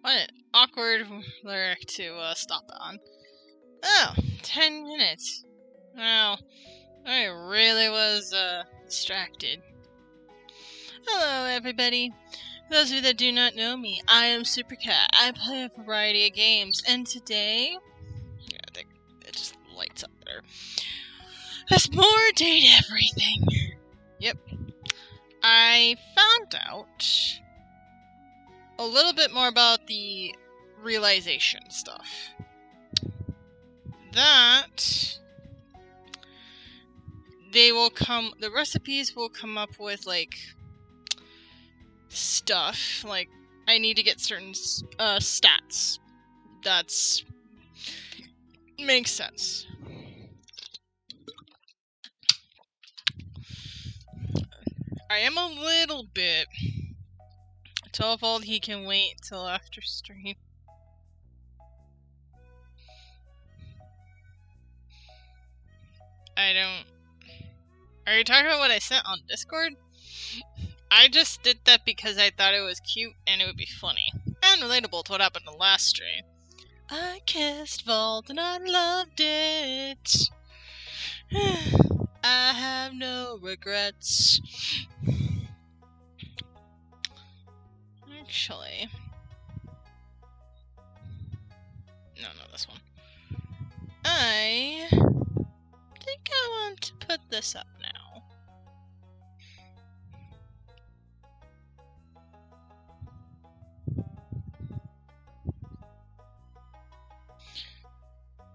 What an awkward lyric to stop on. Oh, 10 minutes. Well, I really was distracted. Hello, everybody. For those of you that do not know me, I am Supercat. I play a variety of games, and today, I think it just lights up there. There's more date everything. Yep. I found out a little bit more about the realization stuff. That the recipes will come up with, like, stuff, like, I need to get certain, stats. That's makes sense. I am a little bit told he can wait till after stream. Are you talking about what I sent on Discord? I just did that because I thought it was cute and it would be funny. And relatable to what happened in the last stream. I kissed Vault and I loved it. I have no regrets. Actually... No, this one. I think I want to put this up now.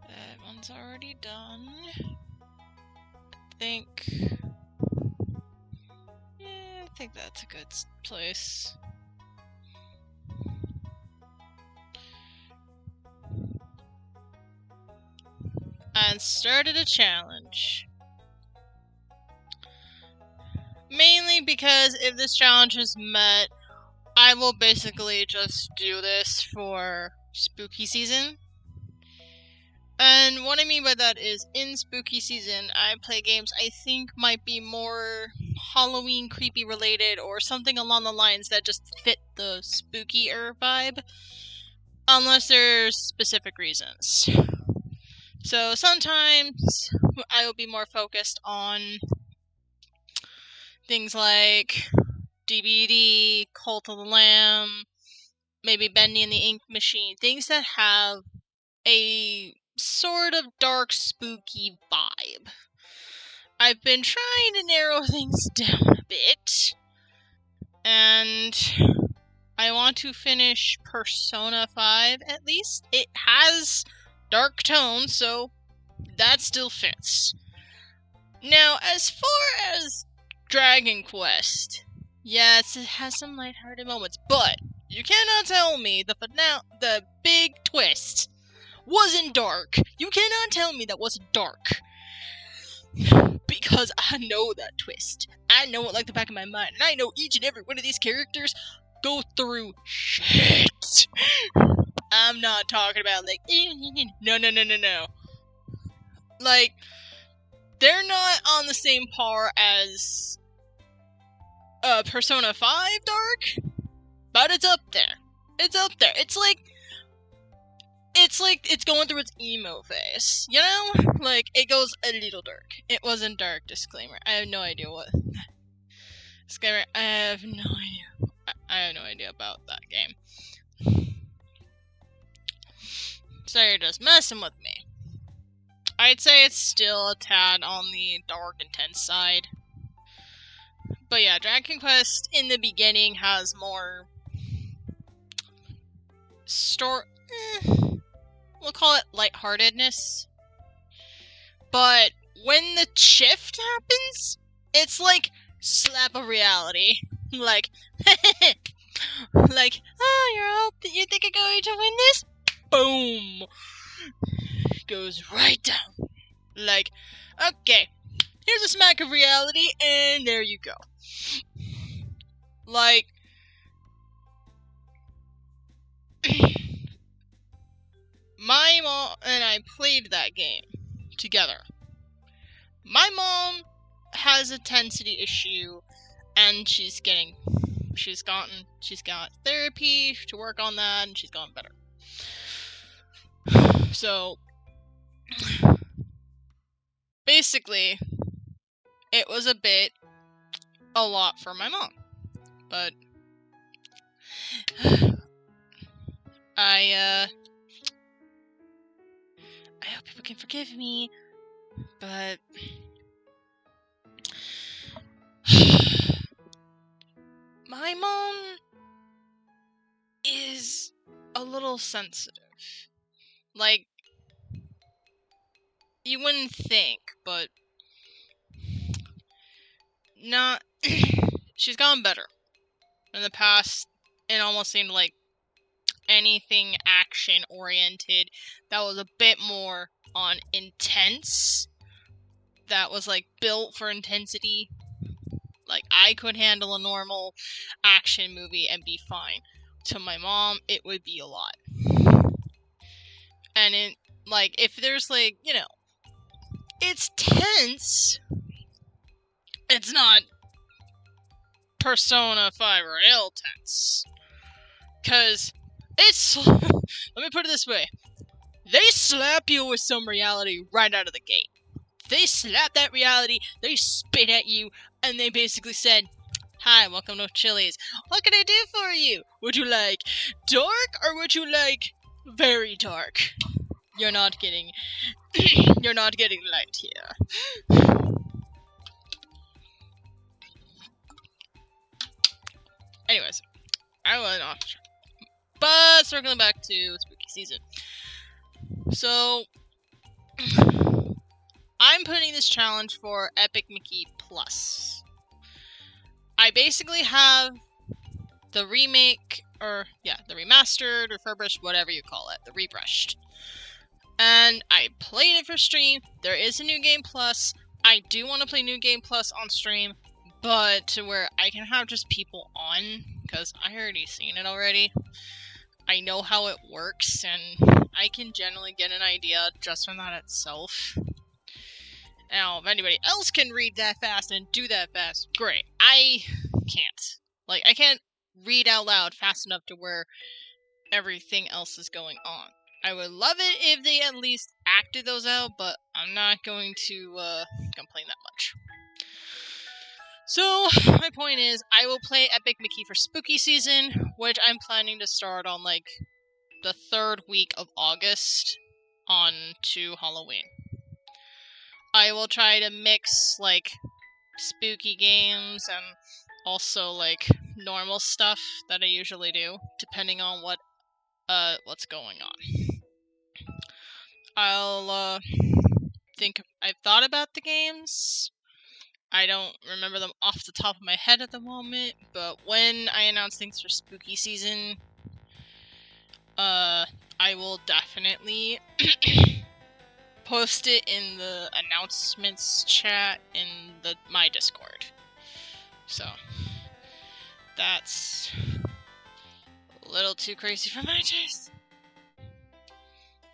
That one's already done. I think that's a good place. And started a challenge. Mainly because if this challenge is met, I will basically just do this for spooky season. And what I mean by that is, in spooky season, I play games I think might be more Halloween creepy related, or something along the lines that just fit the spookier vibe. Unless there's specific reasons. So sometimes I will be more focused on things like DBD, Cult of the Lamb, maybe Bendy and the Ink Machine, things that have a sort of dark, spooky vibe. I've been trying to narrow things down a bit, and I want to finish Persona 5 at least. It has dark tones, so that still fits. Now, as far as Dragon Quest, yes, it has some lighthearted moments, but you cannot tell me the big twist wasn't dark. You cannot tell me that wasn't dark. Because I know that twist. I know it like the back of my mind, and I know each and every one of these characters go through shit. I'm not talking about, like, no. Like, they're not on the same par as Persona 5 Dark, but it's up there. It's up there. It's like it's going through its emo phase, you know? Like, it goes a little dark. It wasn't dark, disclaimer. I have no idea what... Disclaimer, I have no idea. I have no idea about that game. So you're just messing with me. I'd say it's still a tad on the dark, intense side. But yeah, Dragon Quest in the beginning has more... we'll call it lightheartedness. But when the shift happens, it's like slap of reality. Like, like, oh, you think you're going to win this? Boom! Goes right down. Like, okay, here's a smack of reality, and there you go. Like, my mom and I played that game together. My mom has a intensity issue, and she's getting she's got therapy to work on that, and she's gotten better. So, basically, it was a lot for my mom. But, I hope people can forgive me, but my mom is a little sensitive. Like, you wouldn't think, but not. She's gotten better. In the past, it almost seemed like anything action-oriented that was a bit more on intense, that was, like, built for intensity. Like, I could handle a normal action movie and be fine. To my mom, it would be a lot. And it, like, if there's, like, you know, it's tense. It's not Persona 5 real tense. Because it's... let me put it this way. They slap you with some reality right out of the gate. They slap that reality, they spit at you, and they basically said, "Hi, welcome to Chili's. What can I do for you? Would you like dark, or would you like very dark? You're not getting... you're not getting light here." Anyways, I went off. But circling back to spooky season. So, I'm putting this challenge for Epic Mickey Plus. I basically have the remake, or the remastered, refurbished, whatever you call it, the rebrushed. And I played it for stream. There is a New Game Plus. I do want to play New Game Plus on stream, but to where I can have just people on, because I already seen it already. I know how it works, and I can generally get an idea just from that itself. Now, if anybody else can read that fast and do that fast, great. I can't. Like, I can't read out loud fast enough to where everything else is going on. I would love it if they at least acted those out, but I'm not going to complain that much. So, my point is, I will play Epic Mickey for Spooky Season, which I'm planning to start on, like, the 3rd week of August on to Halloween. I will try to mix, like, spooky games and also, like, normal stuff that I usually do, depending on what's going on. I've thought about the games. I don't remember them off the top of my head at the moment, but when I announce things for spooky season, I will definitely post it in the announcements chat in my Discord. So, that's a little too crazy for my taste.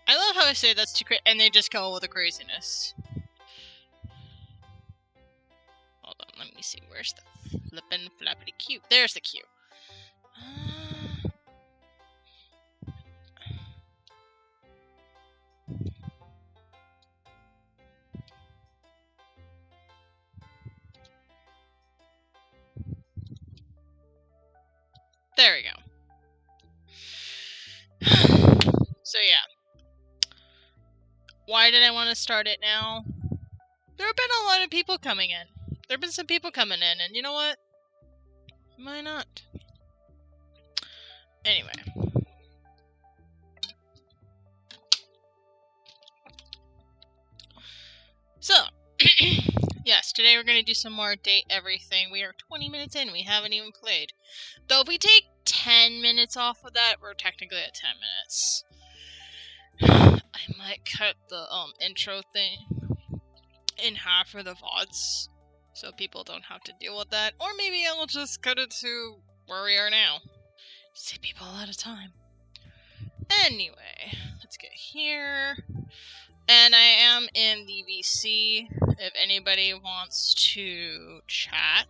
I love how I say that's too crazy, and they just go with the craziness. Hold on, let me see, where's the flippin' flappity cue? There's the cue. There we go. So yeah. Why did I want to start it now? There have been a lot of people coming in. There have been some people coming in, and you know what? Why not? Anyway. So, yes, today we're going to do some more date everything. We are 20 minutes in, we haven't even played. Though if we take 10 minutes off of that, we're technically at 10 minutes. I might cut the intro thing in half for the VODs, so people don't have to deal with that. Or maybe I will just cut it to where we are now. Save people a lot of time. Anyway, let's get here. And I am in the VC. If anybody wants to chat,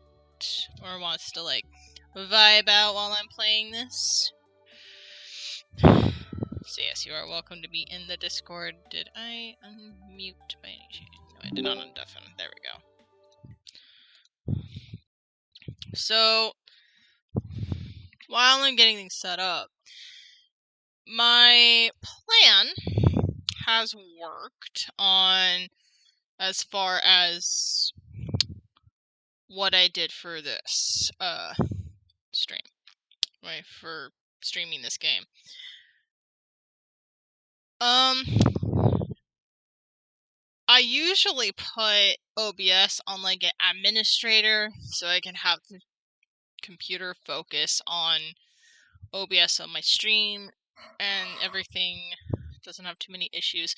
or wants to, like, vibe out while I'm playing this. So yes, you are welcome to be in the Discord. Did I unmute by any chance? No, I did not undeafen. There we go. So, while I'm getting things set up, my plan has worked on as far as what I did for this stream, right, for streaming this game. I usually put OBS on like an administrator so I can have the computer focus on OBS on my stream and everything doesn't have too many issues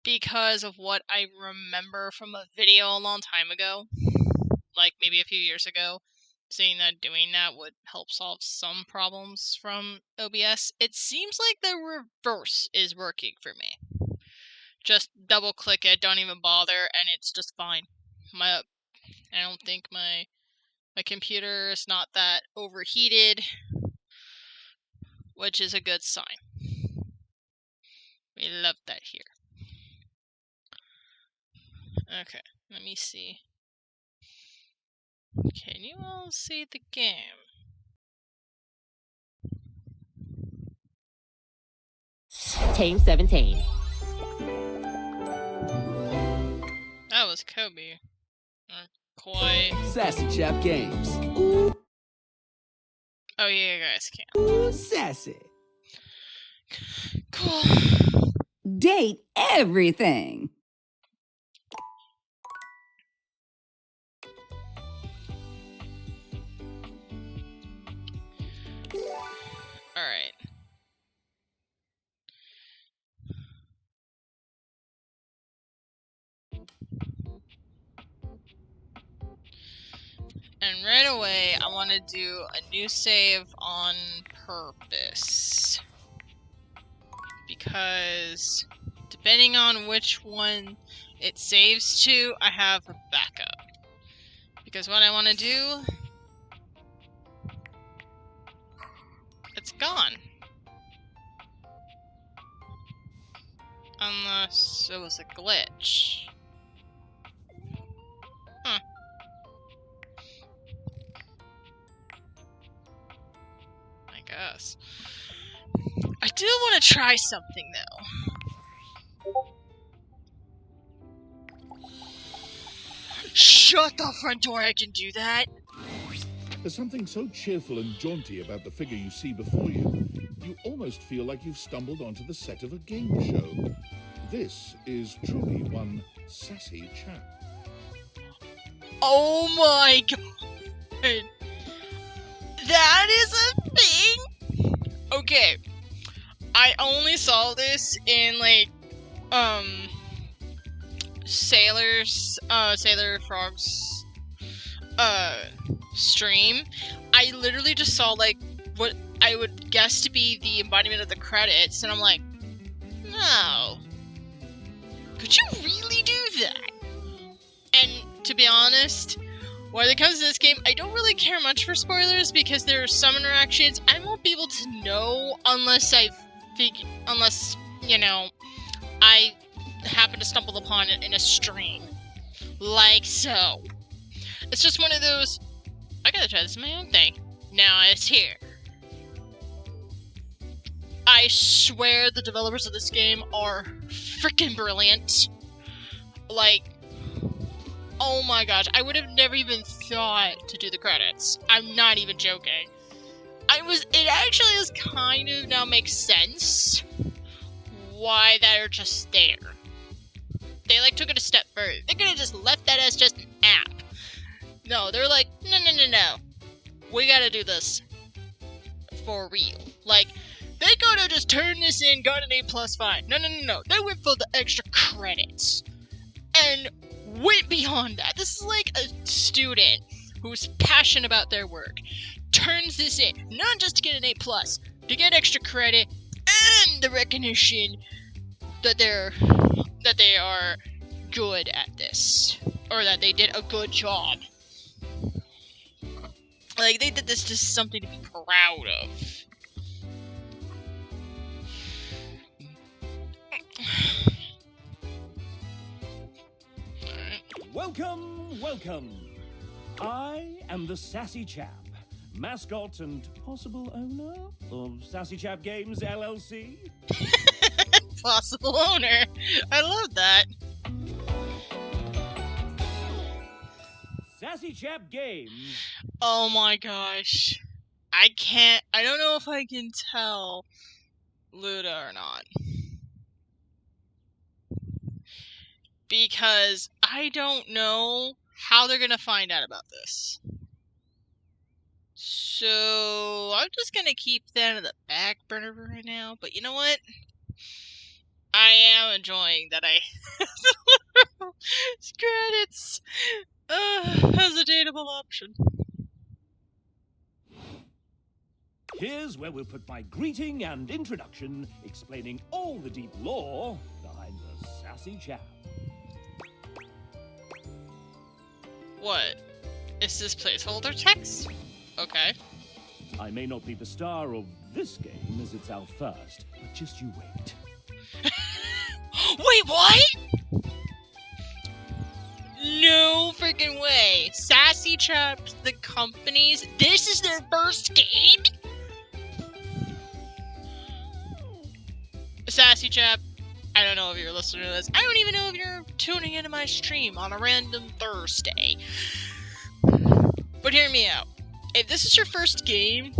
because of what I remember from a video a long time ago, like maybe a few years ago, saying that doing that would help solve some problems from OBS. It seems like the reverse is working for me. Just double click it, don't even bother, and it's just fine. I don't think my computer is not that overheated, which is a good sign. We love that here. Okay, let me see. Can you all see the game? Team 17. That was Kobe. Quite. Sassy Chap Games. Oh yeah, you guys can. Ooh, sassy. Cool. Date everything. Alright. And right away, I want to do a new save on purpose. Because depending on which one it saves to, I have a backup. Because what I want to do, it's gone. Unless it was a glitch. Huh. I guess. I do want to try something though. Shut the front door, I can do that. There's something so cheerful and jaunty about the figure you see before you. You almost feel like you've stumbled onto the set of a game show. This is truly one sassy chap. Oh my god. That is a thing? Okay. I only saw this in like Sailor Frog's stream. I literally just saw like what I would guess to be the embodiment of the credits, and I'm like, no. Could you really do that? And to be honest, when it comes to this game, I don't really care much for spoilers because there are some interactions I won't be able to know unless you know, I happen to stumble upon it in a stream. Like so. It's just one of those, I gotta try this in my own thing. Now it's here. I swear the developers of this game are freaking brilliant. Like, oh my gosh, I would have never even thought to do the credits. I'm not even joking. It actually is kind of now makes sense why they're just there. They like took it a step further. They could have just left that as just an app. No, they're like, no. We gotta do this for real. Like, they could have just turned this in, got an A+, fine. No. They went for the extra credits. And went beyond that. This is like a student who's passionate about their work. Turns this in, not just to get an A+, to get extra credit and the recognition that they are good at this. Or that they did a good job. Like, they did this just something to be proud of. Welcome, welcome. I am the Sassy Chap, mascot and possible owner of Sassy Chap Games LLC. Possible owner. I love that. Sassy Chap Games. Oh my gosh. I don't know if I can tell Luda or not. Because I don't know how they're gonna find out about this. So I'm just gonna keep that in the back burner for right now. But you know what? I am enjoying that I credits as a dateable option. Here's where we'll put my greeting and introduction, explaining all the deep lore behind the Sassy Chap. What? Is this placeholder text? Okay. I may not be the star of this game as it's our first, but just you wait. Wait, what? No freaking way. Sassy Chaps, the companies, this is their first game? Sassy Chap, I don't know if you're listening to this. I don't even know if you're tuning into my stream on a random Thursday. But hear me out. If this is your first game,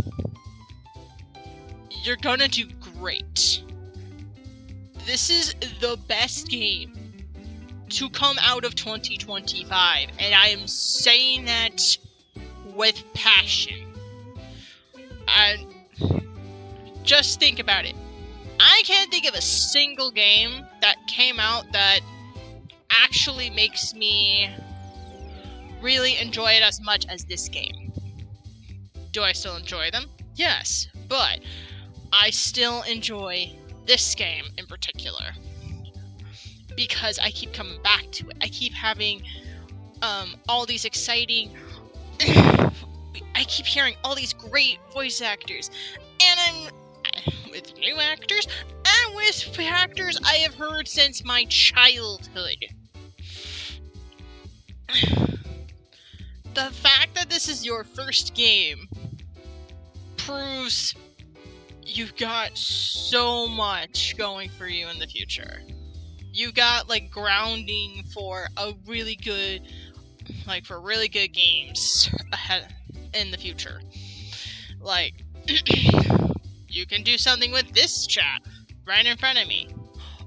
you're gonna do great. This is the best game to come out of 2025, and I am saying that with passion. And just think about it. I can't think of a single game that came out that actually makes me really enjoy it as much as this game. Do I still enjoy them? Yes, but I still enjoy this game in particular because I keep coming back to it. I keep having all these exciting I keep hearing all these great voice actors, and I'm with new actors and with actors I have heard since my childhood. The fact that this is your first game proves you've got so much going for you in the future. You've got like grounding for a really good, like for really good games ahead in the future. Like, you can do something with this chat right in front of me.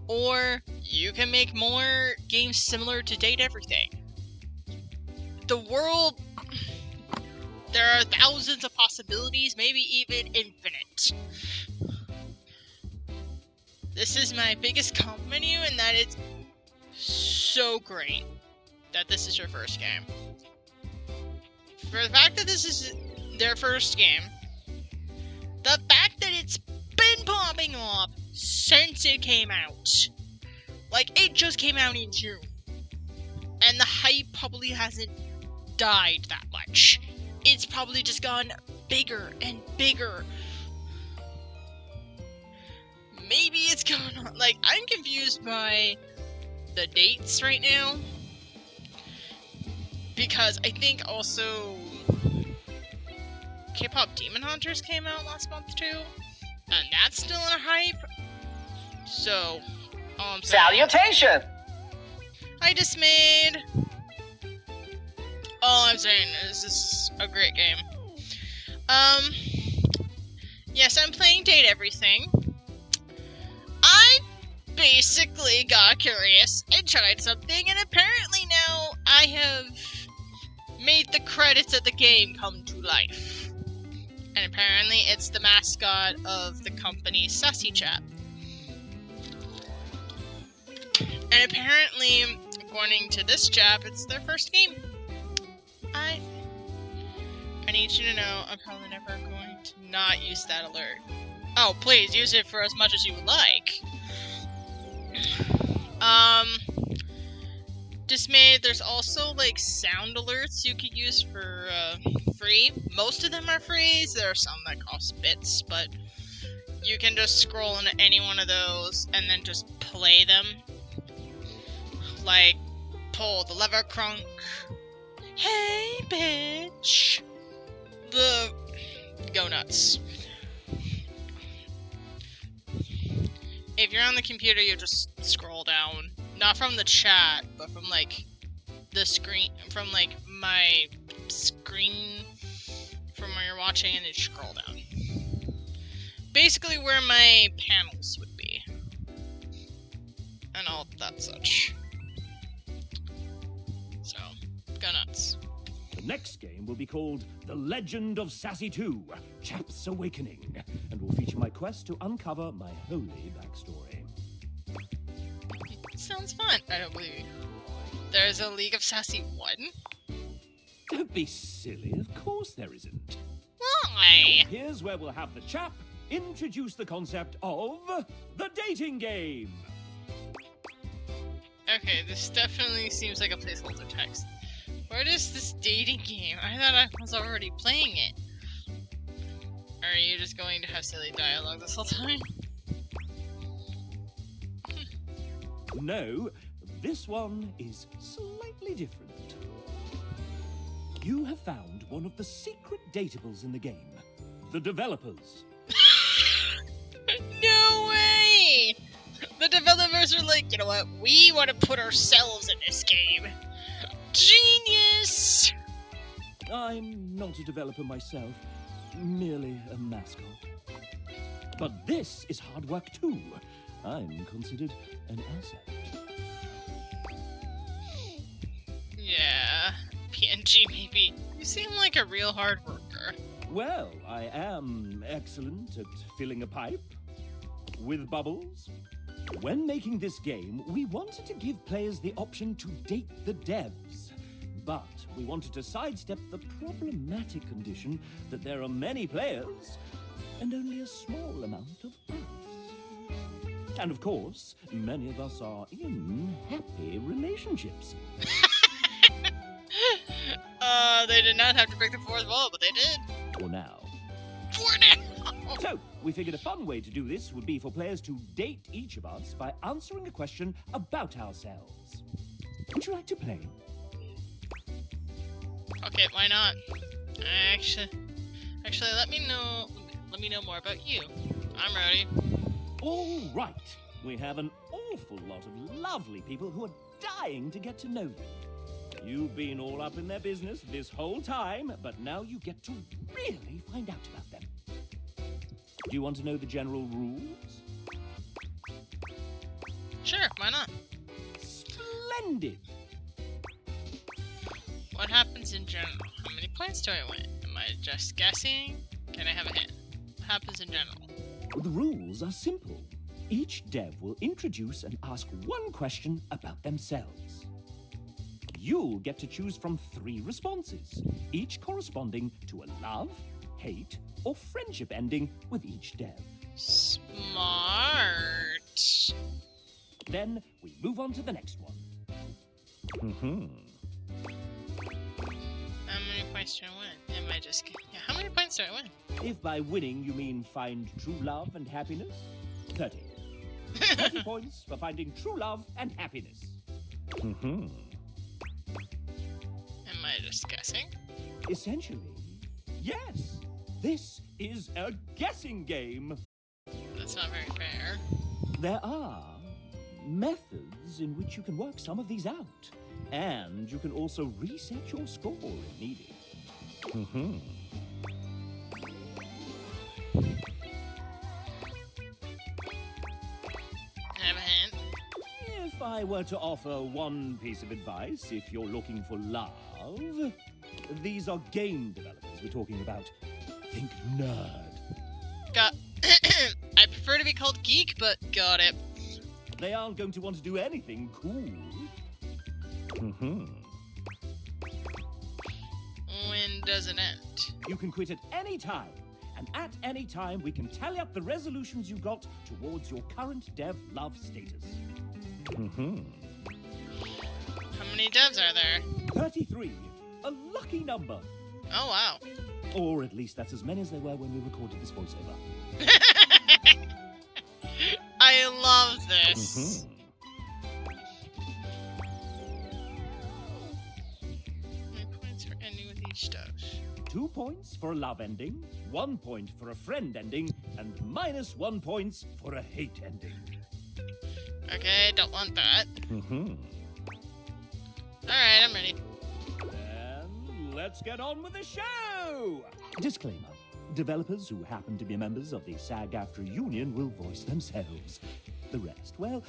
Or you can make more games similar to Date Everything. The world, there are thousands of possibilities, maybe even infinite. This is my biggest compliment to you, in that it's so great that this is your first game. For the fact that this is their first game, the fact that it's been popping off since it came out. Like, it just came out in June. And the hype probably hasn't died that much. It's probably just gone bigger and bigger. Maybe it's going on. Like, I'm confused by the dates right now. Because I think also K-pop Demon Hunters came out last month too. And that's still in a hype. So, all I'm saying. Salutation! I just made. All I'm saying is this is a great game. Yes, I'm playing Date Everything. I basically got curious and tried something, and apparently now I have made the credits of the game come to life. And apparently it's the mascot of the company Sassy Chap. And apparently, according to this chap, it's their first game. I need you to know I'm probably never going to not use that alert. Oh, please, use it for as much as you would like. Dismayed, there's also, like, sound alerts you could use for free. Most of them are free. So there are some that cost bits, but you can just scroll into any one of those and then just play them. Like, pull the lever, crunk. Hey, bitch. The go nuts. If you're on the computer, you just scroll down. Not from the chat, but from like the screen, from like my screen from where you're watching, and you scroll down. Basically where my panels would be. And all that such. So, go nuts. The next game will be called The Legend of Sassy 2, Chap's Awakening, and will feature my quest to uncover my holy backstory. Sounds fun. I don't believe you. There's a League of Sassy 1? Don't be silly, of course there isn't. Why? Here's where we'll have the chap introduce the concept of the dating game. Okay, this definitely seems like a placeholder text. What is this dating game? I thought I was already playing it. Are you just going to have silly dialogue this whole time? No, this one is slightly different. You have found one of the secret datables in the game. The developers. No way! The developers are like, you know what? We want to put ourselves in this game. Genius! I'm not a developer myself, merely a mascot. But this is hard work too. I'm considered an asset. Yeah, PNG maybe. You seem like a real hard worker. Well, I am excellent at filling a pipe with bubbles. When making this game, we wanted to give players the option to date the devs. But we wanted to sidestep the problematic condition that there are many players and only a small amount of us. And of course, many of us are in happy relationships. They did not have to break the fourth wall, but they did. For now. For now! So, we figured a fun way to do this would be for players to date each of us by answering a question about ourselves. Would you like to play? Okay, why not? Actually, let me know more about you. I'm ready. All right. We have an awful lot of lovely people who are dying to get to know you. You've been all up in their business this whole time, but now you get to really find out about them. Do you want to know the general rules? Sure, why not? Splendid! What happens in general? How many points do I win? Am I just guessing? Can I have a hint? What happens in general? The rules are simple. Each dev will introduce and ask one question about themselves. You'll get to choose from 3 responses, each corresponding to a love, hate, or friendship ending with each dev. Smart. Then we move on to the next one. How many points do I win? Am I just kidding? Yeah, how many points do I win? If by winning you mean find true love and happiness, 30. 30 points for finding true love and happiness. Am I just guessing? Essentially, yes. This is a guessing game. That's not very fair. There are methods in which you can work some of these out. And you can also reset your score if needed. Can I have a hint? If I were to offer one piece of advice, if you're looking for love, these are game developers we're talking about. Think nerd. Got. I prefer to be called geek, but got it. They aren't going to want to do anything cool. When does it end? You can quit at any time, and at any time we can tally up the resolutions you got towards your current dev love status. How many devs are there? 33, a lucky number. Oh, wow. Or at least that's as many as there were when we recorded this voiceover. I love this. 9 points for ending with each dose. 2 points for a love ending, 1 point for a friend ending, and -1 points for a hate ending. Okay, don't want that. Alright, I'm ready. Then let's get on with the show! Disclaimer. Developers who happen to be members of the SAG-AFTRA union will voice themselves. The rest, well,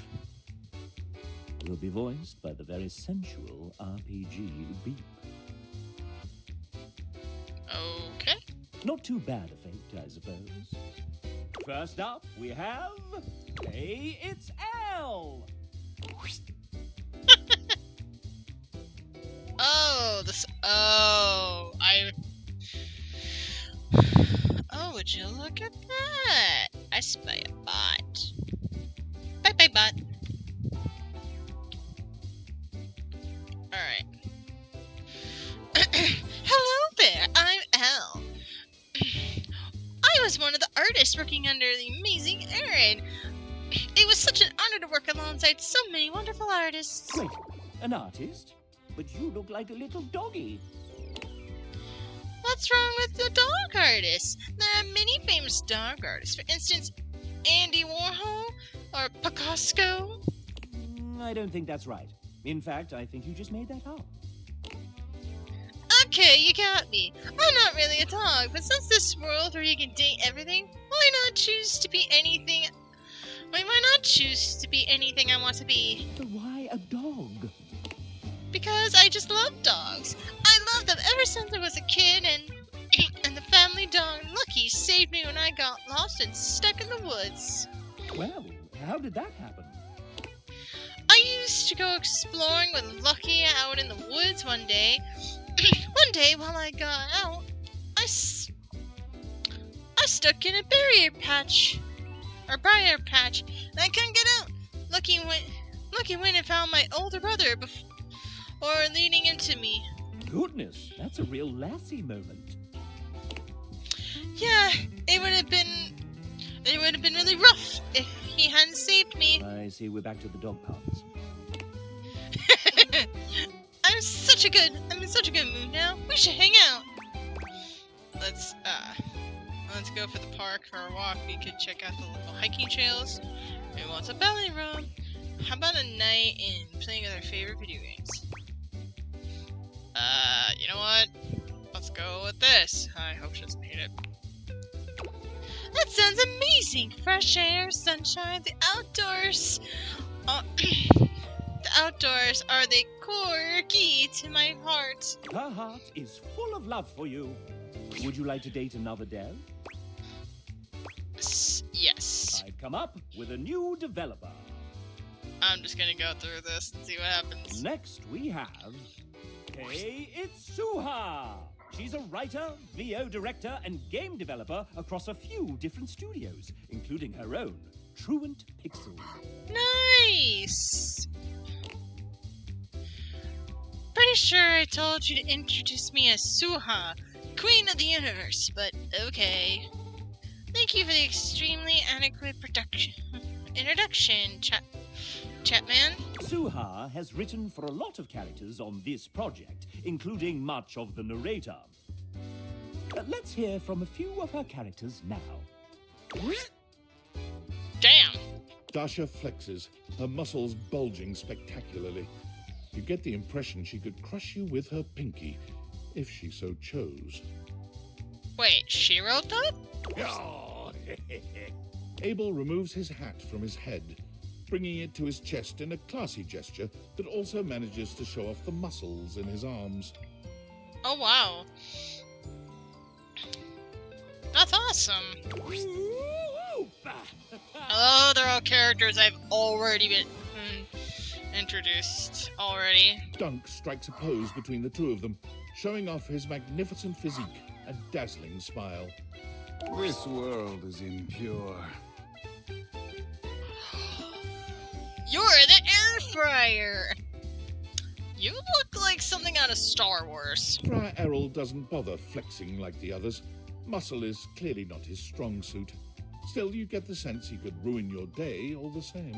will be voiced by the very sensual RPG Beep. Okay. Not too bad a fate, I suppose. First up, we have... Hey, it's L! Oh, Oh, would you look at that? I spy a bot. Bye-bye, bot. Alright. Hello there, I'm Elle. I was one of the artists working under the amazing Erin. It was such an honor to work alongside so many wonderful artists. Wait, an artist? But you look like a little doggy. What's wrong with the dog artists? There are many famous dog artists. For instance, Andy Warhol or Picasso. I don't think that's right. In fact, I think you just made that up. Okay, you got me. I'm not really a dog, but since this world where you can date everything, why not choose to be anything? Why not choose to be anything I want to be? But why a dog? Because I just love dogs. I loved them ever since I was a kid, and and the family dog Lucky saved me when I got lost and stuck in the woods. Well, how did that happen? I used to go exploring with Lucky out in the woods one day. One day while I got out, I stuck in a briar patch, and I couldn't get out. Lucky went and found my older brother before leading into me. Goodness, that's a real lassie moment. Yeah, it would have been really rough if he hadn't saved me. I see we're back to the dog parts. I'm in such a good mood now. We should hang out. Let's go for the park for a walk. We could check out the local hiking trails. Maybe want a belly rub. How about a night in playing with our favorite video games? You know what? Let's go with this. I hope she doesn't hate it. That sounds amazing! Fresh air, sunshine, the outdoors. The outdoors are the core key to my heart. Her heart is full of love for you. Would you like to date another dev? Yes. I've come up with a new developer. I'm just gonna go through this and see what happens. Next we have... Hey, it's Suha! She's a writer, VO director, and game developer across a few different studios, including her own, Truant Pixel. Nice! Pretty sure I told you to introduce me as Suha, Queen of the Universe, but okay. Thank you for the extremely adequate introduction, Chatman. Suha has written for a lot of characters on this project, including much of the narrator. Let's hear from a few of her characters now. Damn! Dasha flexes, her muscles bulging spectacularly. You get the impression she could crush you with her pinky, if she so chose. Wait, she wrote that? Abel removes his hat from his head, bringing it to his chest in a classy gesture that also manages to show off the muscles in his arms. Oh, wow. That's awesome. Oh, they're all characters I've already been introduced already. Dunk strikes a pose between the two of them, showing off his magnificent physique and dazzling smile. This world is impure. You're the air fryer. You look like something out of Star Wars. Friar Errol doesn't bother flexing like the others. Muscle is clearly not his strong suit. Still, you get the sense he could ruin your day all the same.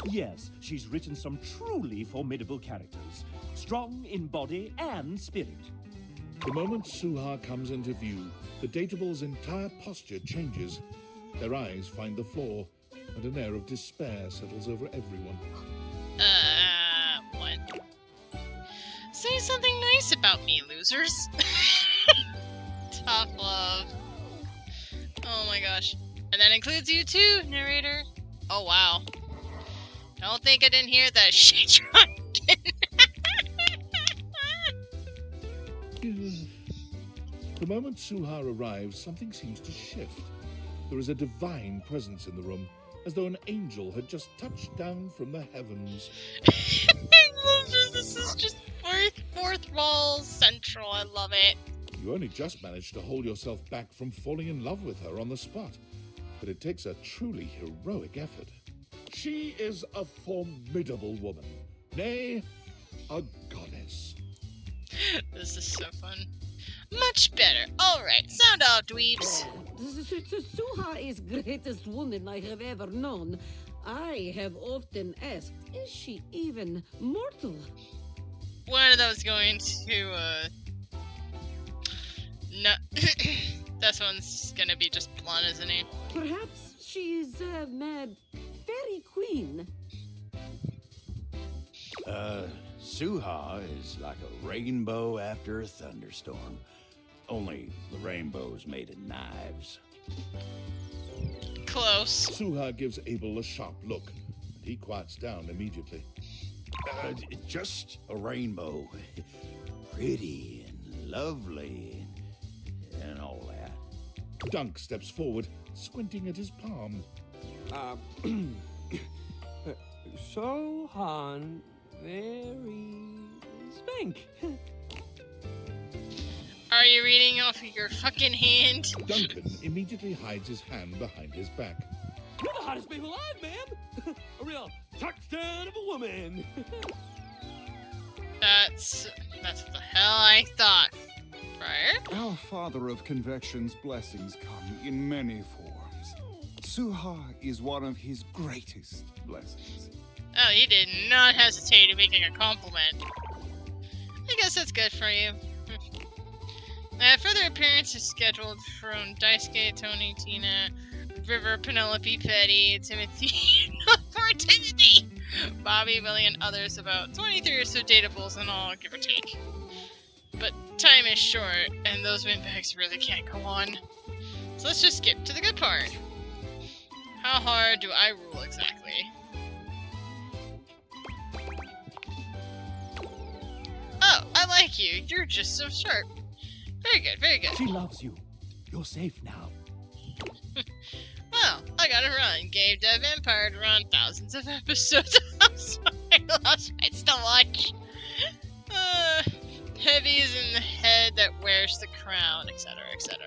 Yes, she's written some truly formidable characters. Strong in body and spirit. The moment Suha comes into view, the Datable's entire posture changes. Their eyes find the floor, and an air of despair settles over everyone. What? Say something nice about me, losers. Tough love. Oh my gosh. And that includes you too, narrator. Oh wow. Don't think I didn't hear that shit, The moment Suha arrives, something seems to shift. There is a divine presence in the room, as though an angel had just touched down from the heavens. This is just fourth wall central. I love it. You only just managed to hold yourself back from falling in love with her on the spot, but it takes a truly heroic effort. She is a formidable woman, nay, a goddess. This is so fun. Much better. Alright, sound off, dweebs. Suha is greatest woman I have ever known. I have often asked, is she even mortal? One of those going to, no. This one's gonna be just blunt, isn't he? Perhaps she's a mad fairy queen. Suha is like a rainbow after a thunderstorm. Only the rainbow's made of knives. Close. Suha gives Abel a sharp look, and he quiets down immediately. Just a rainbow. Pretty and lovely and all that. Dunk steps forward, squinting at his palm. Sohan, very spank. Are you reading off of your fucking hand? Duncan immediately hides his hand behind his back. You're the hottest babe alive, man. A real touchdown of a woman. That's what the hell I thought. Friar? Our Father of Convection's blessings come in many forms. Suha is one of his greatest blessings. Oh, you did not hesitate in making a compliment. I guess that's good for you. Further appearances scheduled from Daisuke, Tony, Tina, River, Penelope, Petty, Timothy, poor Timothy, Bobby, Willie, and others. About 23 or so datables in all, give or take. But time is short, and those windbags really can't go on. So let's just skip to the good part. How hard do I rule exactly? Oh, I like you. You're just so sharp. Very good, very good. She loves you. You're safe now. Well, I gotta run. Gave Dev Empire to run thousands of episodes of Lost Rights to watch. Heavies in the head that wears the crown, etc., etc.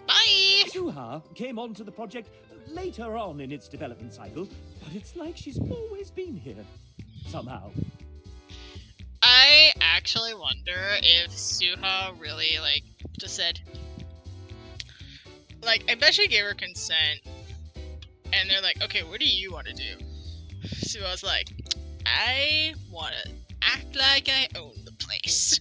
Bye! Suha came onto the project later on in its development cycle, but it's like she's always been here. Somehow. I actually wonder if Suha really, just said... I bet she gave her consent, and they're like, okay, what do you want to do? Suha's like, I want to act like I own the place.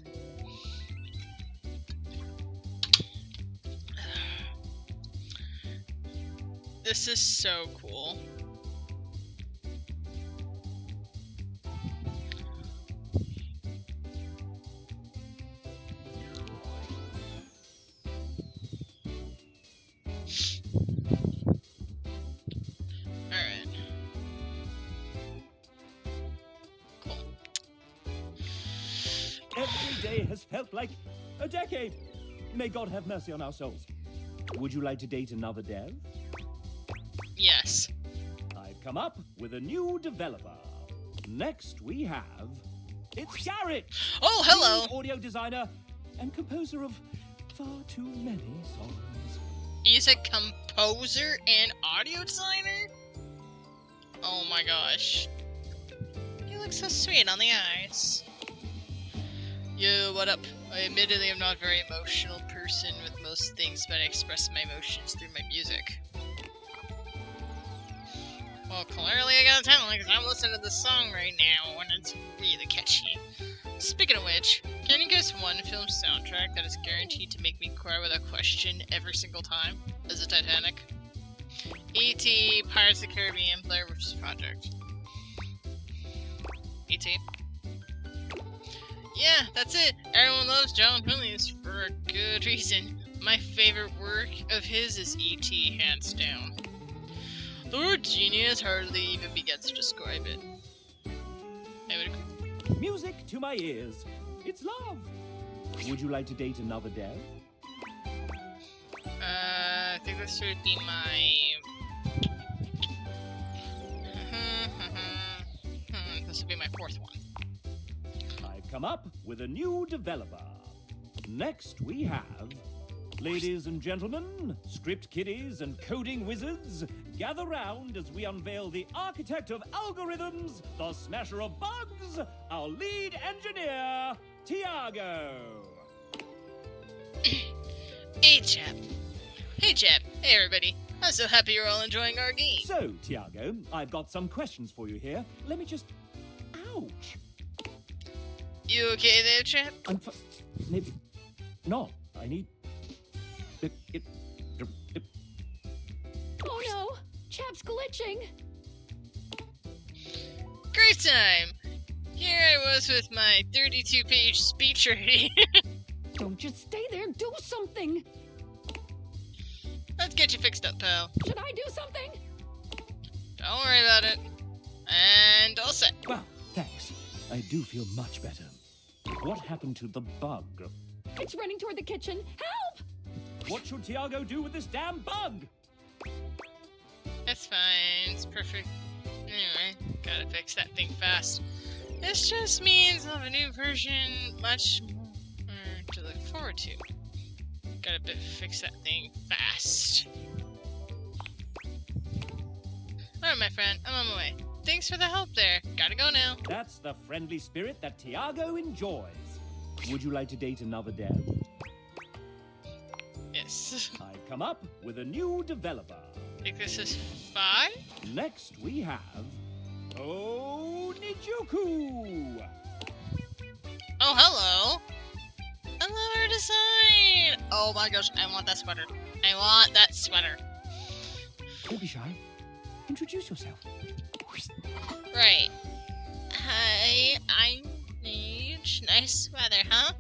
This is so cool. Alright. Cool. Every day has felt like a decade. May God have mercy on our souls. Would you like to date another dev? Yes. I've come up with a new developer. Next we have... It's Garrett! Oh, hello! the audio designer and composer of far too many songs. He's a composer and audio designer? Oh my gosh. You look so sweet on the eyes. Yo, what up? I admittedly am not a very emotional person with most things, but I express my emotions through my music. Well, clearly I got talent because I'm listening to this song right now, and it's really catchy. Speaking of which, can you guess one film soundtrack that is guaranteed to make me cry without question every single time? Is it Titanic? E.T., Pirates of the Caribbean, Blair Witch Project. E.T.? Yeah, that's it. Everyone loves John Williams for a good reason. My favorite work of his is E.T., hands down. The word genius hardly even begins to describe it. I would agree. Music to my ears. It's love. Would you like to date another dev? I think this would be my... this would be my fourth one. I've come up with a new developer. Next we have... Ladies and gentlemen, script kiddies and coding wizards, gather round as we unveil the architect of algorithms, the smasher of bugs, our lead engineer, Tiago. Hey, chap. Hey, chap. Hey, everybody. I'm so happy you're all enjoying our game. So, Tiago, I've got some questions for you here. Let me just... Ouch! You okay there, chap? Maybe not. I need... Oh no! Chap's glitching! Great time! Here I was with my 32-page speech ready. Don't just stay there, do something! Let's get you fixed up, pal. Should I do something? Don't worry about it. And all set. Well, thanks. I do feel much better. What happened to the bug? It's running toward the kitchen. Help! What should Tiago do with this damn bug? It's fine. It's perfect. Anyway, gotta fix that thing fast. This just means I'll have a new version much more to look forward to. Gotta fix that thing fast. Alright, my friend. I'm on my way. Thanks for the help there. Gotta go now. That's the friendly spirit that Tiago enjoys. Would you like to date another dev? Yes. I've come up with a new developer. I think this is 5? Next we have... Oh, Nijuku! Oh, hello. I love her design. Oh my gosh, I want that sweater. I want that sweater. Don't be shy. Introduce yourself. Right. Hi, I'm Nage. Nice weather, huh?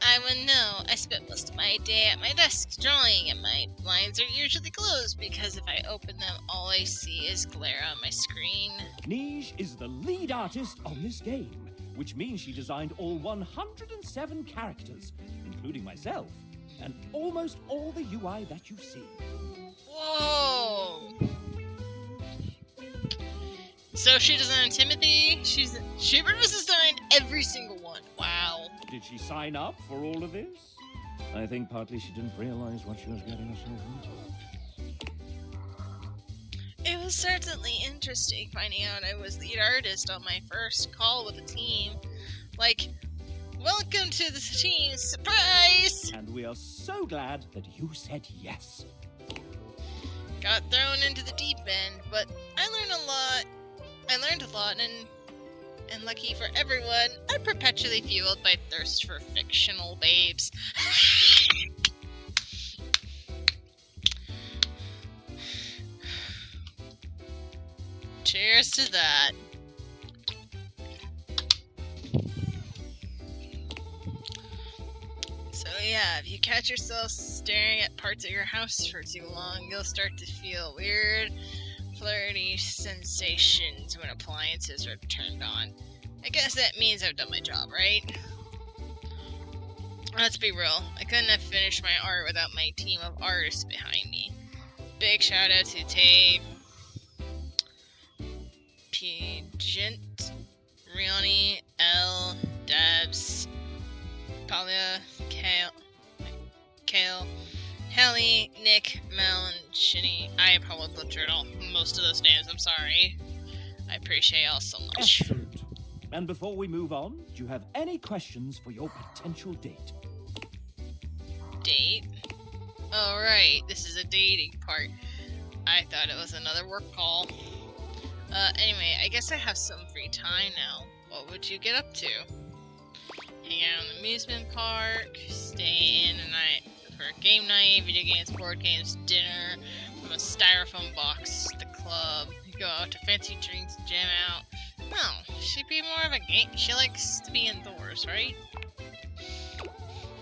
I would know. I spend most of my day at my desk drawing, and my blinds are usually closed because if I open them, all I see is glare on my screen. Nige is the lead artist on this game, which means she designed all 107 characters, including myself, and almost all the UI that you see. Whoa! So she designed Timothy. She pretty much designed every single one. Wow. Did she sign up for all of this? I think partly she didn't realize what she was getting herself into. It was certainly interesting finding out I was lead artist on my first call with the team. Like, welcome to the team, surprise! And we are so glad that you said yes. Got thrown into the deep end, but I learned a lot. And lucky for everyone, I'm perpetually fueled by thirst for fictional babes. Cheers to that. So yeah, if you catch yourself staring at parts of your house for too long, you'll start to feel weird, flirty sensations when appliances are turned on. I guess that means I've done my job, right? Let's be real, I couldn't have finished my art without my team of artists behind me. Big shout out to Tay, Pigent, Rioni, L, Debs, Talia, Kale, Helly, Nick, Mel, and Shinny. I probably butchered most of those names, I'm sorry. I appreciate y'all so much. Excellent. And before we move on, do you have any questions for your potential date? Date? Oh, right. This is a dating part. I thought it was another work call. Anyway, I guess I have some free time now. What would you get up to? Hang out in the amusement park, stay in a night for a game night, video games, board games, dinner, from a styrofoam box, the club, go out to fancy drinks, jam out. No, she'd be more of a game. She likes to be indoors, right?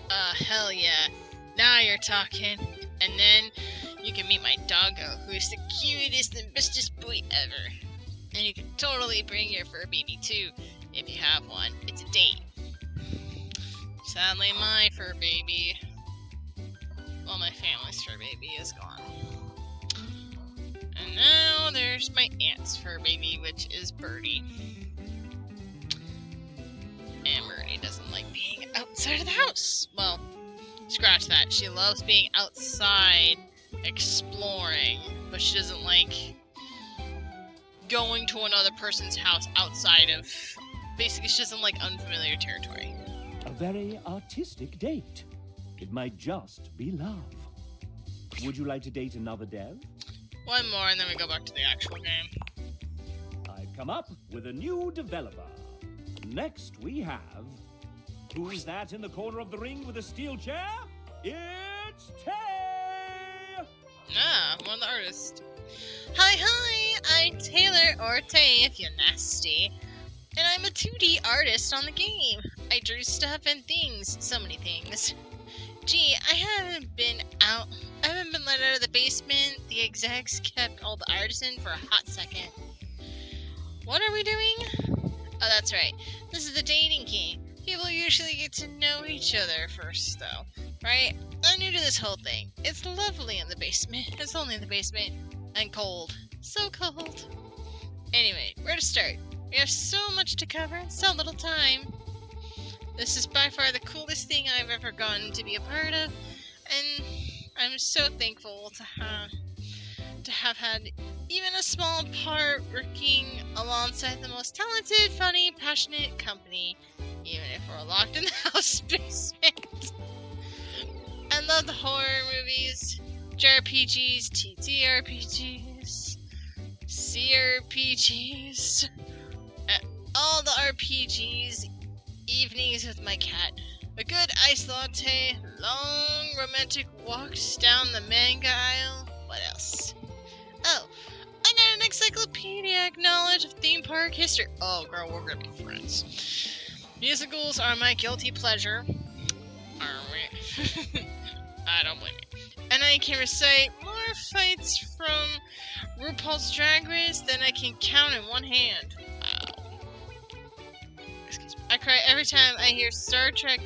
Hell yeah. Now you're talking. And then you can meet my doggo, who's the cutest and bestest boy ever. And you can totally bring your fur baby too, if you have one. It's a date. Sadly, my fur baby, well, my family's fur baby is gone. And now there's my aunt's fur baby, which is Birdie. And Birdie doesn't like being outside of the house. Well, scratch that. She loves being outside, exploring, but she doesn't like going to another person's house outside of... Basically, she doesn't like unfamiliar territory. A very artistic date. It might just be love. Would you like to date another dev? One more, and then we go back to the actual game. I've come up with a new developer. Next we have... Who's that in the corner of the ring with a steel chair? It's Tay! Ah, one of the artists. Hi, I'm Taylor, or Tay if you're nasty. And I'm a 2D artist on the game. I drew stuff and things, so many things. Gee, I haven't been let out of the basement. The execs kept all the artists in for a hot second. What are we doing? Oh, that's right. This is the dating game. People usually get to know each other first, though, right? I'm new to this whole thing. It's lovely in the basement. It's only in the basement. And cold. So cold. Anyway, where to start? We have so much to cover, so little time. This is by far the coolest thing I've ever gotten to be a part of, and I'm so thankful to have had even a small part working alongside the most talented, funny, passionate company, even if we're locked in the house basement. I love the horror movies, JRPGs, TTRPGs, CRPGs, all the RPGs, evenings with my cat, a good iced latte, long romantic walks down the manga aisle. What else? Oh, I got an encyclopedic knowledge of theme park history. Oh, girl, we're gonna be friends. Musicals are my guilty pleasure. Are we? I don't blame you. And I can recite more fights from RuPaul's Drag Race than I can count in one hand. Wow. Excuse me. I cry every time I hear Star Trek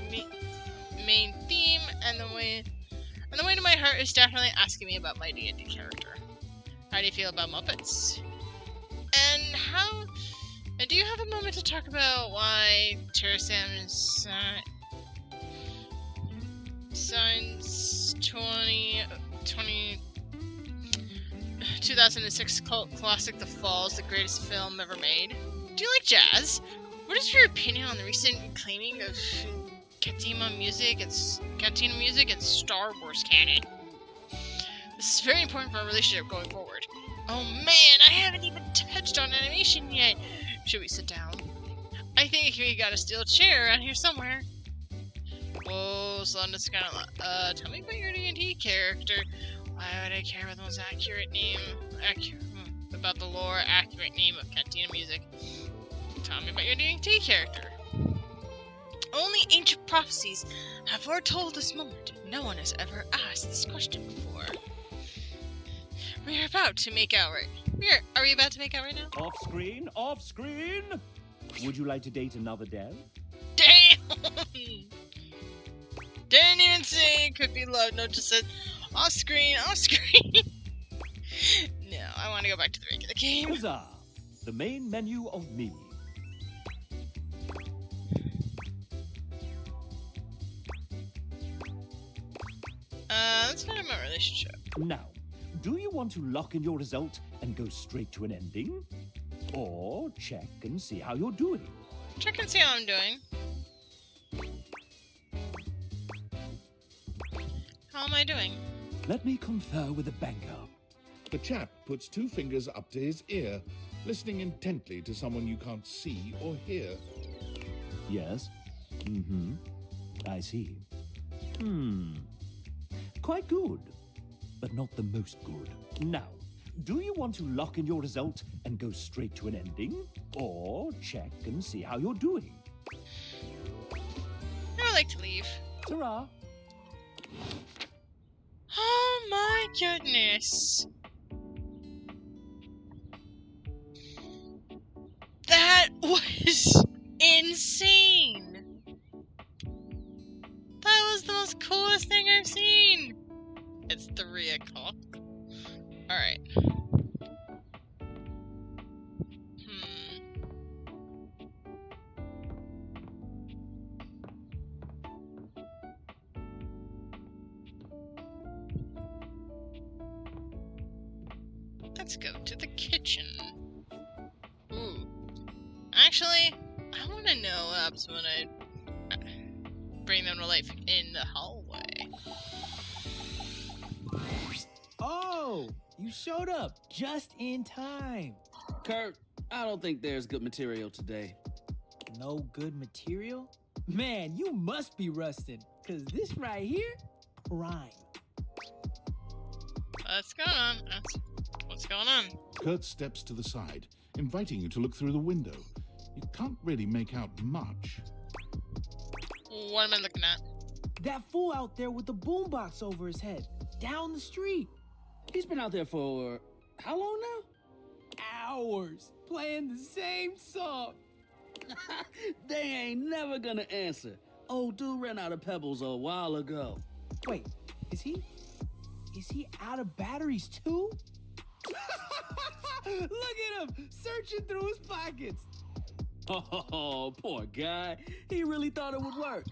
main theme, and the way to my heart is definitely asking me about my D&D character. How do you feel about Muppets? And do you have a moment to talk about why Terrasam's Science 2006 cult classic The Fall is the greatest film ever made? Do you like jazz? What is your opinion on the recent claiming of Cantina music and Star Wars canon? This is very important for our relationship going forward. Oh man, I haven't even touched on animation yet. Should we sit down? I think we got a steel chair around here somewhere. Whoa, Slunda's kind of tell me about your D&D character. Why would I care about the most accurate name? About the lore, accurate name of Cantina music. Tell me about your D&D character. Only ancient prophecies have foretold this moment. No one has ever asked this question before. We are about to make out right. Are we about to make out right now? Off screen, off screen! Would you like to date another dev? Damn! Didn't even say it could be love. No, just said off screen, off screen. No, I want to go back to the regular game. Huzzah! The main menu of me. Let's find out my relationship. Now, do you want to lock in your result and go straight to an ending? Or check and see how you're doing? Check and see how I'm doing. How am I doing? Let me confer with the banker. The chap puts 2 fingers up to his ear, listening intently to someone you can't see or hear. Yes. Mm-hmm. I see. Quite good, but not the most good. Now, do you want to lock in your result and go straight to an ending? Or check and see how you're doing? I would like to leave. Ta-ra! Oh my goodness. That was insane. That was the most coolest thing I've seen. It's 3 o'clock. Alright. Let's go to the kitchen. Ooh. Actually, I want to know what happens when I bring them to life in the hallway. Oh, you showed up just in time. Kurt, I don't think there's good material today. No good material? Man, you must be rusted, cause this right here, prime. What's going on? What's going on? Kurt steps to the side, inviting you to look through the window. You can't really make out much. What am I looking at? That fool out there with the boombox over his head, down the street. He's been out there for how long now? Hours, playing the same song. They ain't never gonna answer. Old dude ran out of pebbles a while ago. Wait, is he out of batteries too? Look at him, searching through his pockets. Oh, poor guy. He really thought it would work.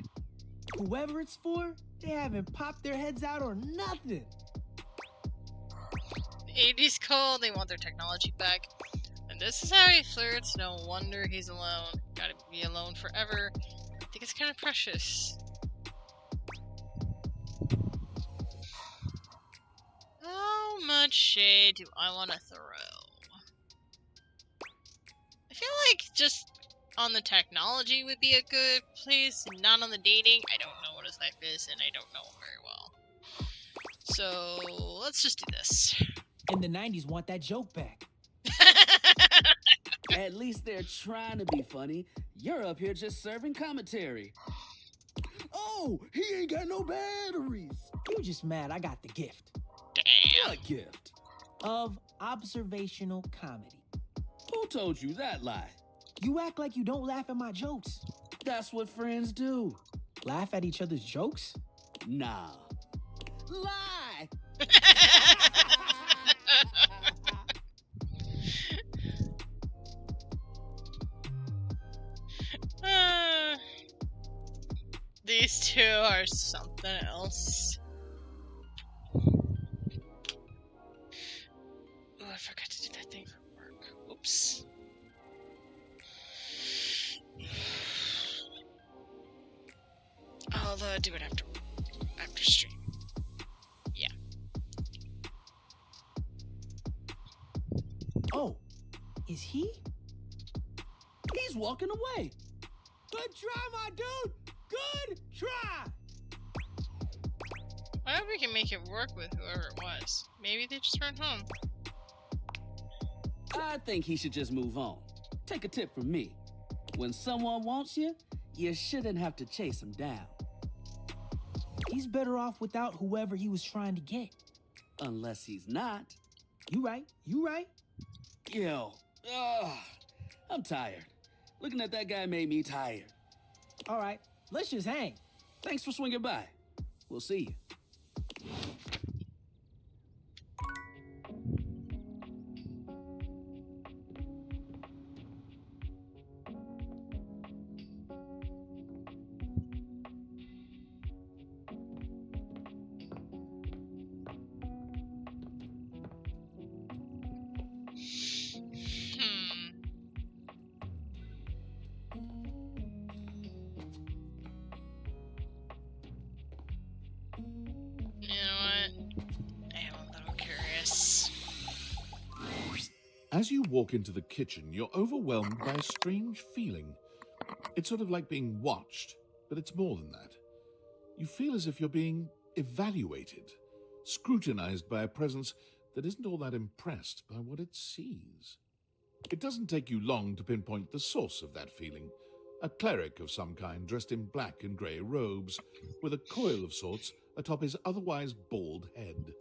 Whoever it's for, they haven't popped their heads out or nothing. The 80s cold, they want their technology back. And this is how he flirts, no wonder he's alone. Gotta be alone forever. I think it's kind of precious. How much shade do I want to throw? I feel like just on the technology would be a good place, and not on the dating. I don't know what his life is, and I don't know him very well. So, let's just do this. And the 90s want that joke back. At least they're trying to be funny. You're up here just serving commentary. Oh, he ain't got no batteries. You just mad I got the gift. Damn. What gift? Of observational comedy. Who told you that lie? You act like you don't laugh at my jokes. That's what friends do. Laugh at each other's jokes? Nah. Lie! These two are something else. Oh, I forgot to do that thing for work. Whoops. I'll do it after stream. Yeah. Oh, is he? He's walking away. Good try, my dude. Good try. I hope we can make it work with whoever it was. Maybe they just ran home. I think he should just move on. Take a tip from me. When someone wants you, you shouldn't have to chase him down. He's better off without whoever he was trying to get. Unless he's not. You right. Yo, I'm tired. Looking at that guy made me tired. All right, let's just hang. Thanks for swinging by. We'll see you. As you walk into the kitchen, you're overwhelmed by a strange feeling. It's sort of like being watched, but it's more than that. You feel as if you're being evaluated, scrutinized by a presence that isn't all that impressed by what it sees. It doesn't take you long to pinpoint the source of that feeling. A cleric of some kind dressed in black and grey robes, with a coil of sorts atop his otherwise bald head.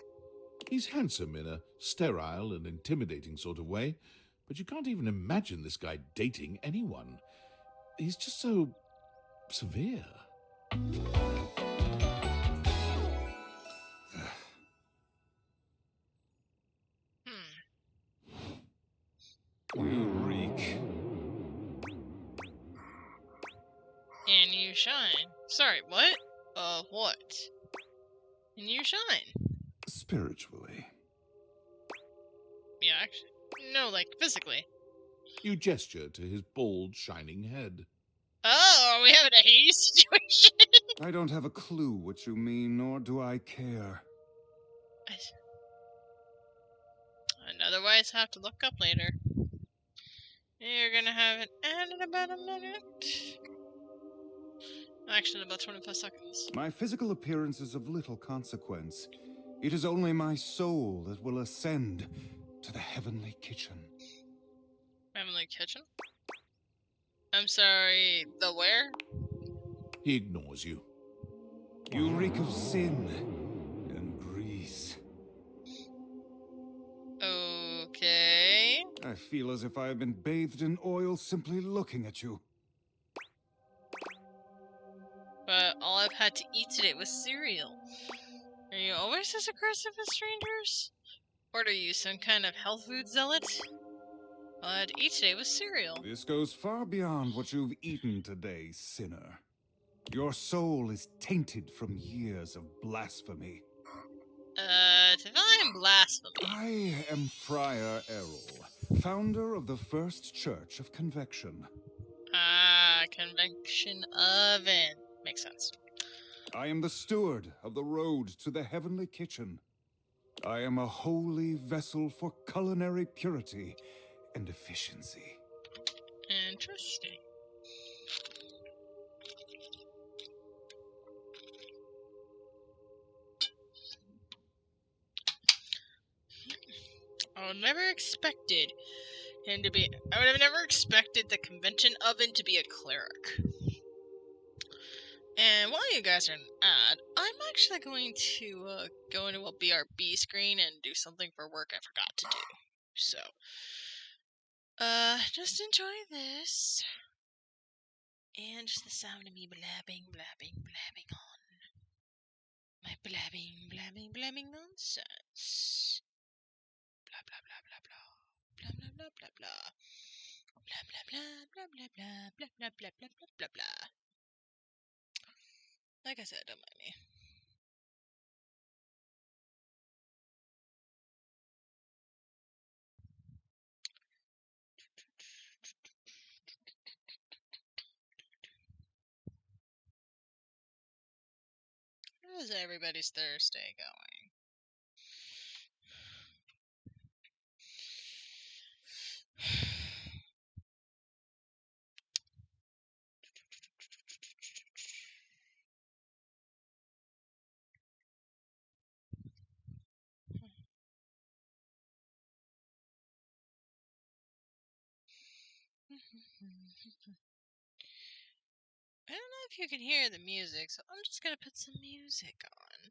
He's handsome in a sterile and intimidating sort of way, but you can't even imagine this guy dating anyone. He's just so severe. You reek. And you shine. Sorry, what? What? And you shine. Spiritually. Yeah, actually. No, like, physically. You gesture to his bald, shining head. Oh, are we having a Hades situation? I don't have a clue what you mean, nor do I care. I'd otherwise have to look up later. You're gonna have it end in about a minute. Actually, about 25 seconds. My physical appearance is of little consequence. It is only my soul that will ascend to the heavenly kitchen. Heavenly kitchen? I'm sorry, the where? He ignores you. You reek of sin and grease. Okay. I feel as if I have been bathed in oil simply looking at you. But all I've had to eat today was cereal. Are you always as aggressive as strangers? Or are you some kind of health food zealot? All I had to eat today was cereal. This goes far beyond what you've eaten today, sinner. Your soul is tainted from years of blasphemy. Divine blasphemy. I am Friar Errol, founder of the First Church of Convection. Ah, convection oven. Makes sense. I am the steward of the road to the heavenly kitchen. I am a holy vessel for culinary purity and efficiency. Interesting. I would never expected him to be. I would have never expected the convention oven to be a cleric. And while you guys are in ad, I'm actually going to go into a BRB screen and do something for work I forgot to do. So, just enjoy this. And just the sound of me blabbing on. My blabbing nonsense. Blah blah blah blah blah. Blah blah blah blah blah. Blah blah blah blah blah blah blah blah blah blah blah blah blah. Like I said, don't mind me. How is everybody's Thursday going? I don't know if you can hear the music, so I'm just gonna put some music on.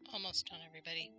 Almost done, everybody.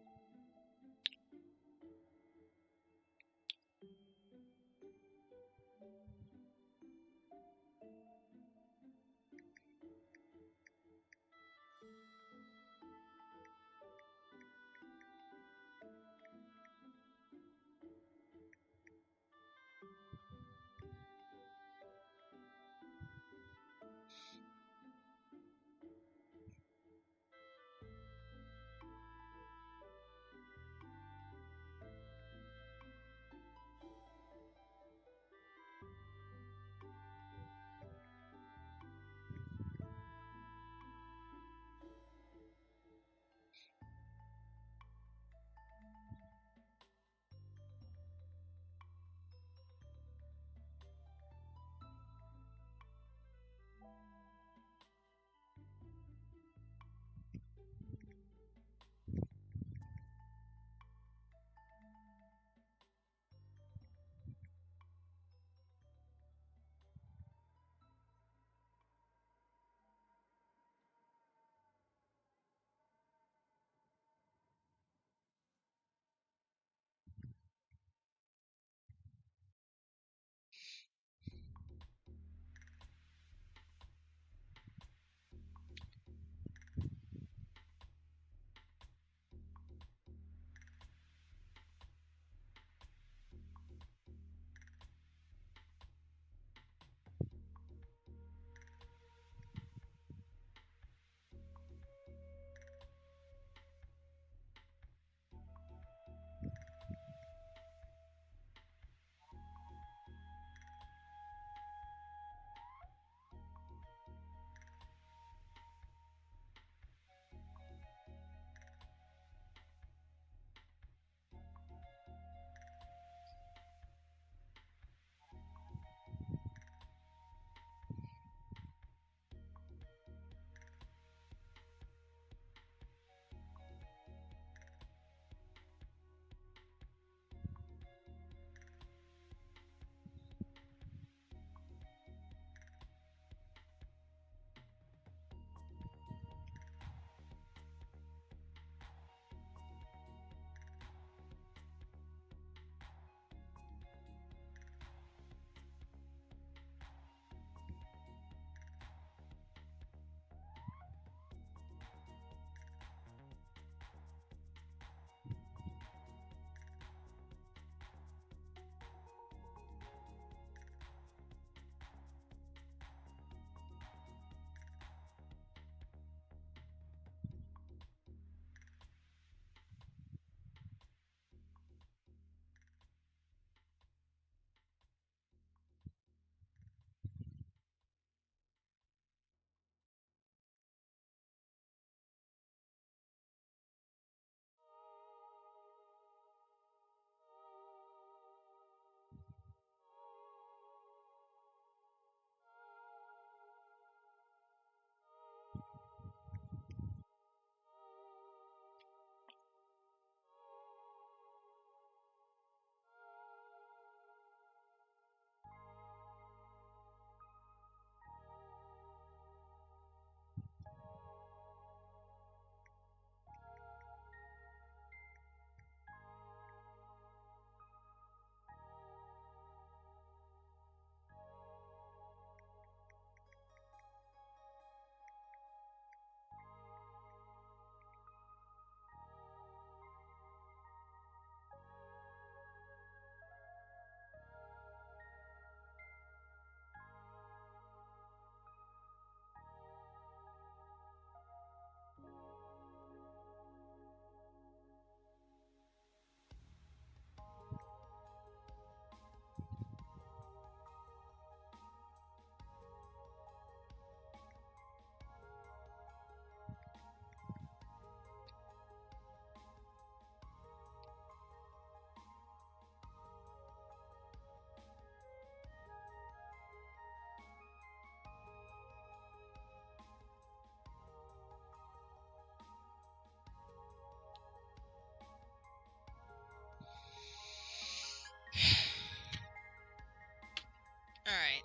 Alright.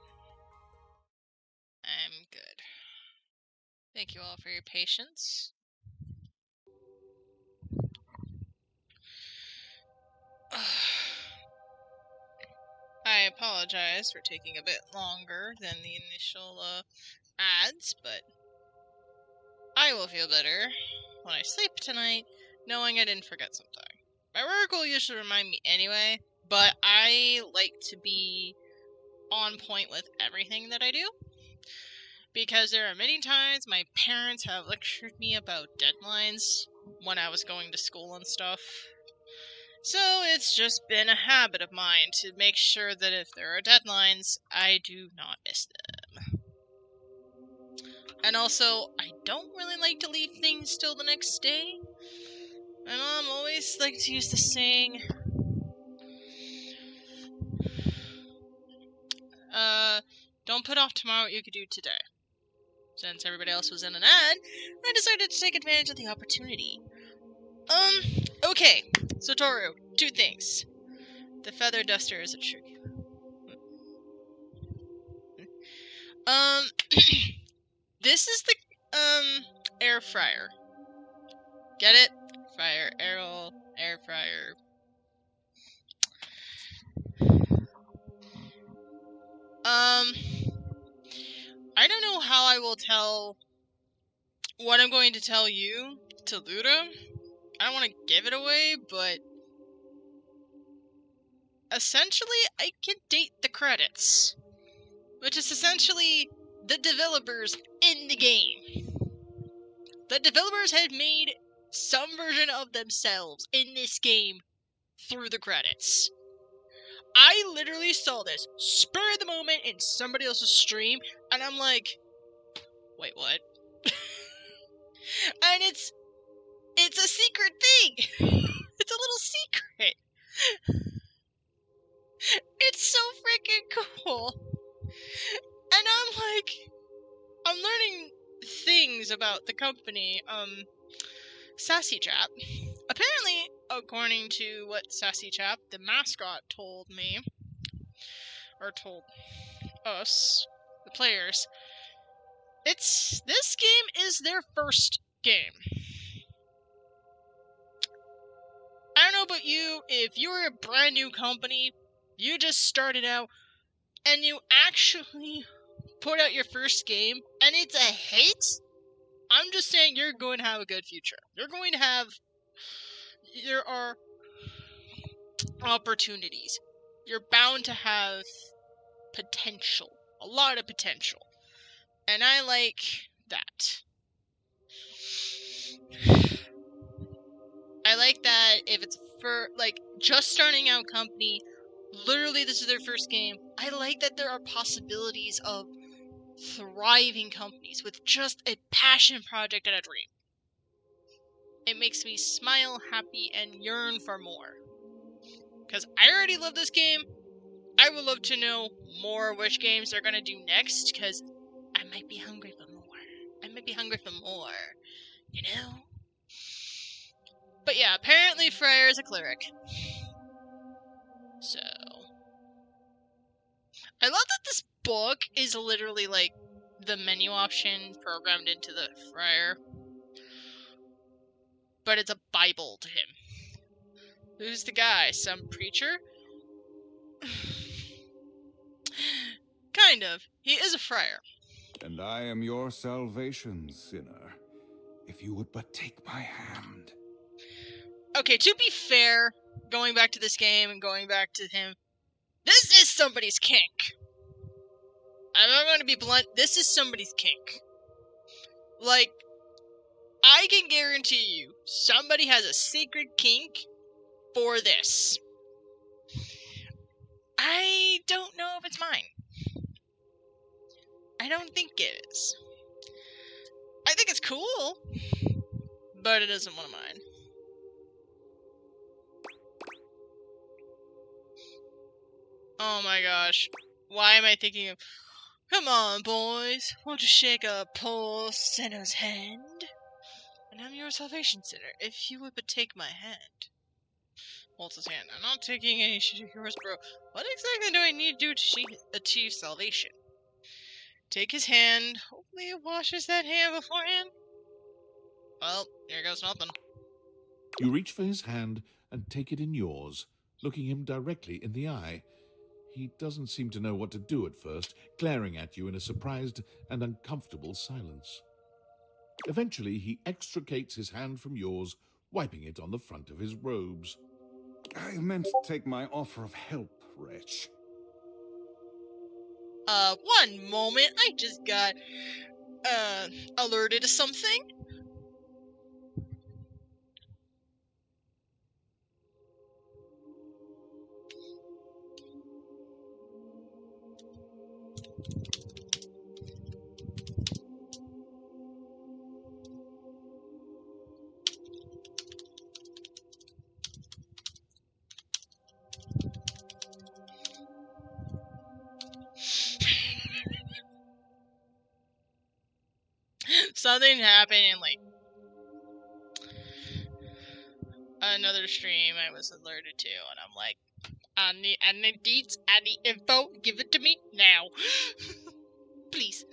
I'm good. Thank you all for your patience. apologize for taking a bit longer than the initial ads, but I will feel better when I sleep tonight, knowing I didn't forget something. My work will usually remind me anyway, but I like to be on point with everything that I do, because there are many times my parents have lectured me about deadlines when I was going to school and stuff. So it's just been a habit of mine to make sure that if there are deadlines, I do not miss them. And also, I don't really like to leave things till the next day. My mom always liked to use the saying, don't put off tomorrow what you could do today. Since everybody else was in an ad, I decided to take advantage of the opportunity. Okay, so Toru, 2 things. The feather duster is a trick. This is the, air fryer. Get it? Fryer, air fryer. I don't know how I will tell what I'm going to tell you to Luda. I don't want to give it away, but essentially I can date the credits, which is essentially the developers in the game. The developers had made some version of themselves in this game through the credits. I literally saw this spur of the moment in somebody else's stream, and I'm like, wait, what? And it's a secret thing! It's a little secret! It's so freaking cool! And I'm like, I'm learning things about the company, Sassy Chap. Apparently, according to what Sassy Chap, the mascot, told me, or told us, the players, this game is their first game. I don't know about you, if you were a brand new company, you just started out, and you actually put out your first game, and it's a hit, I'm just saying you're going to have a good future. There are opportunities. You're bound to have potential. A lot of potential. And I like that. I like that if it's for, like, just starting out company, literally this is their first game, I like that there are possibilities of thriving companies with just a passion project and a dream. It makes me smile, happy, and yearn for more. Because I already love this game. I would love to know more which games they're going to do next, because I might be hungry for more. You know? But yeah, apparently Freyr is a cleric. So I love that this book is literally like the menu option programmed into the Freyr. But it's a Bible to him. Who's the guy? Some preacher? Kind of. He is a friar. And I am your salvation, sinner, if you would but take my hand. Okay, to be fair, going back to this game and going back to him, this is somebody's kink. I'm not going to be blunt, this is somebody's kink. Like, I can guarantee you, somebody has a secret kink for this. I don't know if it's mine. I don't think it is. I think it's cool, but it isn't one of mine. Oh my gosh. Why am I thinking of... Come on, boys. Won't you shake a poor sinner's hand? And I'm your salvation sinner, if you would but take my hand. Holds his hand. I'm not taking any shit of yours, bro. What exactly do I need to do to achieve salvation? Take his hand. Hopefully it washes that hand beforehand. Well, here goes nothing. You reach for his hand and take it in yours, looking him directly in the eye. He doesn't seem to know what to do at first, glaring at you in a surprised and uncomfortable silence. Eventually, he extricates his hand from yours, wiping it on the front of his robes. I meant to take my offer of help, wretch. One moment. I just got, alerted to something. Something happened in, like, another stream I was alerted to, and I'm like, I need deets, I need info, give it to me now. Please.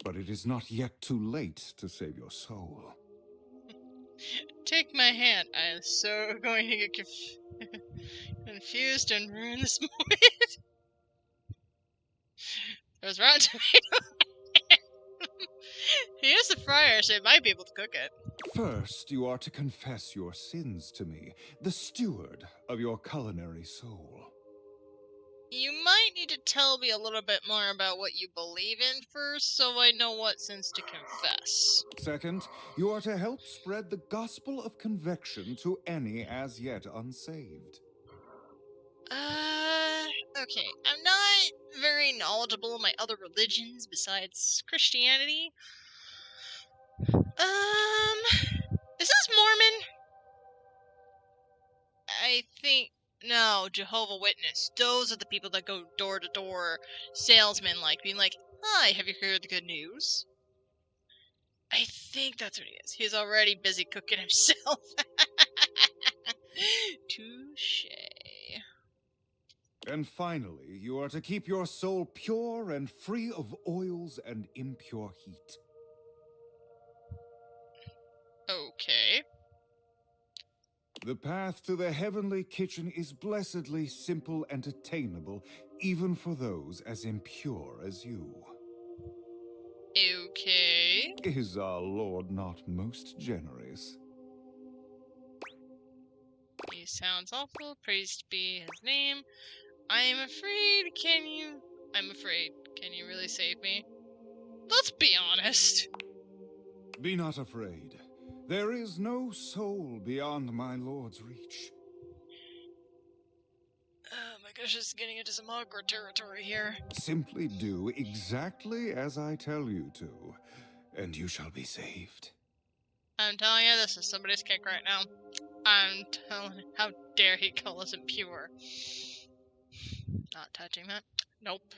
But it is not yet too late to save your soul. Take my hand. I am so going to get confused and ruin this moment. There's rotten tomato. He is a friar, so he might be able to cook it. First, you are to confess your sins to me, the steward of your culinary soul. You might need to tell me a little bit more about what you believe in first, so I know what sins to confess. Second, you are to help spread the gospel of convection to any as yet unsaved. Okay. I'm not very knowledgeable in my other religions besides Christianity. Is this Mormon? I think... No, Jehovah Witness. Those are the people that go door to door, salesmen like, being like, "Hi, have you heard the good news?" I think that's what he is. He's already busy cooking himself. Touche. And finally, you are to keep your soul pure and free of oils and impure heat. Okay. The path to the heavenly kitchen is blessedly simple and attainable, even for those as impure as you. Okay. Is our Lord not most generous? He sounds awful. Praised be his name. I am afraid. I'm afraid. Can you really save me? Let's be honest. Be not afraid. There is no soul beyond my Lord's reach. Oh my gosh, this is getting into some awkward territory here. Simply do exactly as I tell you to, and you shall be saved. I'm telling you, this is somebody's kick right now. I'm telling you, how dare he call us impure? Not touching that. Nope.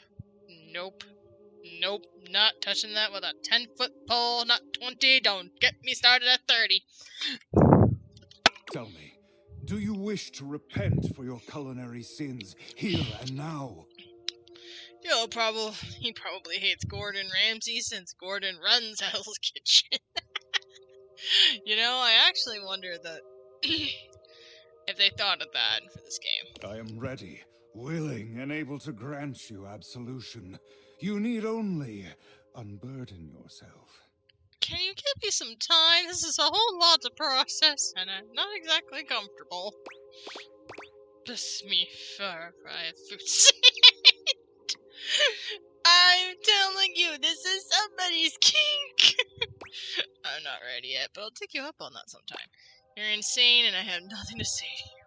Nope. Nope. Not touching that with a 10-foot pole, not 20. Don't get me started at 30. Tell me, do you wish to repent for your culinary sins here and now? He probably hates Gordon Ramsay since Gordon runs Hell's Kitchen. You know, I actually wonder that if they thought of that for this game. I am ready, willing, and able to grant you absolution. You need only unburden yourself. Can you give me some time? This is a whole lot to process, and I'm not exactly comfortable. Bless me for I have food. I'm telling you, this is somebody's kink. I'm not ready yet, but I'll take you up on that sometime. You're insane, and I have nothing to say to you.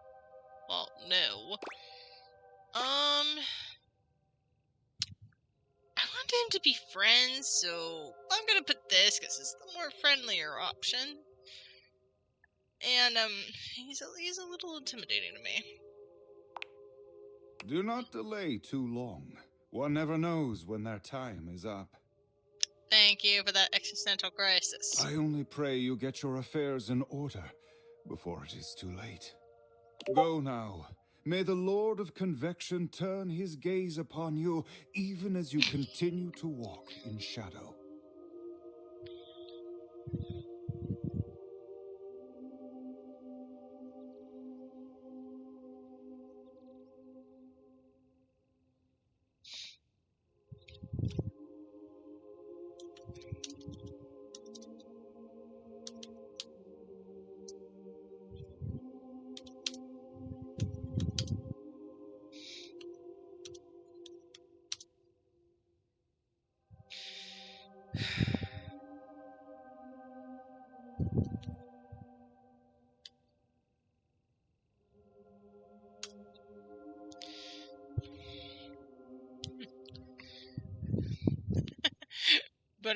Well, no. I want him to be friends, so I'm gonna put this because it's the more friendlier option. And he's a little intimidating to me. Do not delay too long. One never knows when their time is up. Thank you for that existential crisis. I only pray you get your affairs in order before it is too late. Go now. May the Lord of Convection turn his gaze upon you, even as you continue to walk in shadow.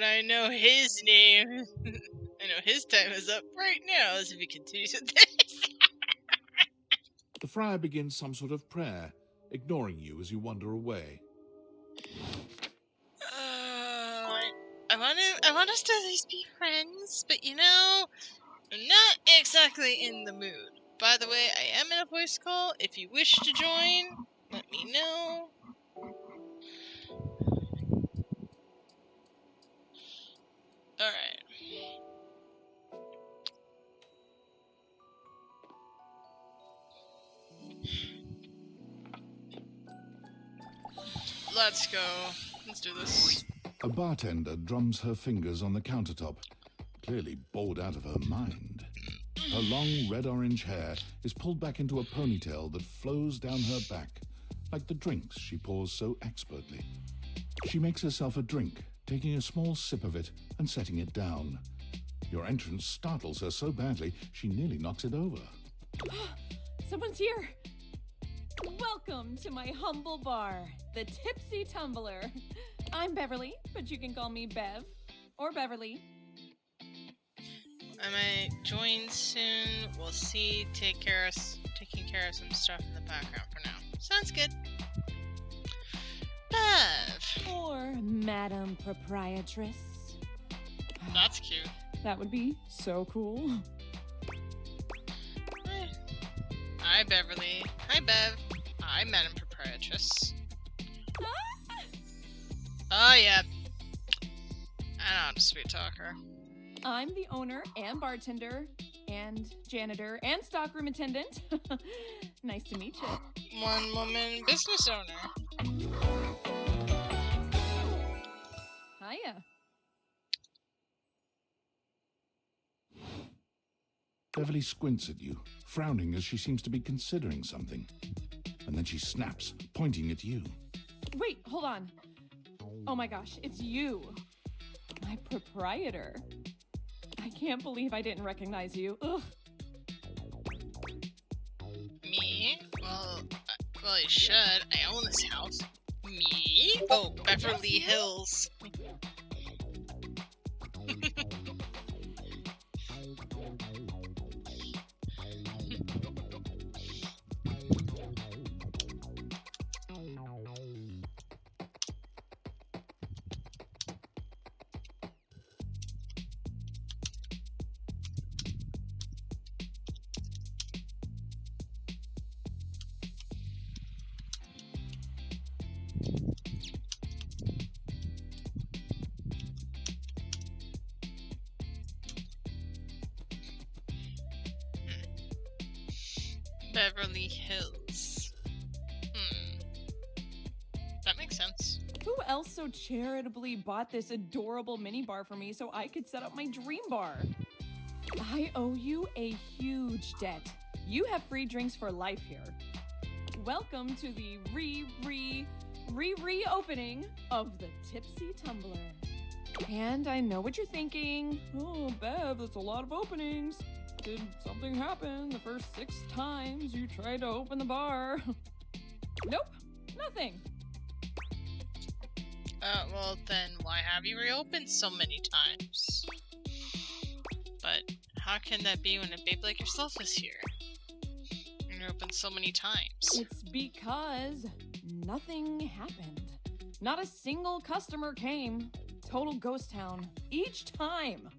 but I know his name. I know his time is up right now as if he continues with this. The friar begins some sort of prayer, ignoring you as you wander away. I want us to at least be friends, but you know, I'm not exactly in the mood. By the way, I am in a voice call. If you wish to join, let me know. Alright. Let's go. Let's do this. A bartender drums her fingers on the countertop, clearly bored out of her mind. Her long red-orange hair is pulled back into a ponytail that flows down her back, like the drinks she pours so expertly. She makes herself a drink, taking a small sip of it and setting it down. Your entrance startles her so badly, she nearly knocks it over. Someone's here. Welcome to my humble bar, the Tipsy Tumbler. I'm Beverly, but you can call me Bev or Beverly. I might join soon. We'll see. Taking care of some stuff in the background for now. Sounds good. Bev. Or Madam Proprietress. That's cute. That would be so cool. Hi, Beverly. Hi, Bev. Hi, Madam Proprietress. Oh, yeah. I know how to sweet talk her. I'm the owner and bartender and janitor and stockroom attendant. Nice to meet you. One-woman business owner. Hiya. Beverly squints at you, frowning as she seems to be considering something. And then she snaps, pointing at you. Wait, hold on. Oh my gosh, it's you. My proprietor. I can't believe I didn't recognize you. Ugh. Me? Well, you should. I own this house. Me? Oh, Beverly Hills. Beverly Hills. That makes sense. Who else so charitably bought this adorable mini bar for me so I could set up my dream bar? I owe you a huge debt. You have free drinks for life here. Welcome to the reopening of the Tipsy Tumbler. And I know what you're thinking. Oh, Bev, that's a lot of openings. Did something happen the first 6 times you tried to open the bar? Nope, nothing. Well then, why have you reopened so many times? But how can that be when a babe like yourself is here? You're open so many times. It's because nothing happened. Not a single customer came. Total ghost town. Each time.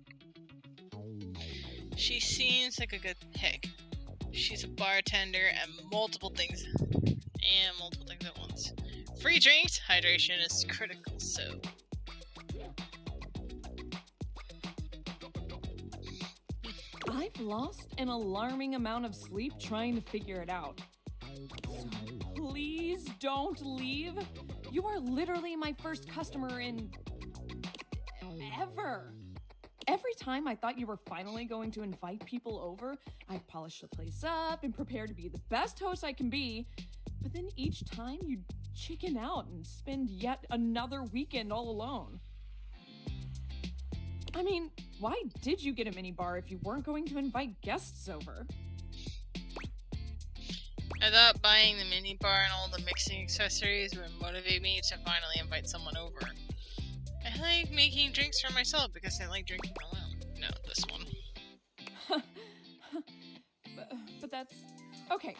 She seems like a good pick. She's a bartender and multiple things at once. Free drinks, hydration is critical, so... I've lost an alarming amount of sleep trying to figure it out. So please don't leave. You are literally my first customer in... ever. Every time I thought you were finally going to invite people over, I'd polish the place up and prepare to be the best host I can be. But then each time you'd chicken out and spend yet another weekend all alone. I mean, why did you get a mini bar if you weren't going to invite guests over? I thought buying the mini bar and all the mixing accessories would motivate me to finally invite someone over. I I like making drinks for myself because I like drinking alone. No, this one. But that's... Okay.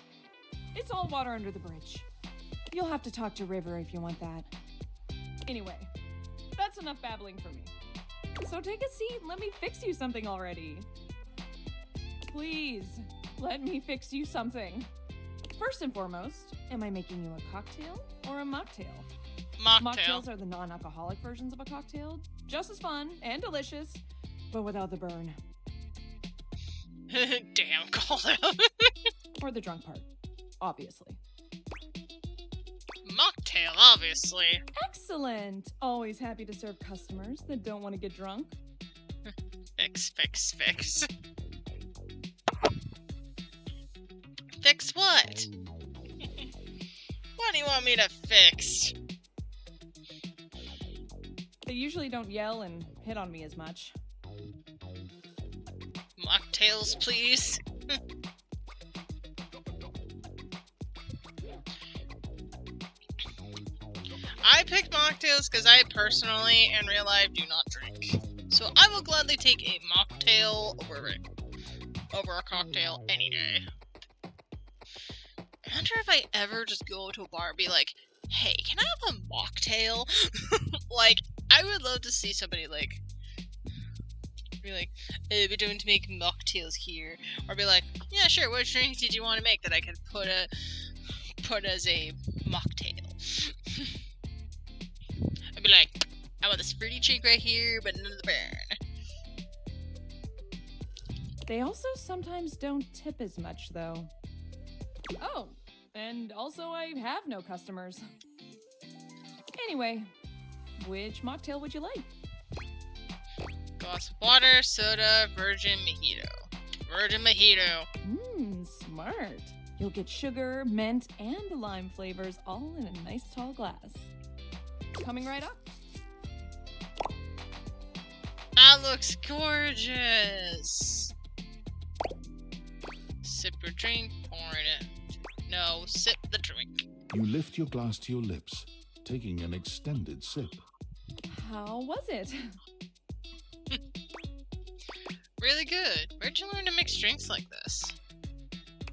It's all water under the bridge. You'll have to talk to River if you want that. Anyway, that's enough babbling for me. So take a seat and let me fix you something already. Please, let me fix you something. First and foremost, am I making you a cocktail or a mocktail? Mocktail. Mocktails are the non-alcoholic versions of a cocktail. Just as fun and delicious, but without the burn. Damn, call out. Or the drunk part, obviously. Mocktail, obviously. Excellent! Always happy to serve customers that don't want to get drunk. Fix. Fix what? What do you want me to fix? They usually don't yell and hit on me as much. Mocktails, please. I picked mocktails because I personally, in real life, do not drink. So I will gladly take a mocktail over a cocktail any day. I wonder if I ever just go to a bar and be like, hey, can I have a mocktail? Like, I would love to see somebody, like, be like, hey, we're doing to make mocktails here. Or be like, yeah, sure, what drinks did you want to make that I could put as a mocktail? I'd be like, I want this fruity drink right here, but none of the burn. They also sometimes don't tip as much, though. Oh, and also I have no customers. Anyway, which mocktail would you like? Glass of water, soda, virgin mojito. Virgin mojito. Smart. You'll get sugar, mint, and lime flavors all in a nice tall glass. Coming right up. That looks gorgeous. Sip your drink, pour it in. No, sip the drink. You lift your glass to your lips, taking an extended sip. How was it? Really good. Where'd you learn to mix drinks like this?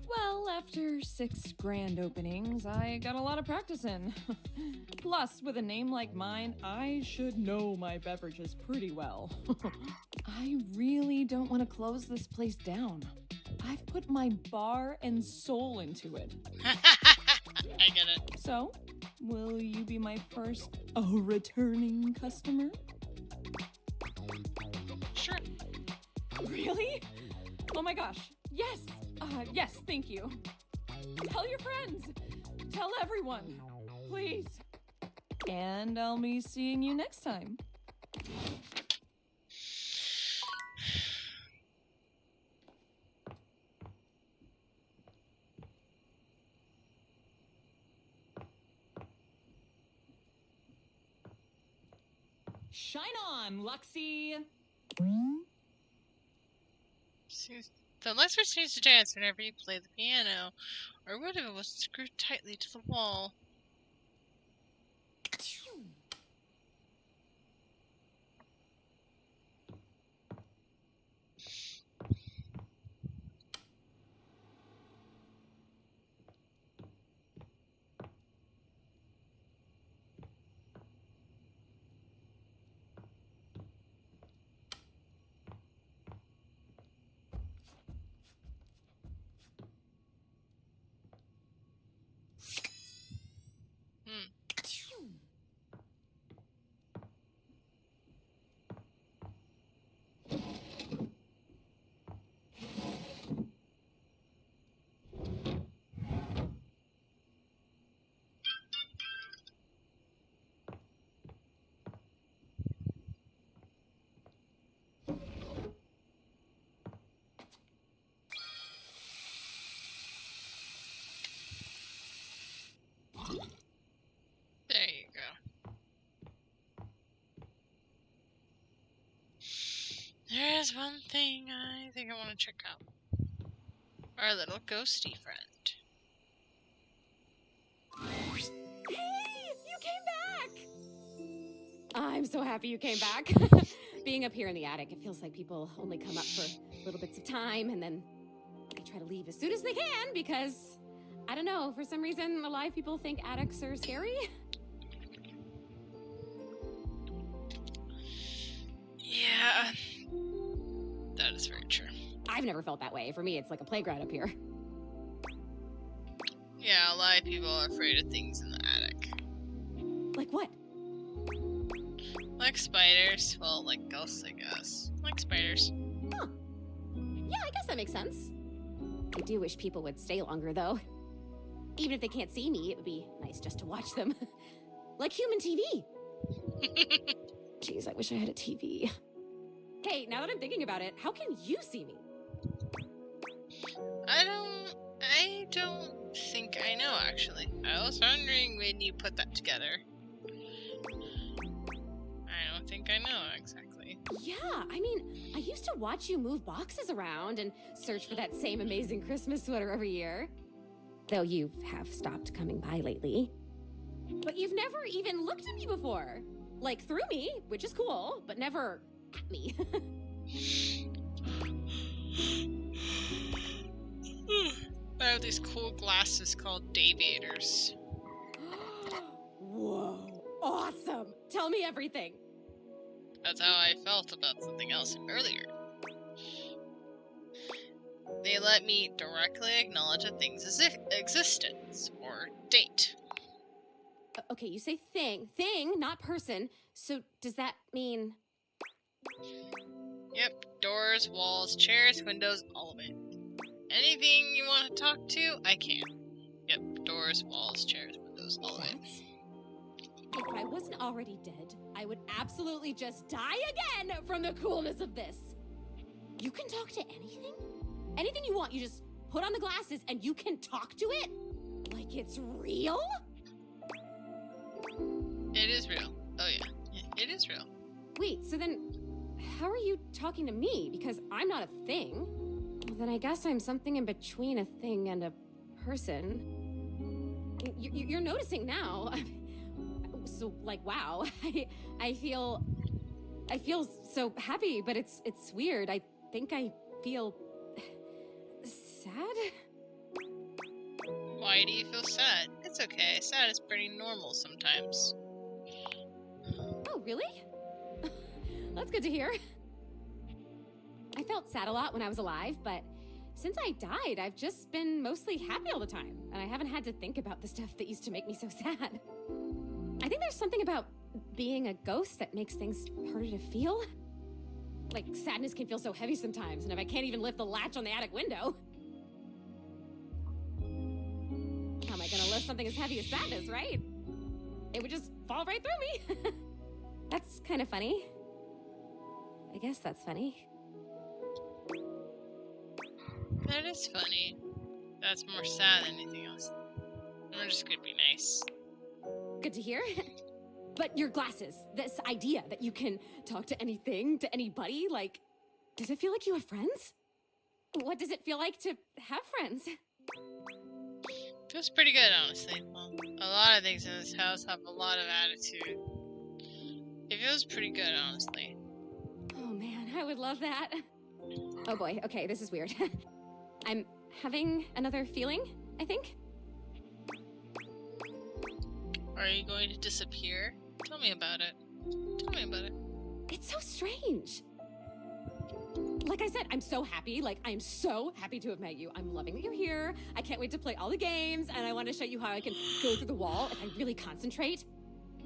Well, after 6 grand openings, I got a lot of practice in. Plus, with a name like mine, I should know my beverages pretty well. I really don't want to close this place down. I've put my bar and soul into it. I get it. So, will you be my first returning customer? Sure. Really? Oh my gosh. Yes. Yes, thank you. Tell your friends. Tell everyone. Please. And I'll be seeing you next time. Shine on, Luxie! The Lexer seems to dance whenever you play the piano, or what if it was screwed tightly to the wall? There you go. There is one thing I think I want to check out. Our little ghosty friend. Hey! You came back! I'm so happy you came back. Being up here in the attic, it feels like people only come up for little bits of time and then they try to leave as soon as they can because, I don't know, for some reason, a lot of people think attics are scary. Yeah, that is very true. I've never felt that way. For me, it's like a playground up here. Yeah, a lot of people are afraid of things in the attic. Like what? Like spiders. Well, like ghosts, I guess. Like spiders. Huh. Yeah, I guess that makes sense. I do wish people would stay longer, though. Even if they can't see me, it would be nice just to watch them. Like human TV. Jeez, I wish I had a TV. Hey, now that I'm thinking about it, how can you see me? I don't think I know, actually. I was wondering when you put that together. I don't think I know exactly. Yeah, I mean, I used to watch you move boxes around and search for that same amazing Christmas sweater every year. Though you have stopped coming by lately. But you've never even looked at me before. Like, through me, which is cool, but never at me. I have these cool glasses called Daviators. Whoa, awesome! Tell me everything. That's how I felt about something else earlier. They let me directly acknowledge a thing's existence, or date. Okay, you say thing, not person. So does that mean... Yep, doors, walls, chairs, windows, all of it. Anything you want to talk to, I can. Yep, doors, walls, chairs, windows, all of it. If I wasn't already dead, I would absolutely just die again from the coolness of this. You can talk to anything? Anything you want, you just put on the glasses and you can talk to it? Like it's real? It is real. Oh yeah, it is real. Wait, so then how are you talking to me? Because I'm not a thing. Well, then I guess I'm something in between a thing and a person. You're noticing now. So, like, wow. I feel so happy, but it's weird. I think I feel sad. Why do you feel sad? It's okay. Sad is pretty normal sometimes. Oh, really? That's good to hear. I felt sad a lot when I was alive, but since I died, I've just been mostly happy all the time, and I haven't had to think about the stuff that used to make me so sad. I think there's something about being a ghost that makes things harder to feel. Like, sadness can feel so heavy sometimes, and if I can't even lift the latch on the attic window... How am I gonna lift something as heavy as sadness, right? It would just fall right through me. That's kind of funny. I guess that's funny. That is funny. That's more sad than anything else. We're just gonna be nice. Good to hear. But your glasses, this idea that you can talk to anything, to anybody, like, does it feel like you have friends? What does it feel like to have friends? Feels pretty good, honestly. Well, a lot of things in this house have a lot of attitude. It feels pretty good, honestly. Oh man, I would love that. Oh boy, okay, this is weird. I'm having another feeling, I think. Are you going to disappear? Tell me about it. Tell me about it. It's so strange. Like I said, I'm so happy. Like, I'm so happy to have met you. I'm loving that you're here. I can't wait to play all the games, and I want to show you how I can go through the wall if I really concentrate.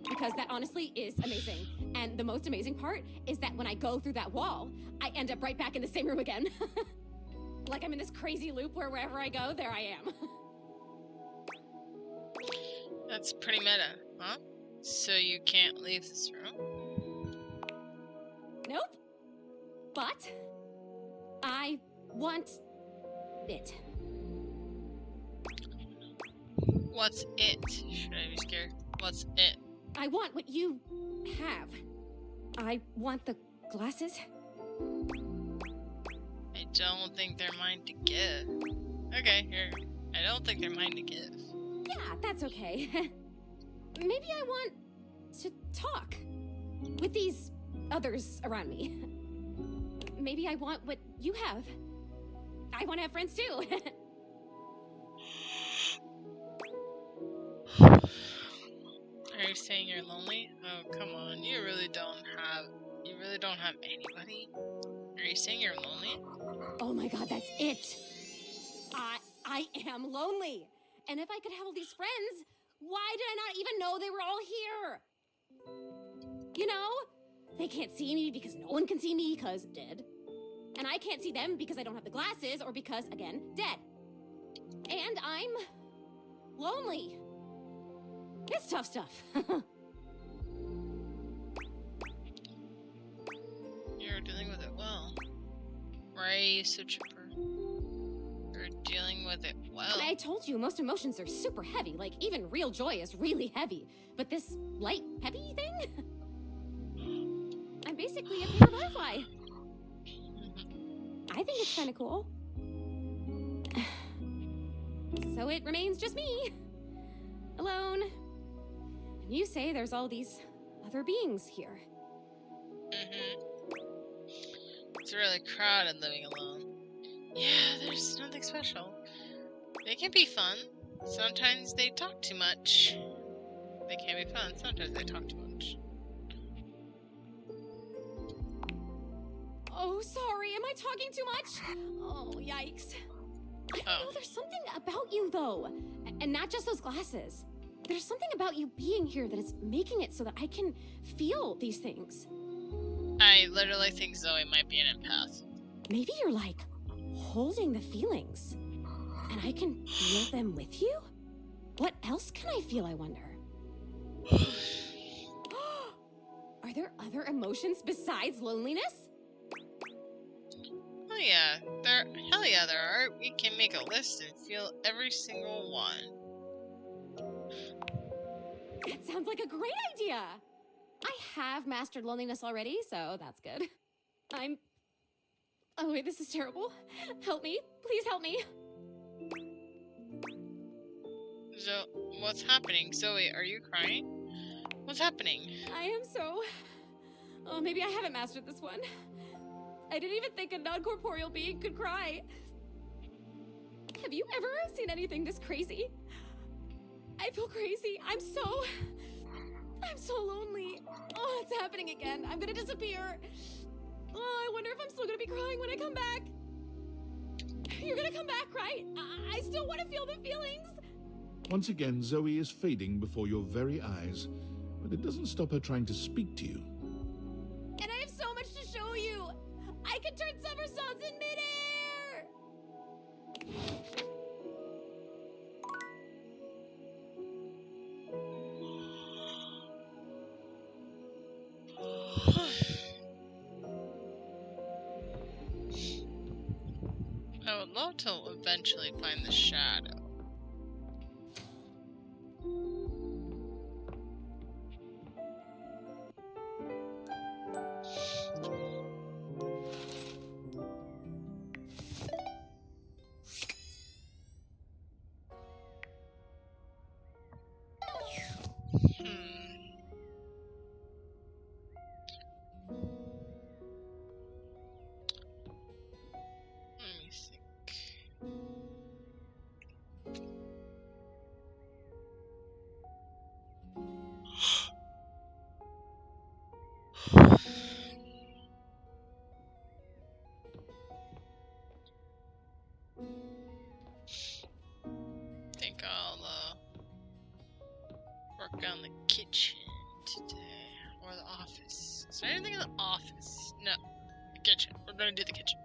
Because that honestly is amazing. And the most amazing part is that when I go through that wall, I end up right back in the same room again. Like I'm in this crazy loop where wherever I go, there I am. That's pretty meta, huh? So you can't leave this room? Nope. But I want it. What's it? Should I be scared? What's it? I want what you have. I want the glasses. I don't think they're mine to give. Okay, here. I don't think they're mine to give. Yeah, that's okay. Maybe I want to talk. with these others around me. Maybe I want what you have. I want to have friends too. Are you saying you're lonely? Oh, come on. You really don't have anybody? Are you saying you're lonely? Oh my god, that's it. I am lonely. And if I could have all these friends, why did I not even know they were all here? You know? They can't see me because no one can see me because dead. And I can't see them because I don't have the glasses or because, again, dead. And I'm lonely. It's tough stuff. You're dealing with it well. Why are you so chipper? You're dealing with it well. I told you, most emotions are super heavy. Like, even real joy is really heavy. But this light, heavy thing? I'm basically a paper butterfly. I think it's kind of cool. So it remains just me. Alone. And you say there's all these other beings here. It's really crowded living alone. Yeah, there's nothing special. They can be fun. Sometimes they talk too much. They can be fun. Sometimes they talk too much. Oh, sorry. Am I talking too much? Oh, yikes. I don't know. There's something about you, though. And not just those glasses. There's something about you being here that is making it so that I can feel these things. I literally think Zoe might be an empath. Maybe you're like holding the feelings. And I can feel them with you? What else can I feel, I wonder? Are there other emotions besides loneliness? Oh yeah, hell yeah there are. We can make a list and feel every single one. That sounds like a great idea. I have mastered loneliness already, so that's good. Oh wait, this is terrible. Help me. Please help me. What's happening? Zoe, are you crying? What's happening? I am so... Oh, maybe I haven't mastered this one. I didn't even think a non-corporeal being could cry. Have you ever seen anything this crazy? I feel crazy. I'm so lonely. Oh, it's happening again. I'm gonna disappear. Oh, I wonder if I'm still gonna be crying when I come back. You're gonna come back, right? I still want to feel the feelings. Once again, Zoe is fading before your very eyes, but it doesn't stop her trying to speak to you. And I have so much to show you. I can turn somersaults in midair. I would love to eventually find the shadow. Let me think. Think I'll work on the kitchen today, or the office. Is there anything in the office? No, the kitchen. We're gonna do the kitchen.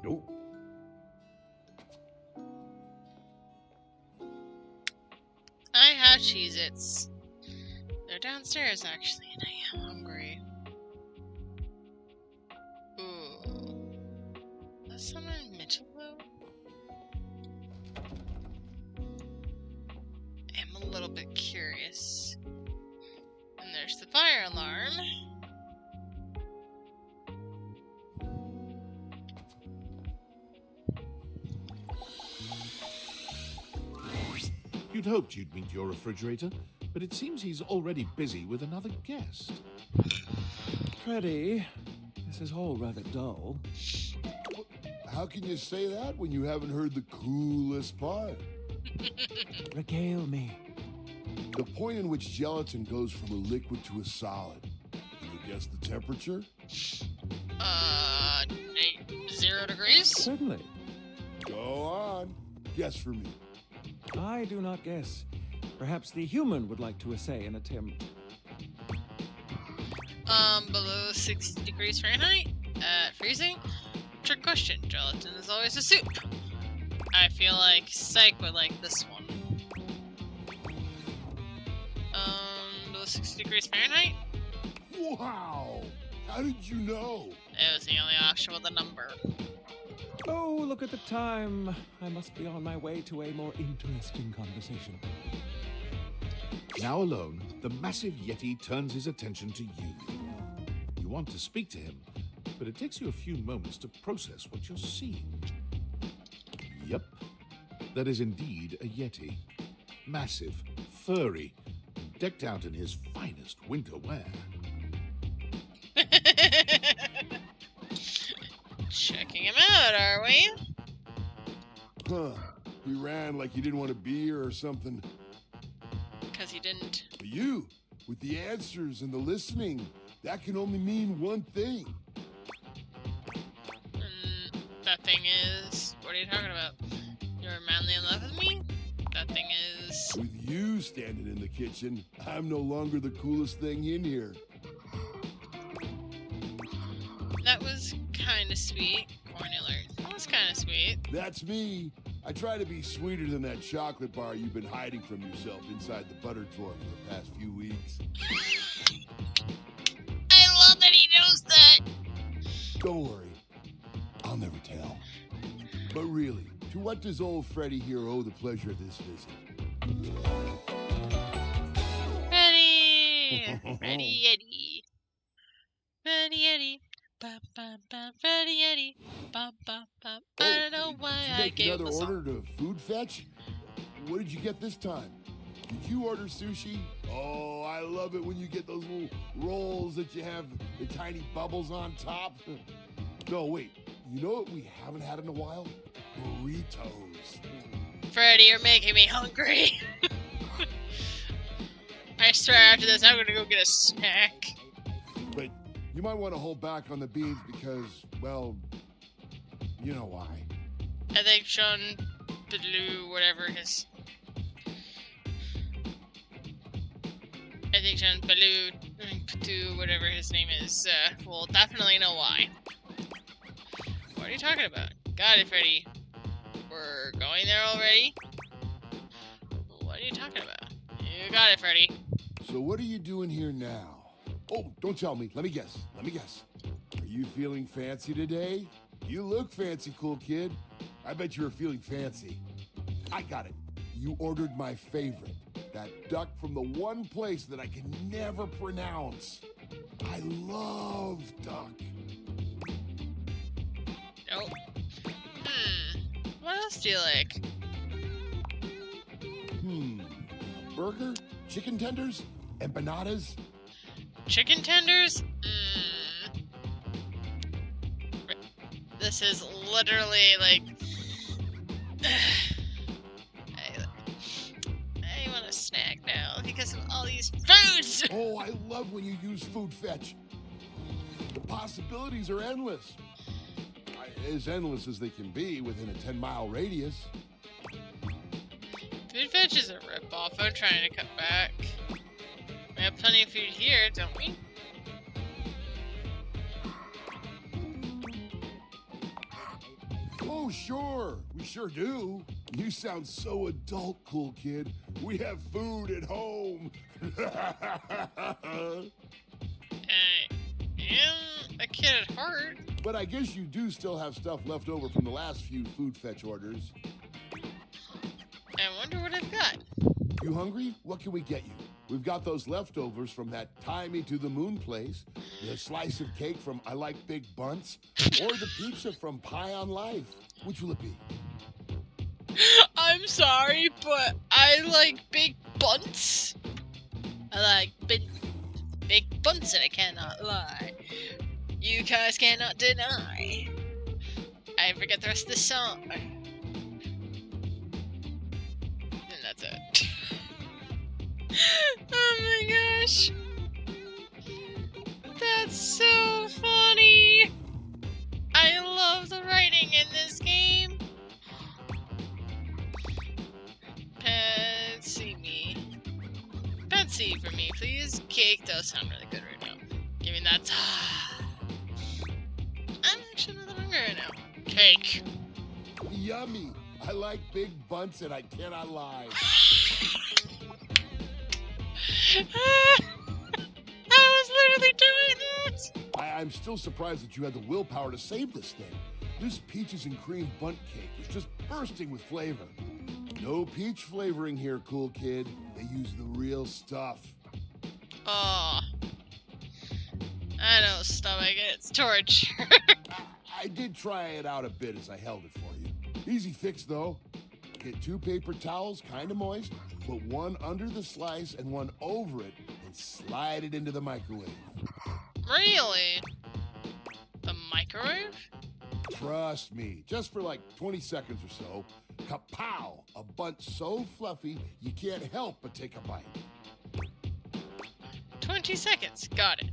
Nope. I have Cheez-Its. They're downstairs, actually, and I am hungry. Ooh. Was someone Mitchell-Lou? I'm a little bit curious. And there's the fire alarm. We'd hoped you'd meet your refrigerator, but it seems he's already busy with another guest. Freddy, this is all rather dull. How can you say that when you haven't heard the coolest part? Regale me. The point in which gelatin goes from a liquid to a solid. Can you guess the temperature? 0 degrees? Certainly. Go on. Guess for me. I do not guess. Perhaps the human would like to essay an attempt. Below 60 degrees Fahrenheit? At freezing? Trick question. Gelatin is always a soup. I feel like Psych would like this one. Below 60 degrees Fahrenheit? Wow! How did you know? It was the only option with a number. Oh, look at the time. I must be on my way to a more interesting conversation. Now alone, the massive Yeti turns his attention to you. You want to speak to him, but it takes you a few moments to process what you're seeing. Yep, that is indeed a Yeti. Massive, furry, and decked out in his finest winter wear. Checking him out, are we? Huh. He ran like he didn't want to be here or something. Because he didn't. But you, with the answers and the listening, that can only mean one thing. That thing is... What are you talking about? You're madly in love with me? That thing is... With you standing in the kitchen, I'm no longer the coolest thing in here. That was kind of sweet. Corny alert. That was kind of sweet. That's me. I try to be sweeter than that chocolate bar you've been hiding from yourself inside the butter drawer for the past few weeks. I love that he knows that! Don't worry. I'll never tell. But really, to what does old Freddy here owe the pleasure of this visit? Freddy! Freddy Eddie. Freddy Eddie. Ba, ba, ba, Freddy Eddie. Ba, ba, ba. I don't know why I gave him another a song. order to food fetch? What did you get this time? Did you order sushi? Oh, I love it when you get those little rolls that you have the tiny bubbles on top. No, wait. You know what we haven't had in a while? Burritos. Freddy, you're making me hungry. I swear after this, I'm gonna go get a snack. But you might want to hold back on the beans because, well, you know why. I think Sean Blue, whatever his... I think Sean Blue, whatever his name is, will definitely know why. What are you talking about? Got it, Freddy. We're going there already? What are you talking about? You got it, Freddy. So what are you doing here now? Oh, don't tell me. Let me guess. Are you feeling fancy today? You look fancy, cool kid. I bet you were feeling fancy. I got it. You ordered my favorite. That duck from the one place that I can never pronounce. I love duck. Nope. What else do you like? A burger? Chicken tenders? Empanadas? Chicken tenders? This is literally like... I want a snack now because of all these foods! Oh, I love when you use food fetch. The possibilities are endless. As endless as they can be within a 10-mile radius. Food fetch is a ripoff. I'm trying to cut back. We have plenty of food here, don't we? Oh, sure. We sure do. You sound so adult, cool kid. We have food at home. I am a kid at heart. But I guess you do still have stuff left over from the last few food fetch orders. I wonder what I've got. You hungry? What can we get you? We've got those leftovers from that Tie Me to the Moon place, the slice of cake from I Like Big Bunts, or the pizza from Pie on Life. Which will it be? I'm I'm sorry, but I like big bunts. I like big bunts, and I cannot lie. You guys cannot deny. I forget the rest of the song. And that's it. Oh my gosh. That's so funny. I love the writing in this game. Fancy for me, please. Cake does sound really good right now. Give me that. I'm actually really hungry right now. Cake. Yummy. I like big bunts and I cannot lie. I was literally doing that. I'm still surprised that you had the willpower to save this thing. This peaches and cream bunt cake is just bursting with flavor. No peach flavoring here, cool kid. They use the real stuff. Oh. I know, stomach. It's torture. I did try it out a bit as I held it for you. Easy fix, though. Get 2 paper towels, kind of moist, put one under the slice and one over it, and slide it into the microwave. Really? The microwave? Trust me, just for like 20 seconds or so. Kapow! A bunt so fluffy, you can't help but take a bite. 20 seconds. Got it.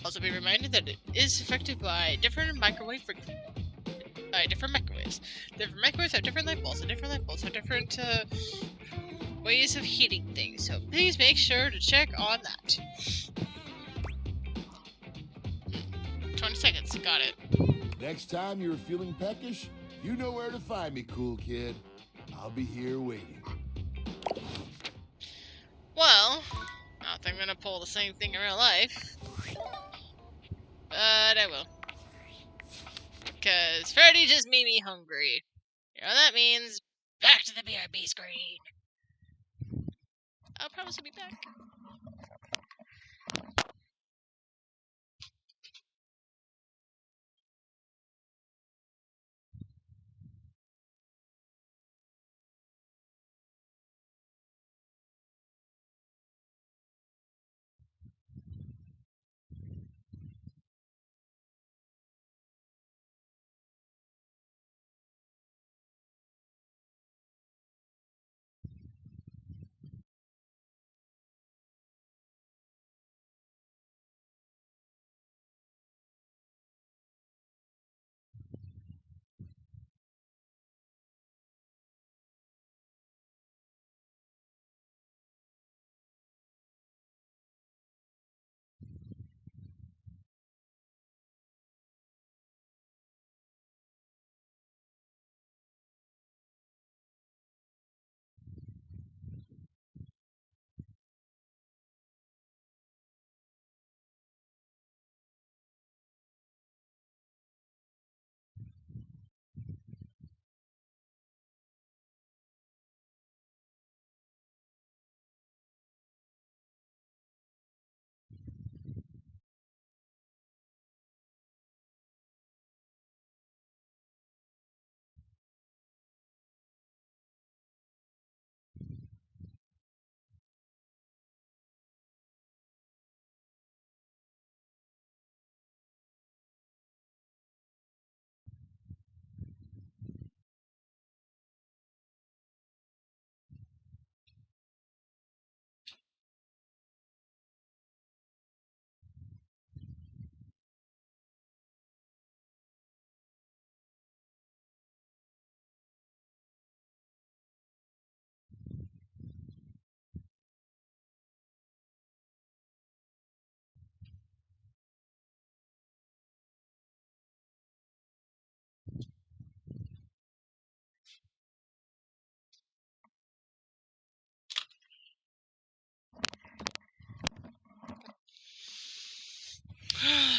Also be reminded that it is affected by different microwaves. Different microwaves have different light bulbs, and different light bulbs have different ways of heating things. So please make sure to check on that. 20 seconds. Got it. Next time you're feeling peckish, you know where to find me, cool kid. I'll be here waiting. Well, I don't think I'm gonna pull the same thing in real life. But I will. Because Freddy just made me hungry. You know what that means? Back to the BRB screen. I'll promise to be back.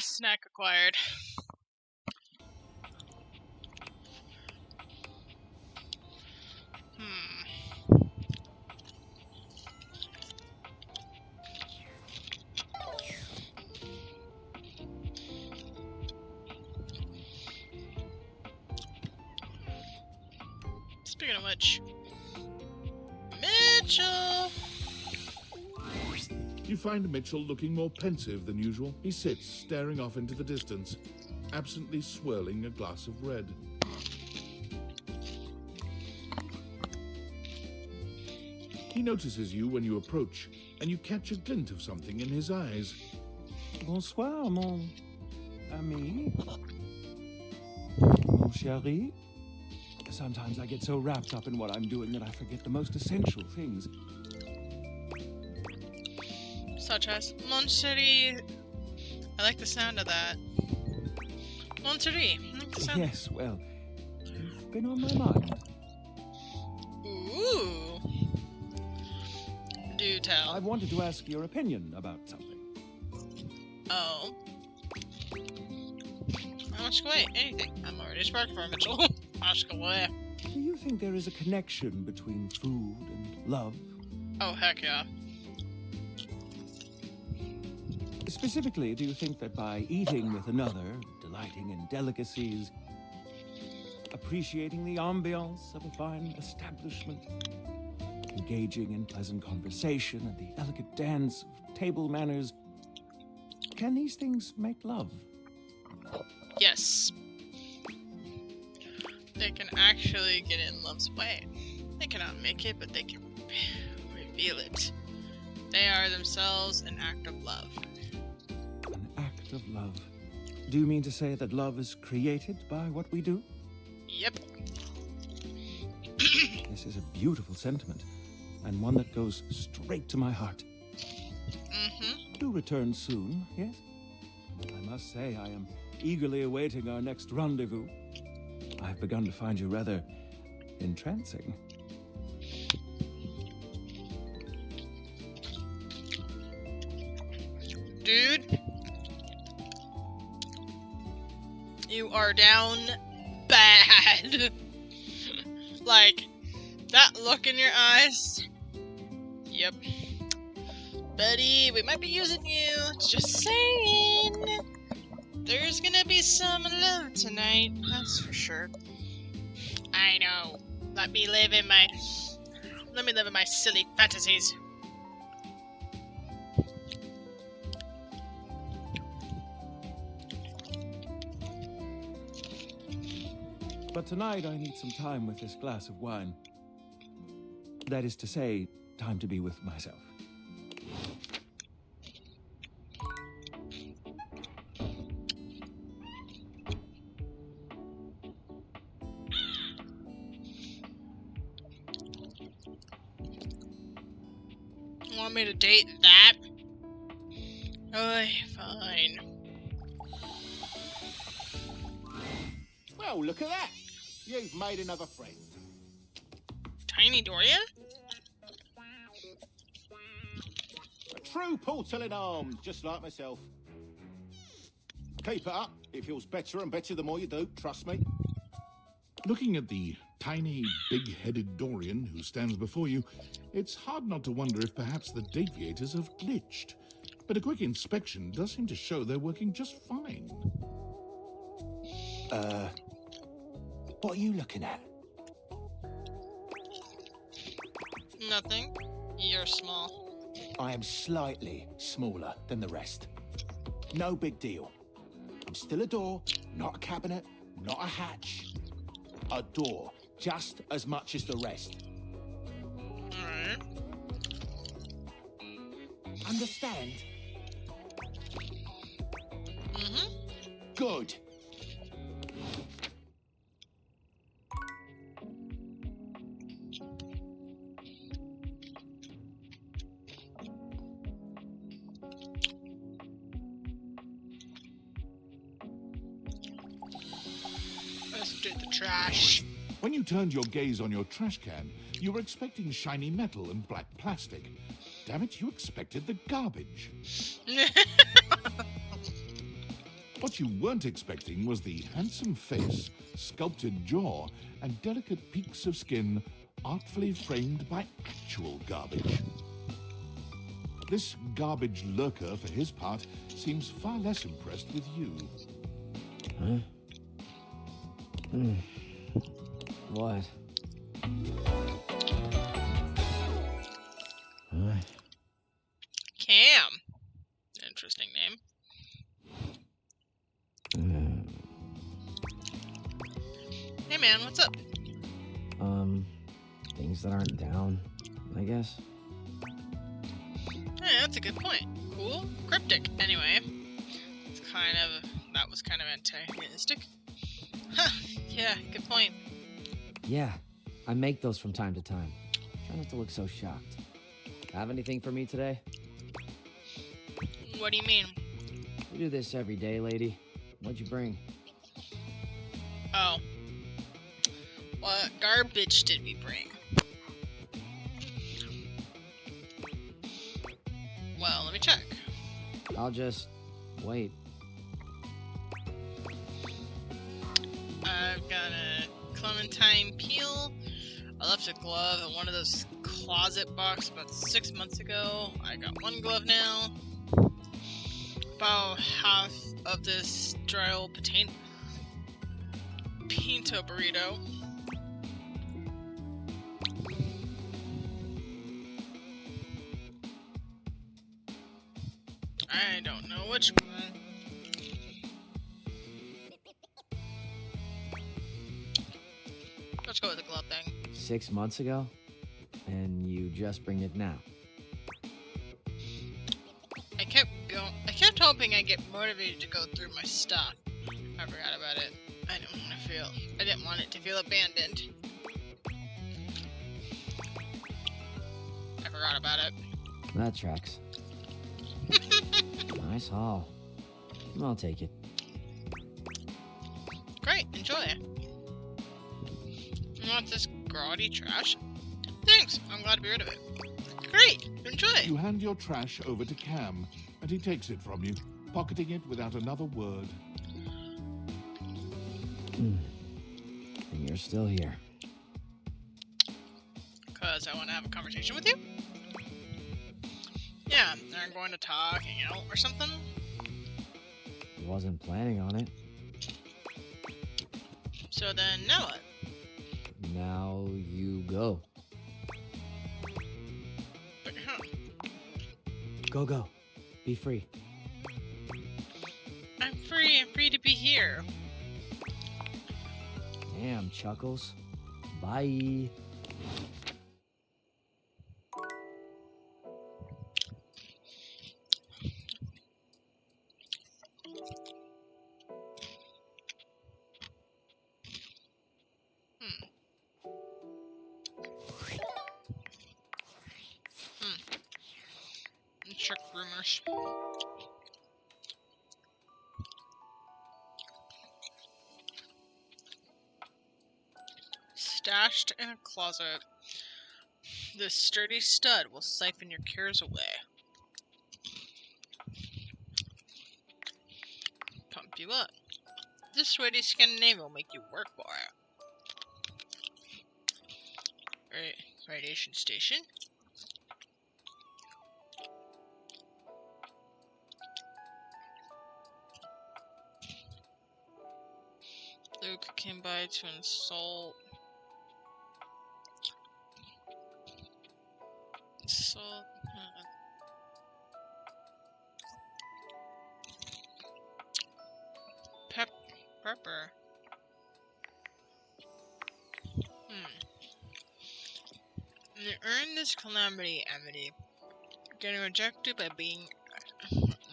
Snack acquired. Speaking of which, Mitchell! You find Mitchell looking more pensive than usual. He sits, staring off into the distance, absently swirling a glass of red. He notices you when you approach, and you catch a glint of something in his eyes. Bonsoir, mon ami. Mon chéri. Sometimes I get so wrapped up in what I'm doing that I forget the most essential things. Such as Mon chéri. I like the sound of that. Mon chéri. I like the sound. Yes, well, you've been on my mind. Ooh. Do tell. I wanted to ask your opinion about something. Oh. Ask away. Anything. I'm already sparking for Mitchell. Ask away. Do you think there is a connection between food and love? Oh, heck yeah. Specifically, do you think that by eating with another, delighting in delicacies, appreciating the ambiance of a fine establishment, engaging in pleasant conversation and the elegant dance of table manners, can these things make love? Yes. They can actually get in love's way. They cannot make it, but they can reveal it. They are themselves an act of love. An act of love. Do you mean to say that love is created by what we do? Yep. This is a beautiful sentiment, and one that goes straight to my heart. Mm-hmm. Do return soon, yes? I must say I am eagerly awaiting our next rendezvous. I've begun to find you rather entrancing. Dude. You are down bad. Like, that look in your eyes. Yep. Buddy, we might be using you. Just saying. There's gonna be some love tonight, that's for sure. I know. Let me live in my silly fantasies. But tonight I need some time with this glass of wine. That is to say, time to be with myself. You want me to date that? Oh, fine. Well, look at that. You've made another friend. Tiny Dorian? A true portal in arms, just like myself. Keep it up. It feels better and better the more you do, trust me. Looking at the tiny, big-headed Dorian who stands before you, it's hard not to wonder if perhaps the deviators have glitched. But a quick inspection does seem to show they're working just fine. What are you looking at? Nothing. You're small. I am slightly smaller than the rest. No big deal. I'm still a door, not a cabinet, not a hatch. A door, just as much as the rest. Alright. Understand? Mm-hmm. Good. Let's do the trash. When you turned your gaze on your trash can, you were expecting shiny metal and black plastic. Damn it, you expected the garbage. What you weren't expecting was the handsome face, sculpted jaw, and delicate peaks of skin artfully framed by actual garbage. This garbage lurker, for his part, seems far less impressed with you. Huh? What? that aren't down, I guess. Hey, that's a good point. Cool. Cryptic, anyway. It's that was kind of antagonistic. Huh, yeah, good point. Yeah, I make those from time to time. Try not to look so shocked. Have anything for me today? What do you mean? We do this every day, lady. What'd you bring? Oh. What garbage did we bring? Well, let me check. I'll just wait. I've got a clementine peel. I left a glove in one of those closet boxes about 6 months ago. I got one glove now. About half of this dry old pinto burrito. I don't know which one. Let's go with the glove thing. 6 months ago? And you just bring it now? I kept hoping I'd get motivated to go through my stuff. I forgot about it. I didn't want it to feel abandoned. I forgot about it. That tracks. Nice haul. I'll take it. Great, enjoy. You want this grotty trash? Thanks, I'm glad to be rid of it. Great, enjoy. You hand your trash over to Cam, and he takes it from you, pocketing it without another word. And you're still here. 'Cause I want to have a conversation with you? Yeah, they're going to talk, hang out, or something? Wasn't planning on it. So then, now what? Now you go. But, huh. Go. Be free. I'm free to be here. Damn, Chuckles. Bye. Check rumors. Stashed in a closet, this sturdy stud will siphon your cares away. Pump you up. This sweaty Scandinavia will make you work for it. Radiation station. Luke came by to insult. Pepper. You earned this calamity, Amity. Getting rejected by being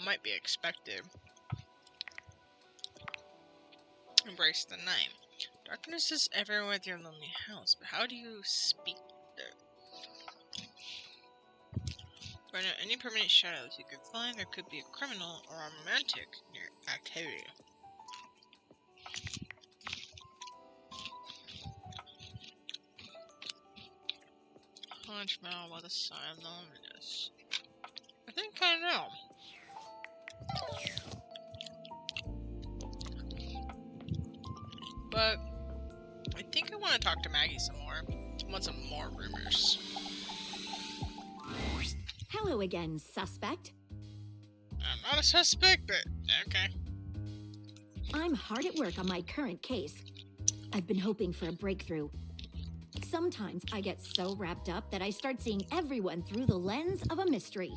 might be expected. Embrace the night. Darkness is everywhere with your lonely house, but how do you speak there? Right now, any permanent shadows you could find, there could be a criminal or a romantic in your activity. Punch smell by the side of loneliness. I think I know. But I think I want to talk to Maggie some more. I want some more rumors. Hello again, suspect. I'm not a suspect, but okay. I'm hard at work on my current case. I've been hoping for a breakthrough. Sometimes I get so wrapped up that I start seeing everyone through the lens of a mystery.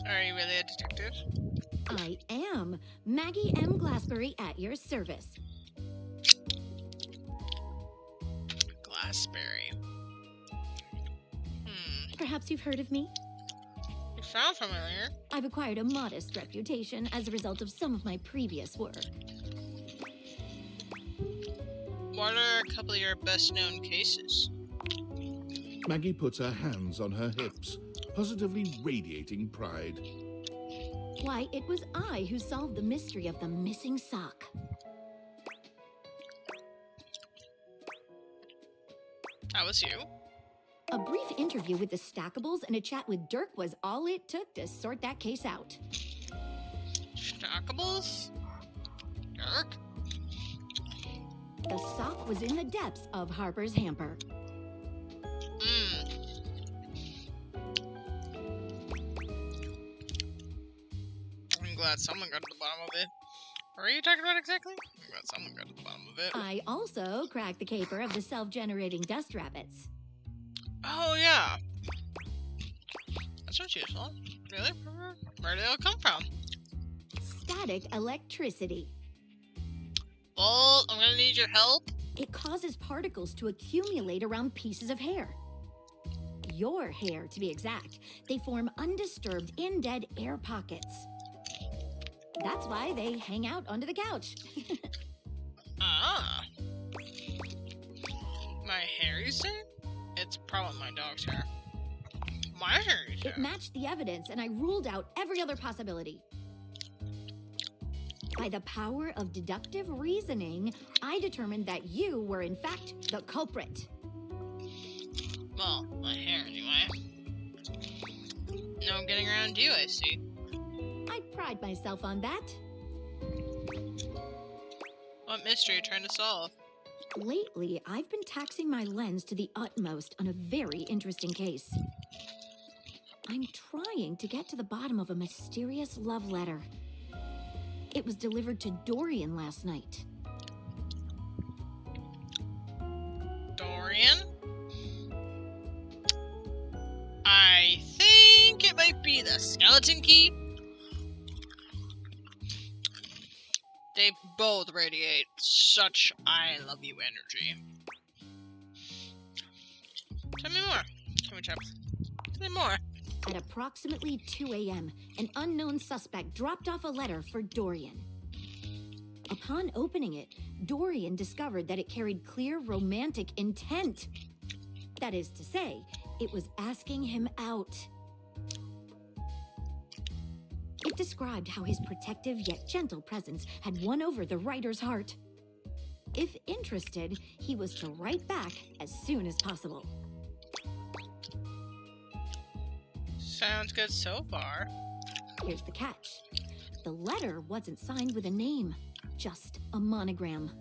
Are you really a detective? I am. Maggie M. Glassbury at your service. raspberry. Perhaps you've heard of me? You sound familiar. I've acquired a modest reputation as a result of some of my previous work. What are a couple of your best-known cases? Maggie puts her hands on her hips, positively radiating pride. Why, it was I who solved the mystery of the missing sock. That was you? A brief interview with the Stackables and a chat with Dirk was all it took to sort that case out. Stackables? Dirk? The sock was in the depths of Harper's hamper. I'm glad someone got to the bottom of it. What are you talking about exactly? I'm glad someone got to the bottom of it. I also cracked the caper of the self-generating dust rabbits. Oh, yeah. That's what's useful. Really? Where do they all come from? Static electricity. Well, I'm gonna need your help. It causes particles to accumulate around pieces of hair. Your hair, to be exact. They form undisturbed, indead air pockets. That's why they hang out under the couch. Ah. My hair, you say? It's probably my dog's hair. My hair, you say? It matched the evidence, and I ruled out every other possibility. By the power of deductive reasoning, I determined that you were in fact the culprit. Well, my hair anyway. No getting around you, I see. I pride myself on that. What mystery are you trying to solve? Lately, I've been taxing my lens to the utmost on a very interesting case. I'm trying to get to the bottom of a mysterious love letter. It was delivered to Dorian last night. Dorian? I think it might be the skeleton key. They both radiate such I love you energy. Tell me more. Come on, chaps. Tell me more. At approximately 2 a.m., an unknown suspect dropped off a letter for Dorian. Upon opening it, Dorian discovered that it carried clear romantic intent. That is to say, it was asking him out. It described how his protective yet gentle presence had won over the writer's heart. If interested, he was to write back as soon as possible. Sounds good so far. Here's the catch. The letter wasn't signed with a name, just a monogram.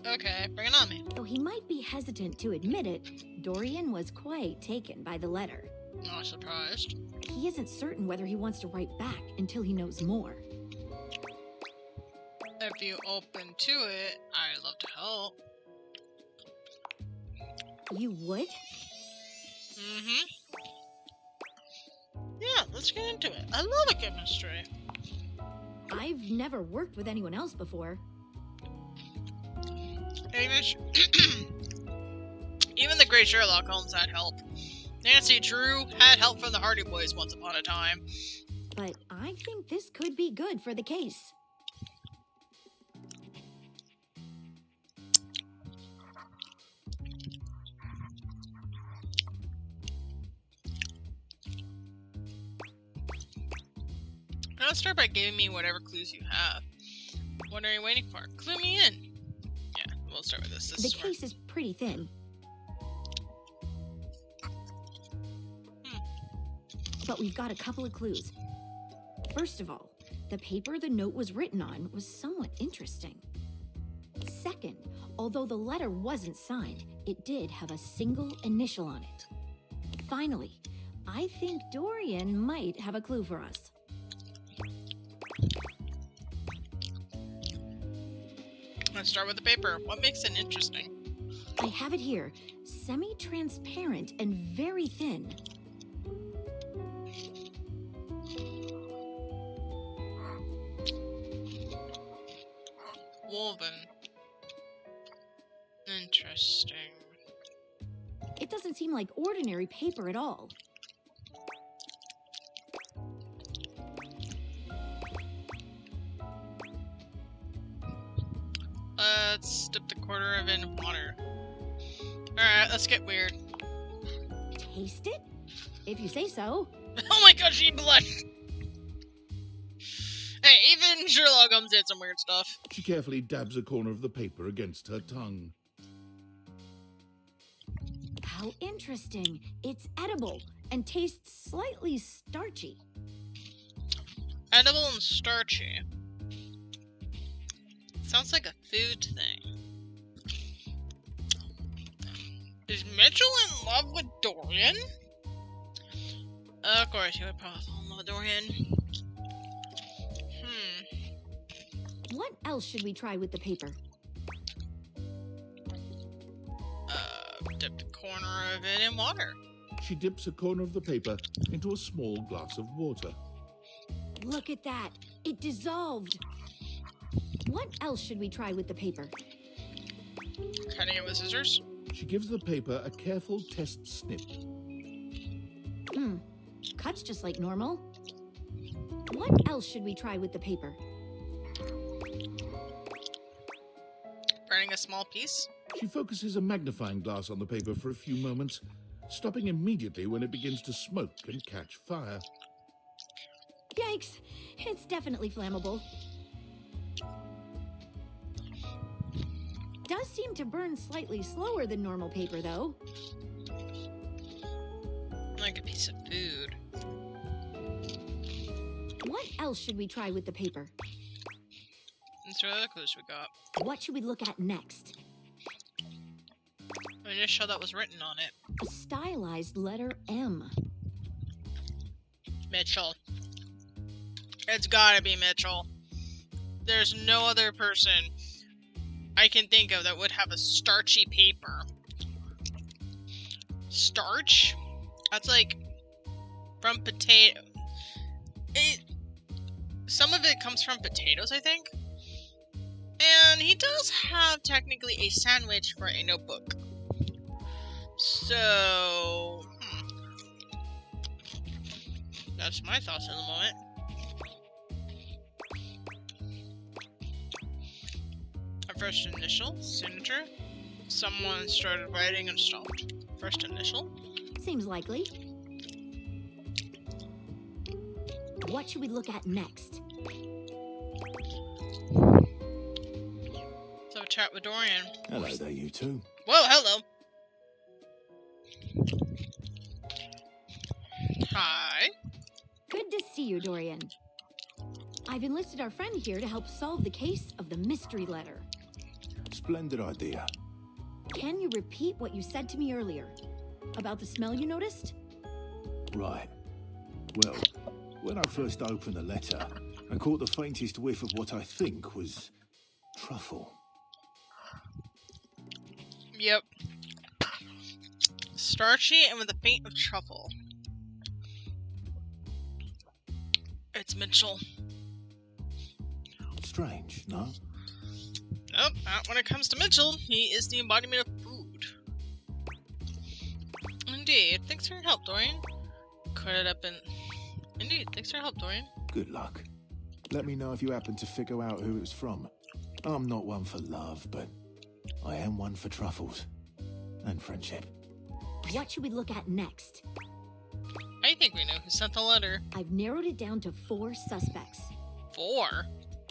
Okay, bring it on me. Though he might be hesitant to admit it, Dorian was quite taken by the letter. Not surprised. He isn't certain whether he wants to write back until he knows more. If you open to it, I'd love to help. You would? Mm-hmm. Yeah, let's get into it. I love a good mystery. I've never worked with anyone else before. Even the great Sherlock Holmes had help. Nancy Drew had help from the Hardy Boys once upon a time. But I think this could be good for the case. Now start by giving me whatever clues you have. What are you waiting for? Clue me in. Yeah, we'll start with this. The case is pretty thin. But we've got a couple of clues. First of all, the paper the note was written on was somewhat interesting. Second, although the letter wasn't signed, it did have a single initial on it. Finally, I think Dorian might have a clue for us. Let's start with the paper. What makes it interesting? I have it here, semi-transparent and very thin. Woven. Interesting. It doesn't seem like ordinary paper at all. Let's dip the corner of it in water. Alright, let's get weird. Taste it? If you say so. Oh my god, she blushed! Hey, even Sherlock Holmes did some weird stuff. She carefully dabs a corner of the paper against her tongue. How interesting. It's edible and tastes slightly starchy. Edible and starchy. Sounds like a food thing. Is Mitchell in love with Dorian? Of course, he would probably fall in love with Dorian. What else should we try with the paper? Dip the corner of it in water. She dips a corner of the paper into a small glass of water. Look at that. It dissolved. What else should we try with the paper? Cutting it with scissors? She gives the paper a careful test snip. Cuts just like normal. What else should we try with the paper? Burning a small piece? She focuses a magnifying glass on the paper for a few moments, stopping immediately when it begins to smoke and catch fire. Yikes! It's definitely flammable. Does seem to burn slightly slower than normal paper, though. Like a piece of food. What else should we try with the paper? That's really the clues we got. What should we look at next? The initial that was written on it. A stylized letter M. Mitchell. It's gotta be Mitchell. There's no other person I can think of that would have a starchy paper. Starch? That's like from potato. Some of it comes from potatoes, I think. And he does have technically a sandwich for a notebook. So, that's my thoughts in the moment. A first initial, signature. Someone started writing and stopped. First initial. Seems likely. What should we look at next? So chat with Dorian. Hello there, you two. Whoa, hello. Hi. Good to see you, Dorian. I've enlisted our friend here to help solve the case of the mystery letter. Splendid idea. Can you repeat what you said to me earlier? About the smell you noticed? Right. Well, when I first opened the letter, I caught the faintest whiff of what I think was truffle. Yep. Starchy and with a faint of truffle. It's Mitchell. Strange, no? Nope, not when it comes to Mitchell. He is the embodiment of food. Indeed. Thanks for your help, Dorian. Cut it up and... Indeed. Thanks for your help, Dorian. Good luck. Let me know if you happen to figure out who it's from. I'm not one for love, but I am one for truffles. And friendship. What should we look at next? I think we know who sent the letter. I've narrowed it down to 4 suspects. 4?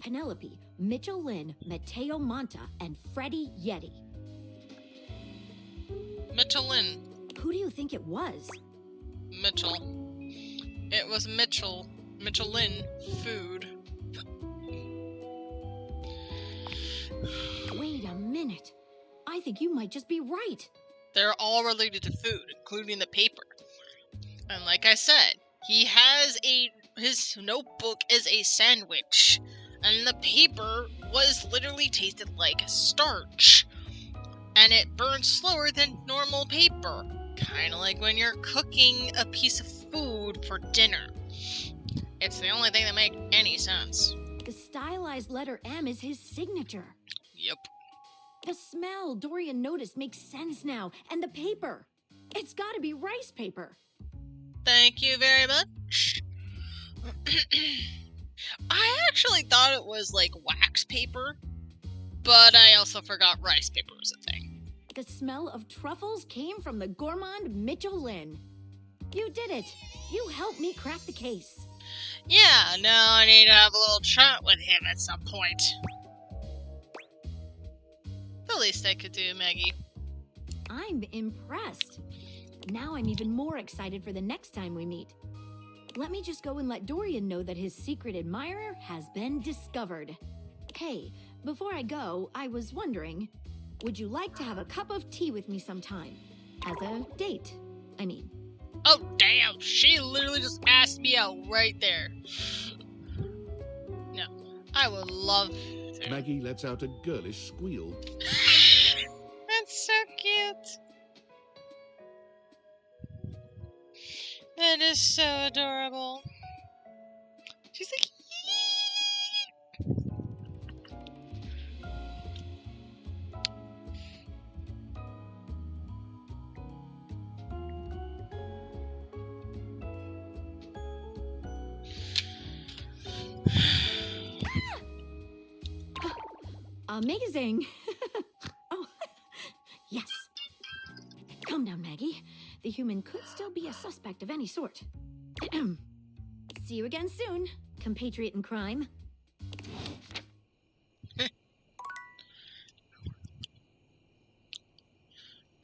Penelope, Mitchell Lynn, Matteo Monta, and Freddie Yeti. Mitchell Lynn. Who do you think it was? Mitchell. It was Mitchell. Mitchell Lynn. Food. Wait a minute. I think you might just be right. They're all related to food, including the paper. And like I said, he has his notebook is a sandwich. And the paper was literally tasted like starch. And it burns slower than normal paper. Kinda like when you're cooking a piece of food for dinner. It's the only thing that makes any sense. The stylized letter M is his signature. Yep. The smell Dorian noticed makes sense now, and the paper. It's gotta be rice paper. Thank you very much. I actually thought it was like wax paper, but I also forgot rice paper was a thing. The smell of truffles came from the gourmand Mitchell Lynn. You did it. You helped me crack the case. Yeah, now I need to have a little chat with him at some point. The least I could do, Maggie. I'm impressed. Now I'm even more excited for the next time we meet. Let me just go and let Dorian know that his secret admirer has been discovered. Hey, before I go, I was wondering, would you like to have a cup of tea with me sometime? As a date, I mean. Oh, damn! She literally just asked me out right there. No, I would love to. Maggie lets out a girlish squeal. That's so cute. That is so adorable. She's like, Amazing. Oh, yes. Calm down, Maggie. The human could still be a suspect of any sort. See you again soon, compatriot in crime.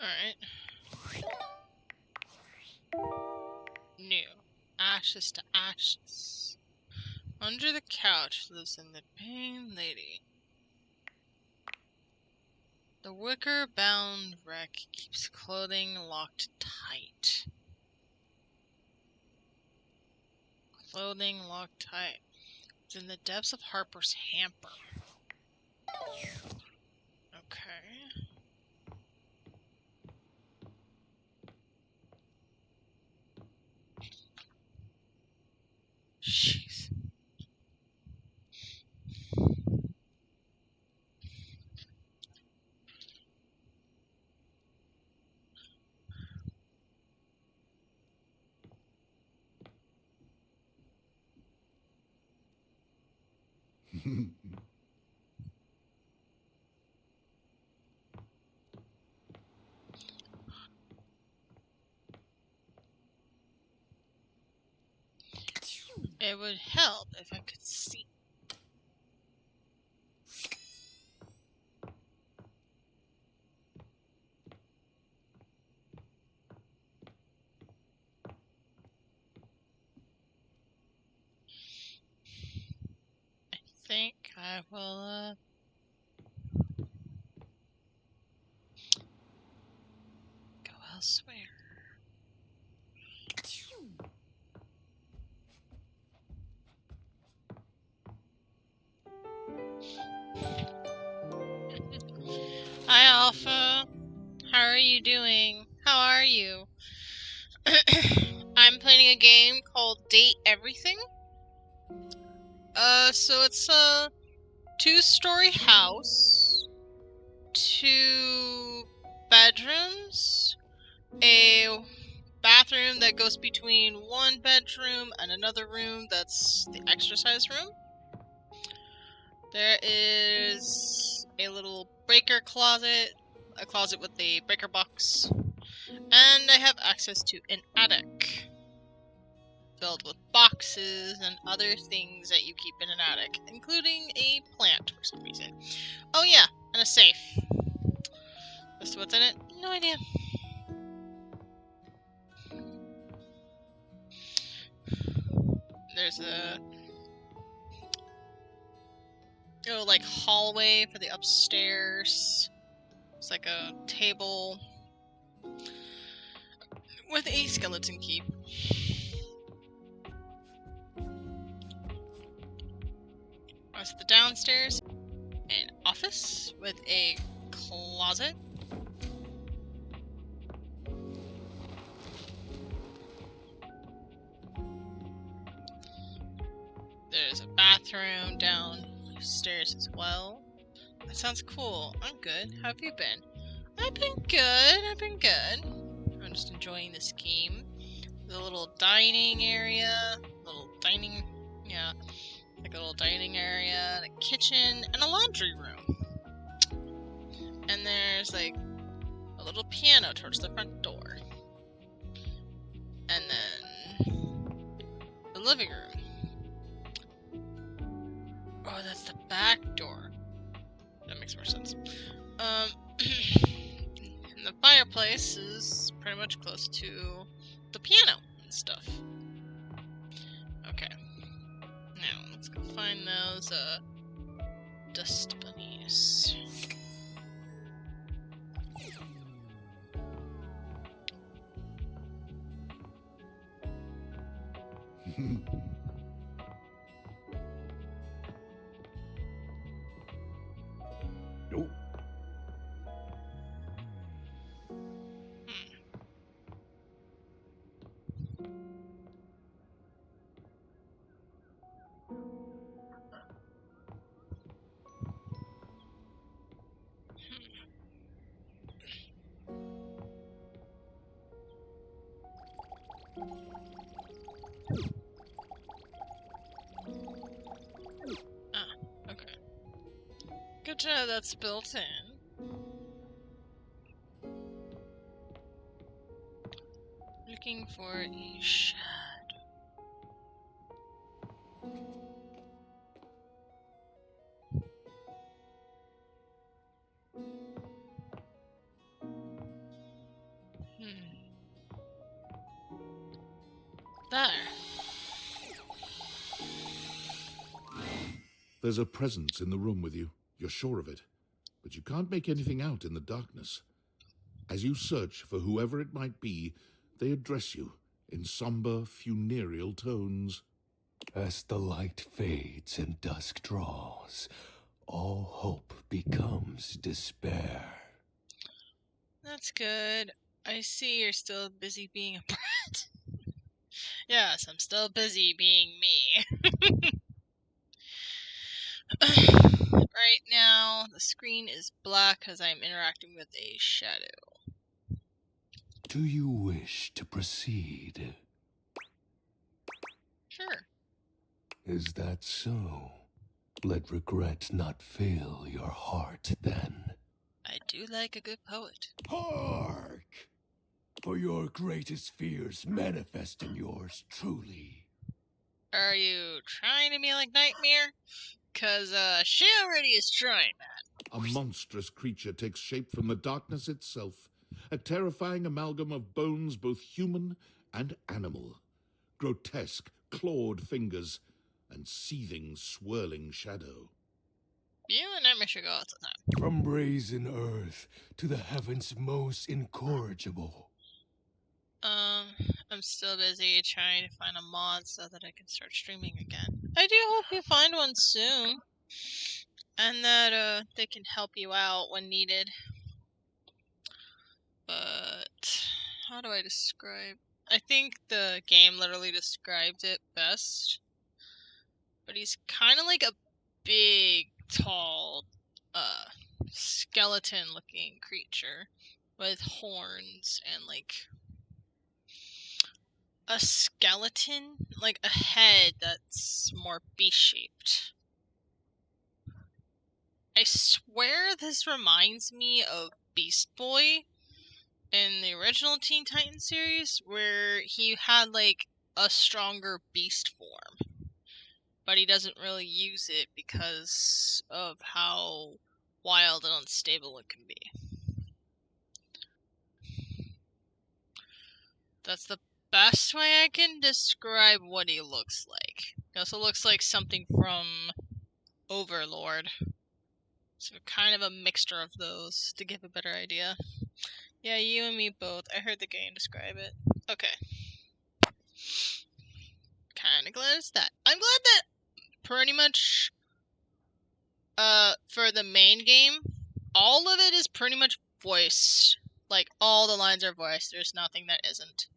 alright. New. Ashes to ashes. Under the couch lives in the pain lady. The wicker-bound wreck keeps clothing locked tight. Clothing locked tight. It's in the depths of Harper's hamper. Okay. Jeez. It would help if I could see. I think I will, go elsewhere. Hi, Alpha. How are you doing? How are you? I'm playing a game called Date Everything. So it's a 2-story house, 2 bedrooms, a bathroom that goes between one bedroom and another room that's the exercise room. There is a little breaker closet, a closet with a breaker box, and I have access to an attic filled with boxes and other things that you keep in an attic, including a plant for some reason. Oh yeah, and a safe. As to what's in it? No idea. There's a like hallway for the upstairs. It's like a table with a skeleton key. As the downstairs, an office with a closet. There's a bathroom downstairs as well. A sounds cool. I'm good. How have you been? I've been good. I'm just enjoying this game. There's a little dining area, yeah, like a little dining area, a kitchen, and a laundry room. And there's like a little piano towards the front door. And then the living room. Oh, that's the back door. That makes more sense. And the fireplace is pretty much close to the piano and stuff. Okay. Now, let's go find those, dust bunnies. Nope. Okay. Good to know that's built in. Looking for a shadow. There. There's a presence in the room with you. You're sure of it. But you can't make anything out in the darkness. As you search for whoever it might be, they address you in somber, funereal tones. As the light fades and dusk draws, all hope becomes despair. That's good. I see you're still busy being a brat. Yes, I'm still busy being me. Right now, the screen is black because I'm interacting with a shadow. Do you wish to proceed? Sure. Is that so? Let regret not fill your heart then. I do like a good poet. Hark! For your greatest fears manifest in yours truly. Are you trying to be like Nightmare? Cause, she already is trying that. A monstrous creature takes shape from the darkness itself, a terrifying amalgam of bones both human and animal, grotesque, clawed fingers, and seething, swirling shadow. You and Nightmare should go out sometime. From brazen earth to the heavens most incorrigible. I'm still busy trying to find a mod so that I can start streaming again. I do hope you find one soon. And that, they can help you out when needed. But, how do I describe? I think the game literally described it best. But he's kind of like a big, tall, skeleton-looking creature with horns and, like, a skeleton, like a head that's more beast-shaped. I swear this reminds me of Beast Boy in the original Teen Titans series, where he had like a stronger beast form, but he doesn't really use it because of how wild and unstable it can be. That's the best way I can describe what he looks like. He also looks like something from Overlord. So kind of a mixture of those to give a better idea. Yeah, you and me both. I heard the game describe it. Okay. Kinda glad it's that. I'm glad that pretty much for the main game, all of it is pretty much voiced. Like, all the lines are voiced. There's nothing that isn't.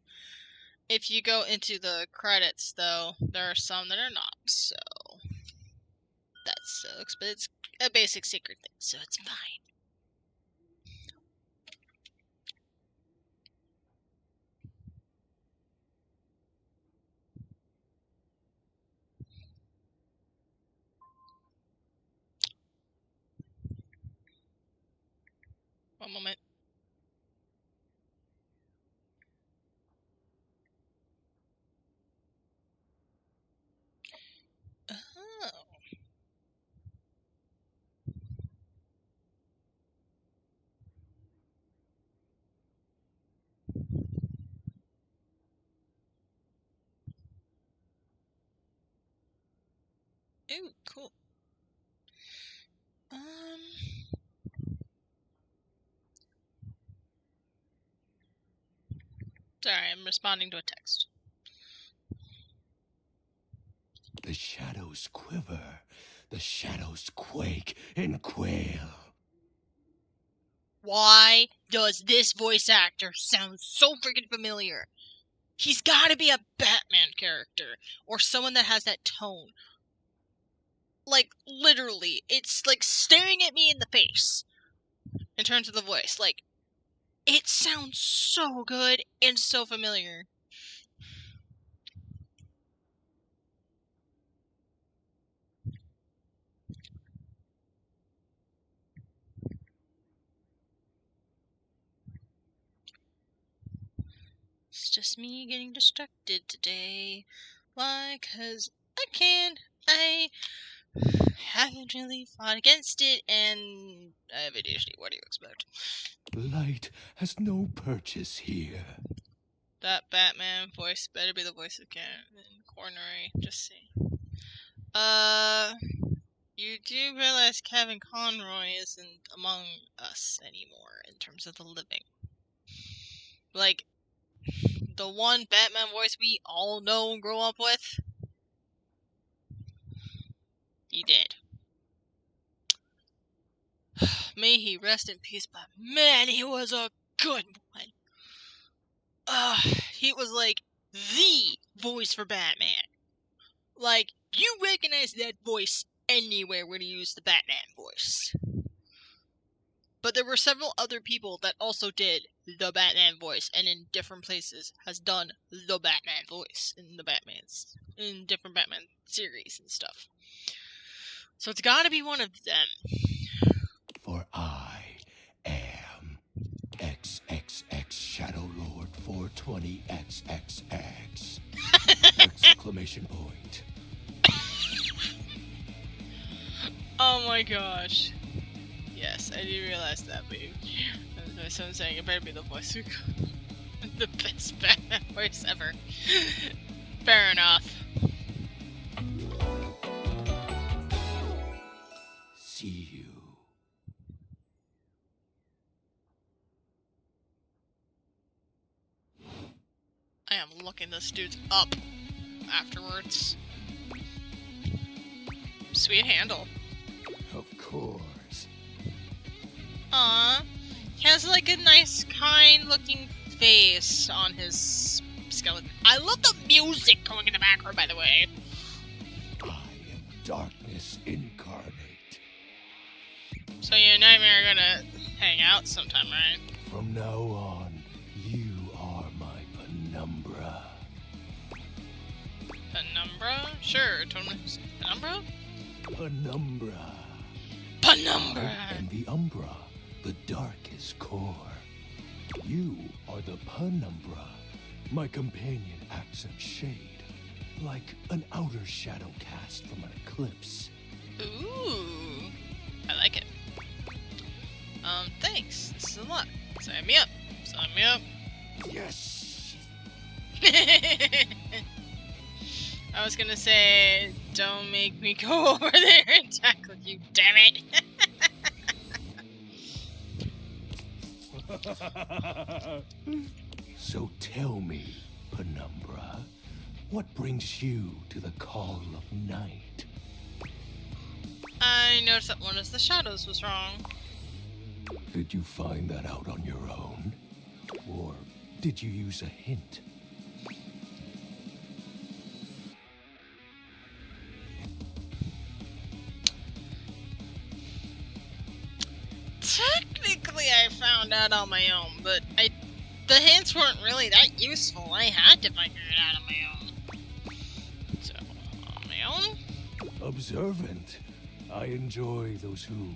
If you go into the credits, though, there are some that are not, so... That sucks, but it's a basic secret thing, so it's fine. One moment. Oh. Ooh, cool. Sorry, I'm responding to a text. The shadows quiver, the shadows quake and quail. Why does this voice actor sound so freaking familiar? He's gotta be a Batman character, or someone that has that tone. Like, literally, it's like staring at me in the face, in terms of the voice. Like, it sounds so good and so familiar. It's just me getting distracted today. Why? 'Cause I can. I haven't really fought against it, and I have ADHD. What do you expect? Light has no purchase here. That Batman voice better be the voice of Cornery. Just see. You do realize Kevin Conroy isn't among us anymore in terms of the living. Like, the one Batman voice we all know and grow up with? He did. May he rest in peace, but man, he was a good one. He was like the voice for Batman. Like, you recognize that voice anywhere when you use the Batman voice. But there were several other people that also did the Batman voice, and in different places has done the Batman voice in different Batman series and stuff. So it's gotta be one of them. For I am XXX Shadow Lord 420XXX! Exclamation point. Oh my gosh. Yes, I do realize that, but that's what I'm saying. It better be the voice of the best Batman voice ever. Fair enough. See you. I am looking this dude up afterwards. Sweet handle. Of course. Aww. He has like a nice, kind looking face on his skeleton. I love the music going in the background, by the way. I am darkness incarnate. So you and Nightmare are gonna hang out sometime, right? From now on, you are my penumbra. Penumbra? Sure, tournament. Penumbra? Penumbra. Penumbra! I am the Umbra, the darkest core. You are the Penumbra, my companion accent shade, like an outer shadow cast from an eclipse. Ooh, I like it. Thanks. This is a lot. Sign me up. Sign me up. Yes! I was gonna say, don't make me go over there and tackle you, damn it! So tell me, Penumbra, what brings you to the call of night? I noticed that one of the shadows was wrong. Did you find that out on your own? Or did you use a hint? technically I found out on my own, but the hints weren't really that useful. I had to figure it out on my own. So, on my own? Observant. I enjoy those who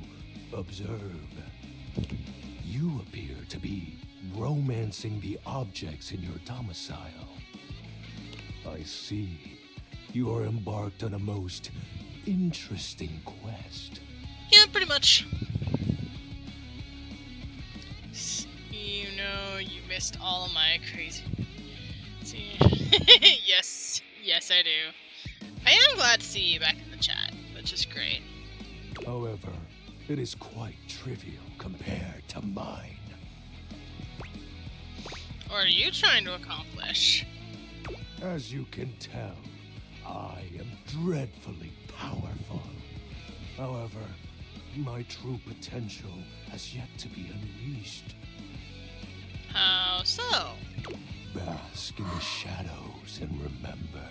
observe. You appear to be romancing the objects in your domicile. I see. You are embarked on a most interesting quest. Yeah, pretty much. You know, you missed all of my crazy... See? Yes, I do. I am glad to see you back in the chat, which is great. However, it is quite trivial compared to mine. What are you trying to accomplish? As you can tell, I am dreadfully powerful. However, my true potential has yet to be unleashed. How so? Bask in the shadows and remember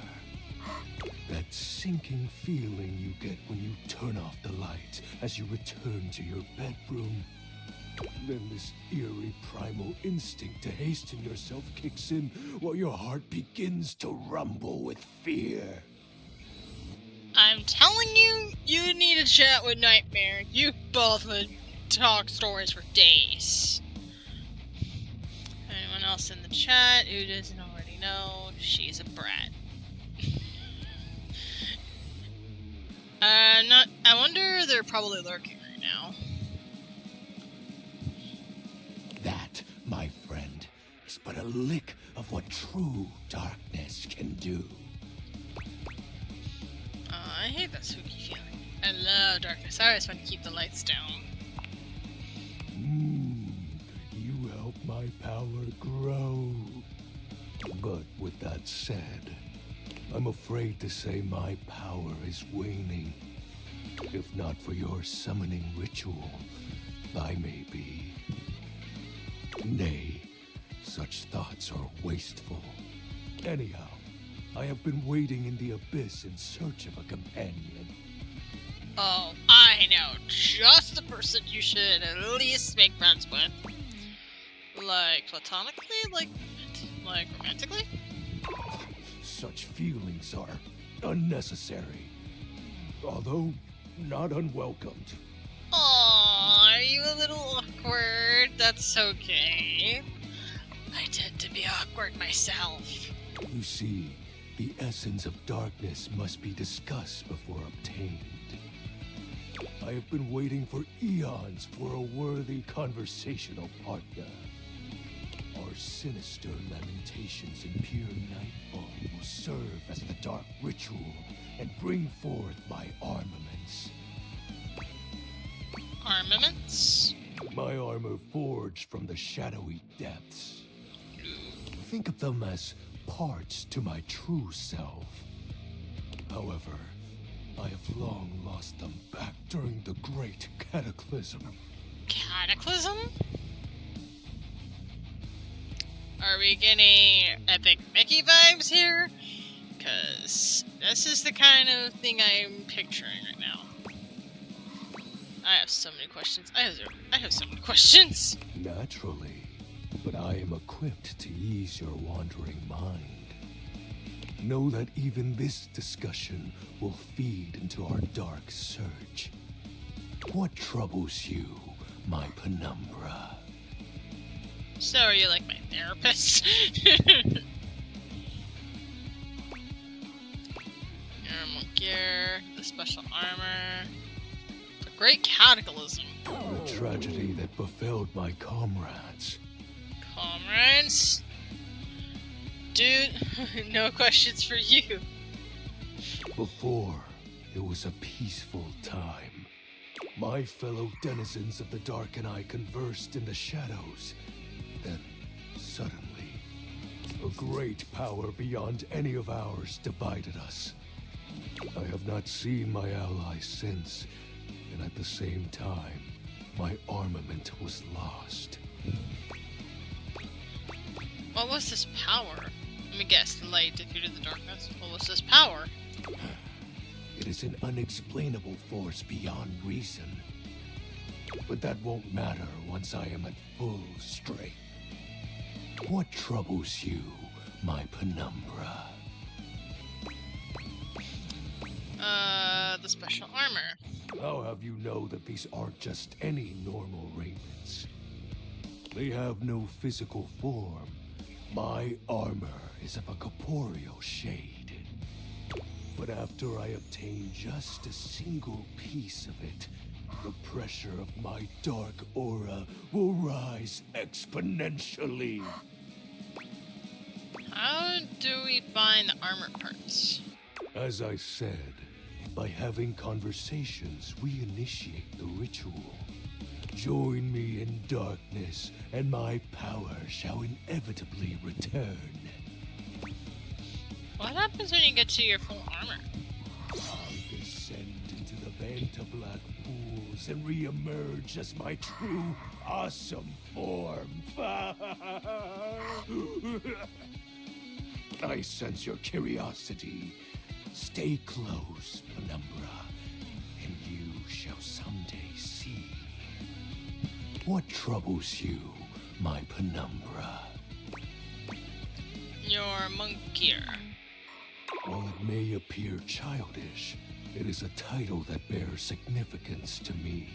that sinking feeling you get when you turn off the light as you return to your bedroom. Then this eerie primal instinct to hasten yourself kicks in while your heart begins to rumble with fear. I'm telling you, you need to chat with Nightmare. You both would talk stories for days. Anyone else in the chat who doesn't already know, she's a brat. I wonder they're probably lurking right now. That, my friend, is but a lick of what true darkness can do. I hate that spooky feeling. I love darkness. I always want to keep the lights down. You help my power grow. But with that said, I'm afraid to say my power is waning. If not for your summoning ritual, I may be. Nay, such thoughts are wasteful. Anyhow, I have been waiting in the abyss in search of a companion. Oh, I know just the person you should at least make friends with. Like, platonically? Like romantically? Such feelings are unnecessary, although not unwelcomed. Aw, are you a little awkward? That's okay. I tend to be awkward myself. You see, the essence of darkness must be discussed before obtained. I have been waiting for eons for a worthy conversational partner. Our sinister lamentations in pure nightfall will serve as the dark ritual and bring forth my armaments. Armaments? My armor forged from the shadowy depths. Think of them as parts to my true self. However, I have long lost them back during the Great Cataclysm. Cataclysm? Are we getting Epic Mickey vibes here? Because this is the kind of thing I'm picturing right now. I have so many questions. I have so many questions. Naturally, but I am equipped to ease your wandering mind. Know that even this discussion will feed into our dark search. What troubles you, my penumbra? So are you like my therapist? Normal gear, the special armor, the Great Cataclysm. The tragedy that befell my comrades. Comrades? Dude, no questions for you. Before, it was a peaceful time. My fellow denizens of the dark and I conversed in the shadows. Then, suddenly, a great power beyond any of ours divided us. I have not seen my allies since, and at the same time, my armament was lost. What was this power? Let me guess, the light defeated the darkness. What was this power? It is an unexplainable force beyond reason. But that won't matter once I am at full strength. What troubles you, my penumbra? The special armor. I'll have you know that these aren't just any normal raiments. They have no physical form. My armor is of a corporeal shade. But after I obtain just a single piece of it, the pressure of my dark aura will rise exponentially. How do we find the armor parts? As I said, by having conversations, we initiate the ritual. Join me in darkness, and my power shall inevitably return. What happens when you get to your full armor? I'll descend into the Vanta Black pools and re-emerge as my true, awesome form. I sense your curiosity. Stay close, Penumbra, and you shall someday see. What troubles you, my Penumbra? Your monk gear. While it may appear childish, it is a title that bears significance to me.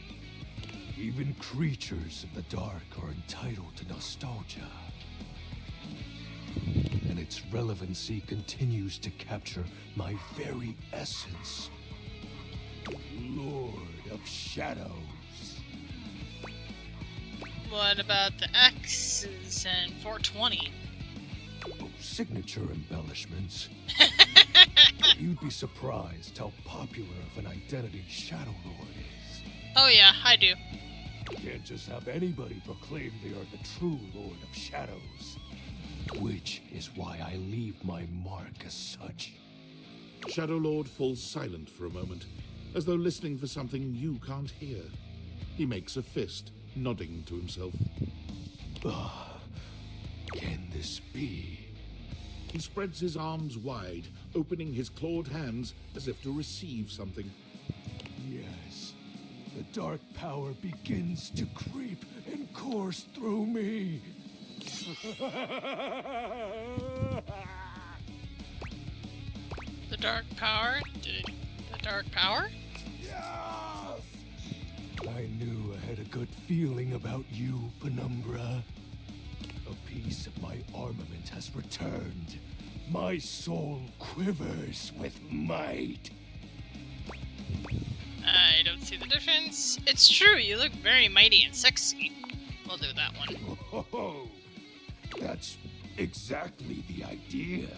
Even creatures of the dark are entitled to nostalgia. And its relevancy continues to capture my very essence. Lord of Shadows. What about the X's and 420? Oh, signature embellishments. You'd be surprised how popular of an identity Shadow Lord is. Oh yeah, I do. Can't just have anybody proclaim they are the true Lord of Shadows. Which is why I leave my mark as such. Shadow Lord falls silent for a moment, as though listening for something you can't hear. He makes a fist, nodding to himself. Can this be? He spreads his arms wide, opening his clawed hands as if to receive something. Yes. The dark power begins to creep and course through me. The dark power? The dark power? Yes! I knew I had a good feeling about you, Penumbra. A piece of my armament has returned. My soul quivers with might. I don't see the difference. It's true, you look very mighty and sexy. We'll do that one. Oh, that's exactly the idea.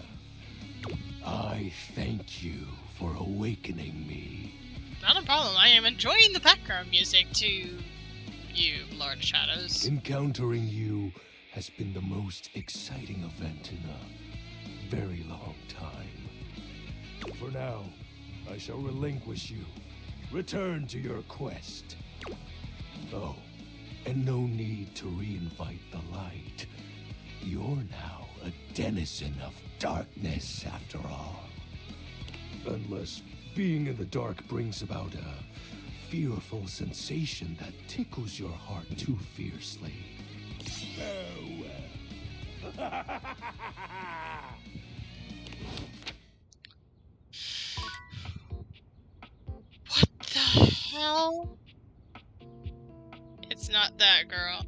I thank you for awakening me. Not a problem. I am enjoying the background music to you, Lord Shadows. Encountering you has been the most exciting event in a very long time. For now, I shall relinquish you. Return to your quest. Oh, and no need to reinvite the light. You're now a denizen of darkness, after all. Unless being in the dark brings about a fearful sensation that tickles your heart too fiercely. Farewell. What the hell? It's not that girl.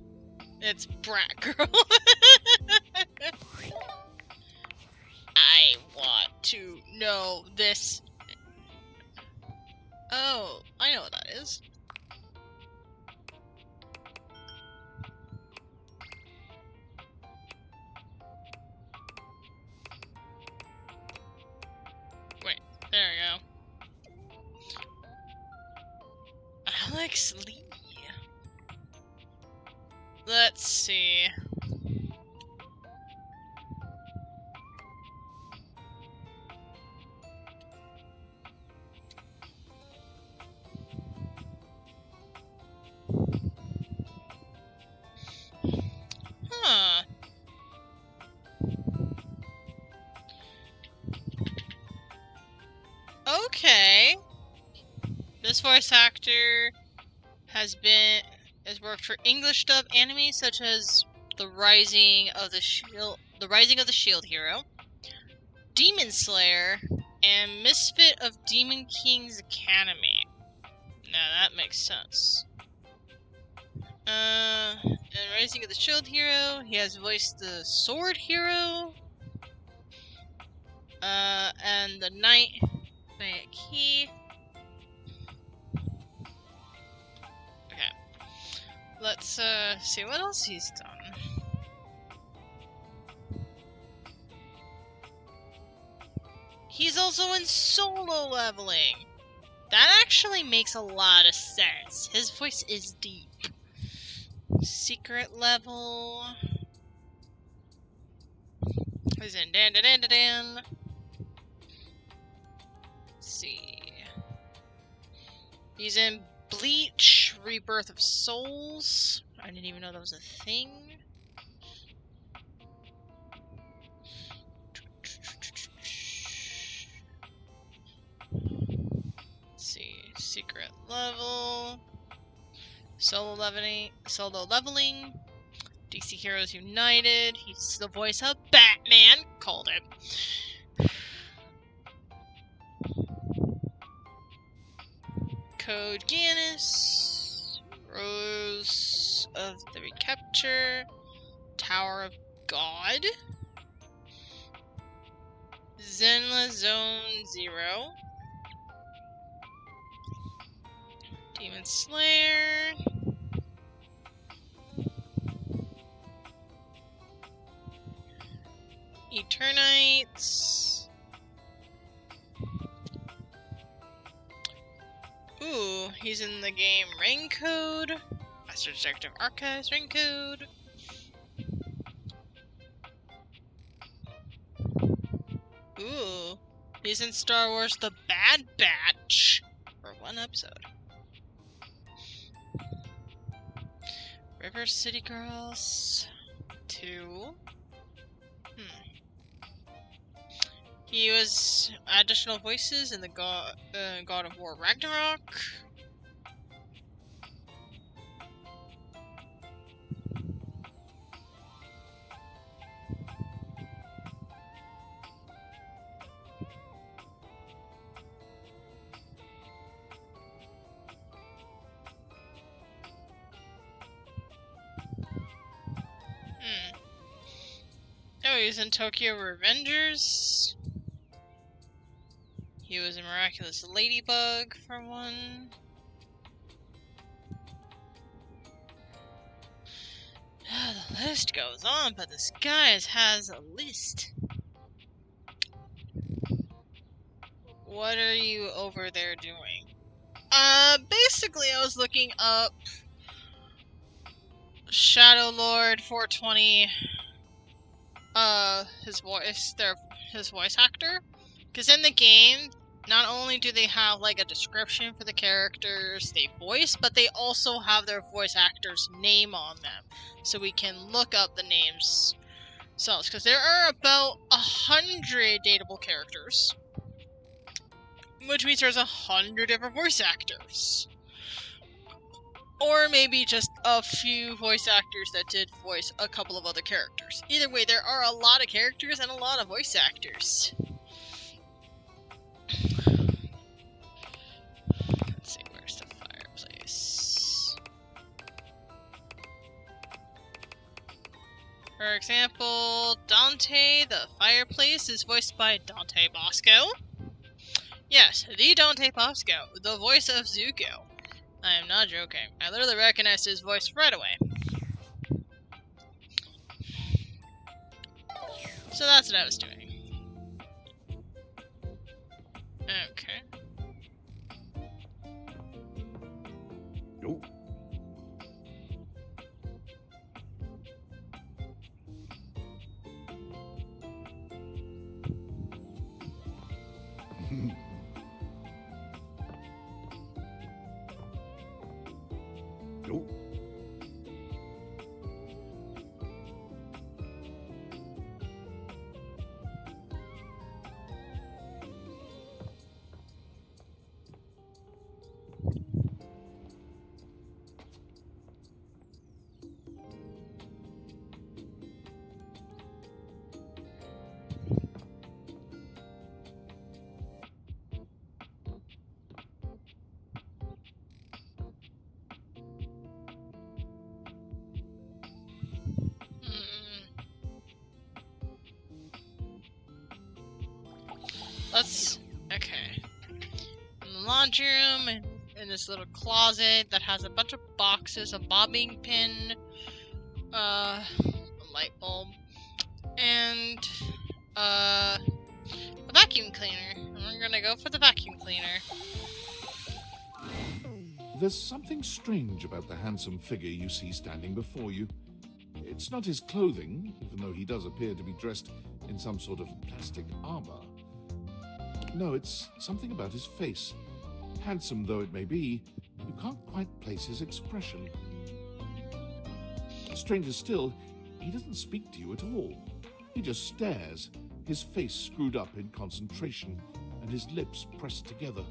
It's Brat Girl. I want to know this. Oh, I know what that is. Wait, there we go. Alex Lee. Let's see. Huh. Okay. This voice actor has been Has worked for English dub anime such as The Rising of the Shield Hero, Demon Slayer, and Misfit of Demon King's Academy. Now that makes sense. In Rising of the Shield Hero, he has voiced the Sword Hero, and the Knight Key. Okay. Let's, see what else he's done. He's also in Solo Leveling! That actually makes a lot of sense. His voice is deep. Secret Level. He's in Dan Dan Dan Dan Dan. Let's see. He's in Bleach, Rebirth of Souls. I didn't even know that was a thing. Let's see. Secret Level. Solo Leveling. DC Heroes United. He's the voice of Batman. Called it. Code Geass, Rose of the Recapture, Tower of God, Zenla Zone Zero, Demon Slayer, Eternites. Ooh, he's in the game Raincode, Master Detective Archives Raincode. Ooh, he's in Star Wars The Bad Batch for one episode. River City Girls 2. He was additional voices in the God of War Ragnarok. Oh, he was in Tokyo Revengers. He was in Miraculous Ladybug for one. The list goes on, but this guy has a list. What are you over there doing? Basically I was looking up Shadow Lord 420, his voice actor. Because in the game, not only do they have like a description for the characters they voice, but they also have their voice actor's name on them. So we can look up the names themselves. Because there are about 100 dateable characters. Which means there's 100 different voice actors. Or maybe just a few voice actors that did voice a couple of other characters. Either way, there are a lot of characters and a lot of voice actors. Let's see, where's the fireplace? For example, Dante the Fireplace is voiced by Dante Bosco. Yes, the Dante Bosco, the voice of Zuko. I am not joking. I literally recognized his voice right away. So that's what I was doing. Okay. Nope. Nope. let's... Okay. In the laundry room, in this little closet that has a bunch of boxes, a bobbing pin, a light bulb, and a vacuum cleaner. We're gonna go for the vacuum cleaner. There's something strange about the handsome figure you see standing before you. It's not his clothing, even though he does appear to be dressed in some sort of plastic armor. No, it's something about his face. Handsome though it may be, you can't quite place his expression. Stranger still, he doesn't speak to you at all. He just stares, his face screwed up in concentration, and his lips pressed together.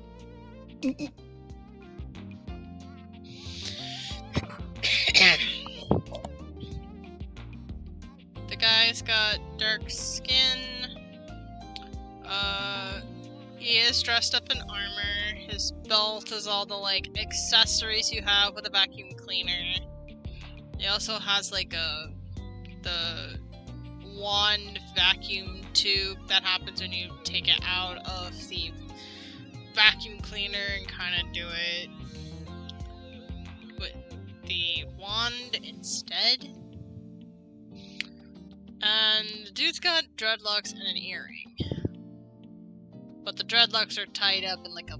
The guy's got dark skin. He is dressed up in armor. His belt is all the like accessories you have with a vacuum cleaner. He also has like the wand vacuum tube that happens when you take it out of the vacuum cleaner and kind of do it with the wand instead. And the dude's got dreadlocks and an earring. But the dreadlocks are tied up in like a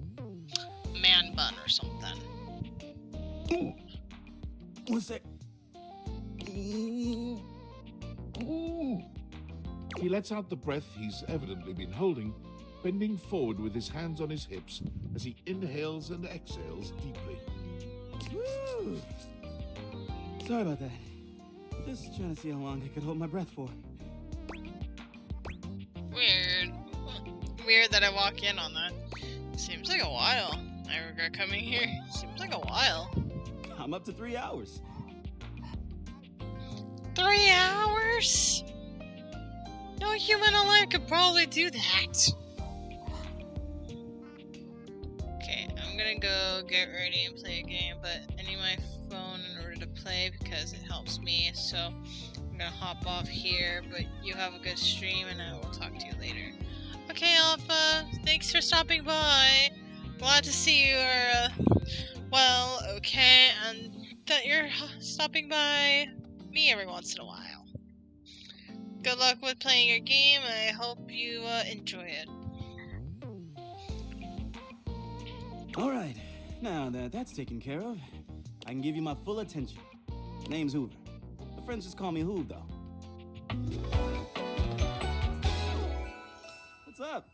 man bun or something. What's that? He lets out the breath he's evidently been holding, bending forward with his hands on his hips as he inhales and exhales deeply. Woo! Sorry about that. Just trying to see how long I could hold my breath for. Weird. Weird that I walk in on that. Seems like a while. I regret coming here. Seems like a while. I'm up to 3 hours. 3 hours? No human alive could probably do that. Okay, I'm gonna go get ready and play a game, but I need my phone in order to play because it helps me, so I'm gonna hop off here, but you have a good stream and I will talk to you later. Okay, Alpha, thanks for stopping by. Glad to see you are, well, okay, and that you're stopping by me every once in a while. Good luck with playing your game, I hope you enjoy it. Alright, now that that's taken care of, I can give you my full attention. Name's Hoover. My friends just call me Hoov, though. What's up?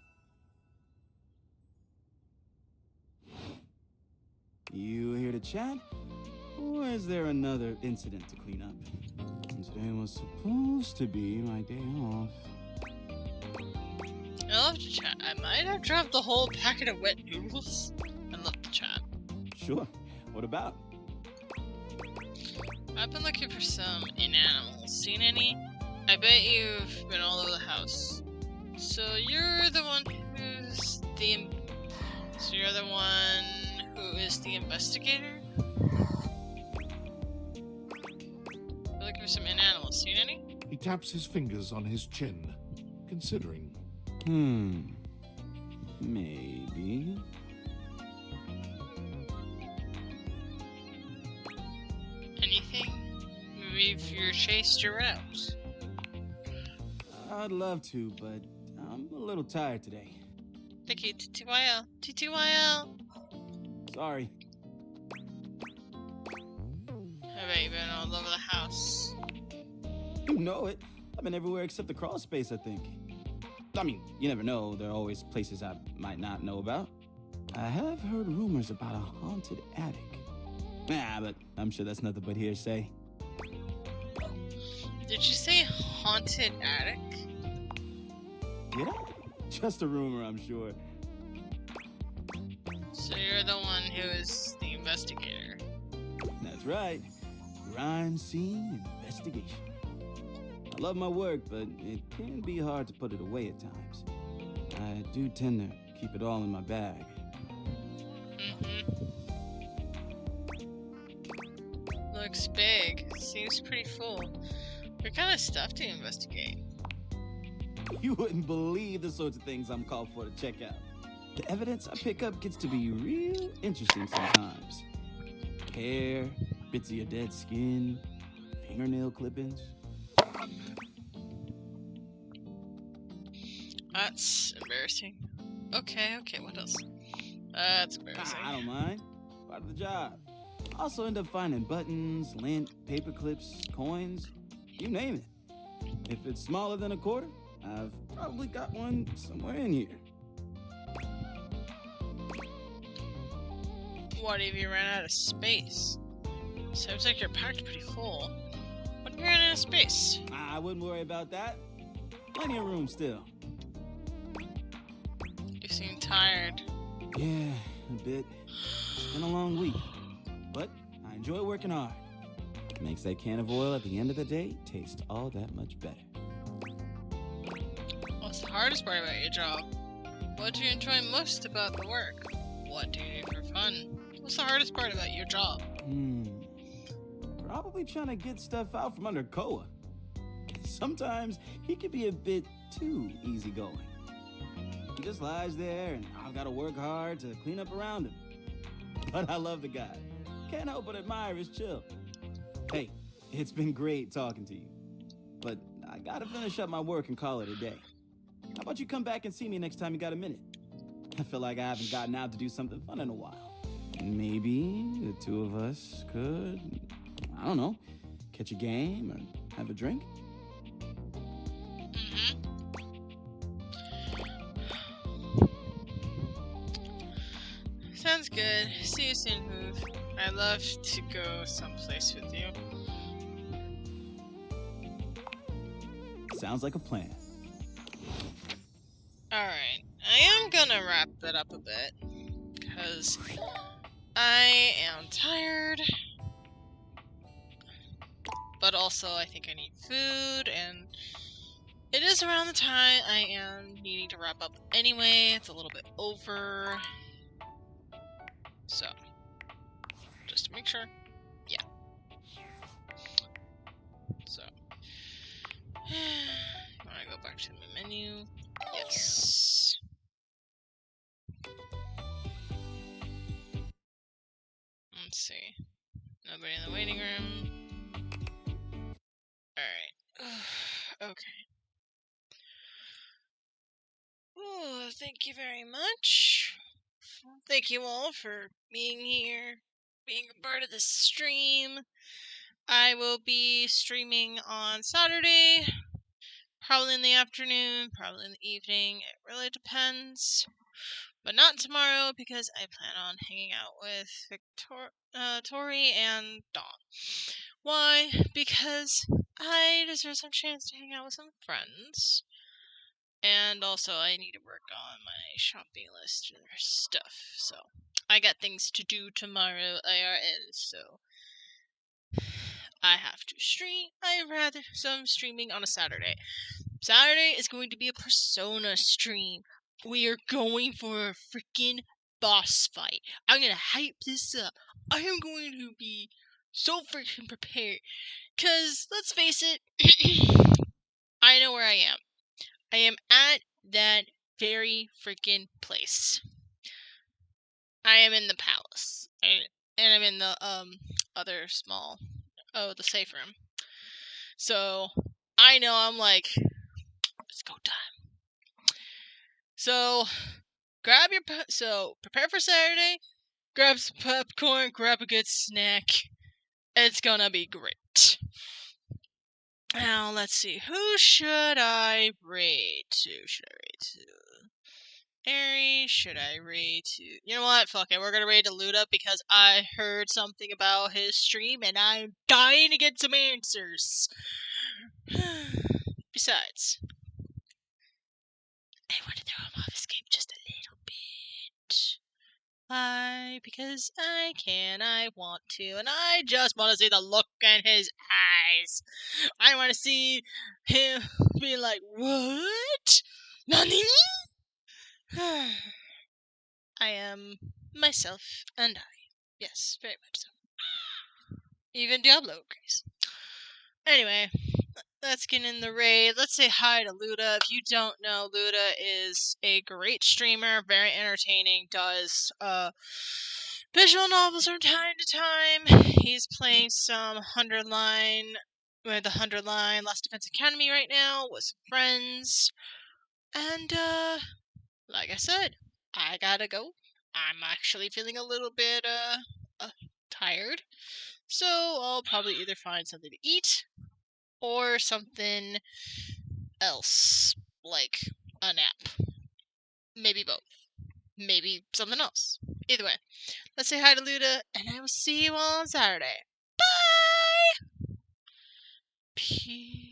You here to chat? Or is there another incident to clean up? Today was supposed to be my day off. I love to chat. I might have dropped the whole packet of wet noodles. I love to chat. Sure. What about? I've been looking for some inanimals. Seen any? I bet you've been all over the house. So you're the one who's the... So you're the one who is the investigator? I'm looking for some inanimals. Seen any? He taps his fingers on his chin, considering. Maybe. Anything? Maybe if you're chased giraffes. I'd love to, but I'm a little tired today. Thank you, TTYL. TTYL! Sorry. I bet you've been all over the house. You know it. I've been everywhere except the crawl space, I think. I mean, you never know. There are always places I might not know about. I have heard rumors about a haunted attic. Nah, but I'm sure that's nothing but hearsay. Did you say haunted attic? Did I? Just a rumor, I'm sure. So you're the one who is the investigator. That's right. Crime scene investigation. I love my work, but it can be hard to put it away at times. I do tend to keep it all in my bag. Looks big. Seems pretty full. What kind of stuff do you investigate? You wouldn't believe the sorts of things I'm called for to check out. The evidence I pick up gets to be real interesting sometimes. Hair, bits of your dead skin, fingernail clippings. That's embarrassing. Okay, what else? That's embarrassing. I don't mind. Part of the job. Also end up finding buttons, lint, paper clips, coins, you name it. If it's smaller than a quarter, I've probably got one somewhere in here. What if you ran out of space? Seems like you're packed pretty full. What if you ran out of space? I wouldn't worry about that. Plenty of room still. You seem tired. Yeah, a bit. It's been a long week, but I enjoy working hard. Makes that can of oil at the end of the day taste all that much better. What's the hardest part about your job? What do you enjoy most about the work? What do you do for fun? What's the hardest part about your job? Probably trying to get stuff out from under Koa. Sometimes he can be a bit too easygoing. He just lies there and I've got to work hard to clean up around him. But I love the guy. Can't help but admire his chill. Hey, it's been great talking to you. But I gotta finish up my work and call it a day. How about you come back and see me next time you got a minute? I feel like I haven't gotten out to do something fun in a while. Maybe the two of us could, I don't know, catch a game or have a drink? Sounds good. See you soon, Hoove. I'd love to go someplace with you. Sounds like a plan. Alright, I am gonna wrap that up a bit, because I am tired, but also I think I need food, and it is around the time I am needing to wrap up anyway. It's a little bit over, so just to make sure, yeah. So, want to go back to the menu? Yes. Let's see. Nobody in the waiting room. Alright. Okay. Oh, thank you very much. Thank you all for being here, being a part of this stream. I will be streaming on Saturday, probably in the afternoon, probably in the evening. It really depends. But not tomorrow, because I plan on hanging out with Tori and Dawn. Why? Because I deserve some chance to hang out with some friends. And also, I need to work on my shopping list and stuff. So, I got things to do tomorrow, IRL, so I have to stream. I'd rather some streaming on a Saturday. Saturday is going to be a Persona stream. We are going for a freaking boss fight. I'm gonna hype this up. I am going to be so freaking prepared. Cause, let's face it, I know where I am. I am at that very freaking place. I am in the palace. And I'm in the, other small, the safe room. So, I know I'm like, it's go time. So, prepare for Saturday, grab some popcorn, grab a good snack. It's gonna be great. Now, let's see, who should I raid to? Should I raid to Aries? Should I raid to... You know what? Fuck it, we're gonna raid to Luda because I heard something about his stream and I'm dying to get some answers. Besides, I want to throw him off his game just a little bit. Why? Because I can, I want to, and I just want to see the look in his eyes. I want to see him be like, what? Nani? I am myself, and I. Yes, very much so. Even Diablo agrees. Anyway, let's get in the raid. Let's say hi to Luda. If you don't know, Luda is a great streamer, very entertaining, does visual novels from time to time. He's playing some 100 line with the 100 line Last Defense Academy right now with some friends. And like I said, I gotta go. I'm actually feeling a little bit tired. So I'll probably either find something to eat or something else, like a nap. Maybe both. Maybe something else. Either way, let's say hi to Luda, and I will see you on Saturday. Bye! Peace.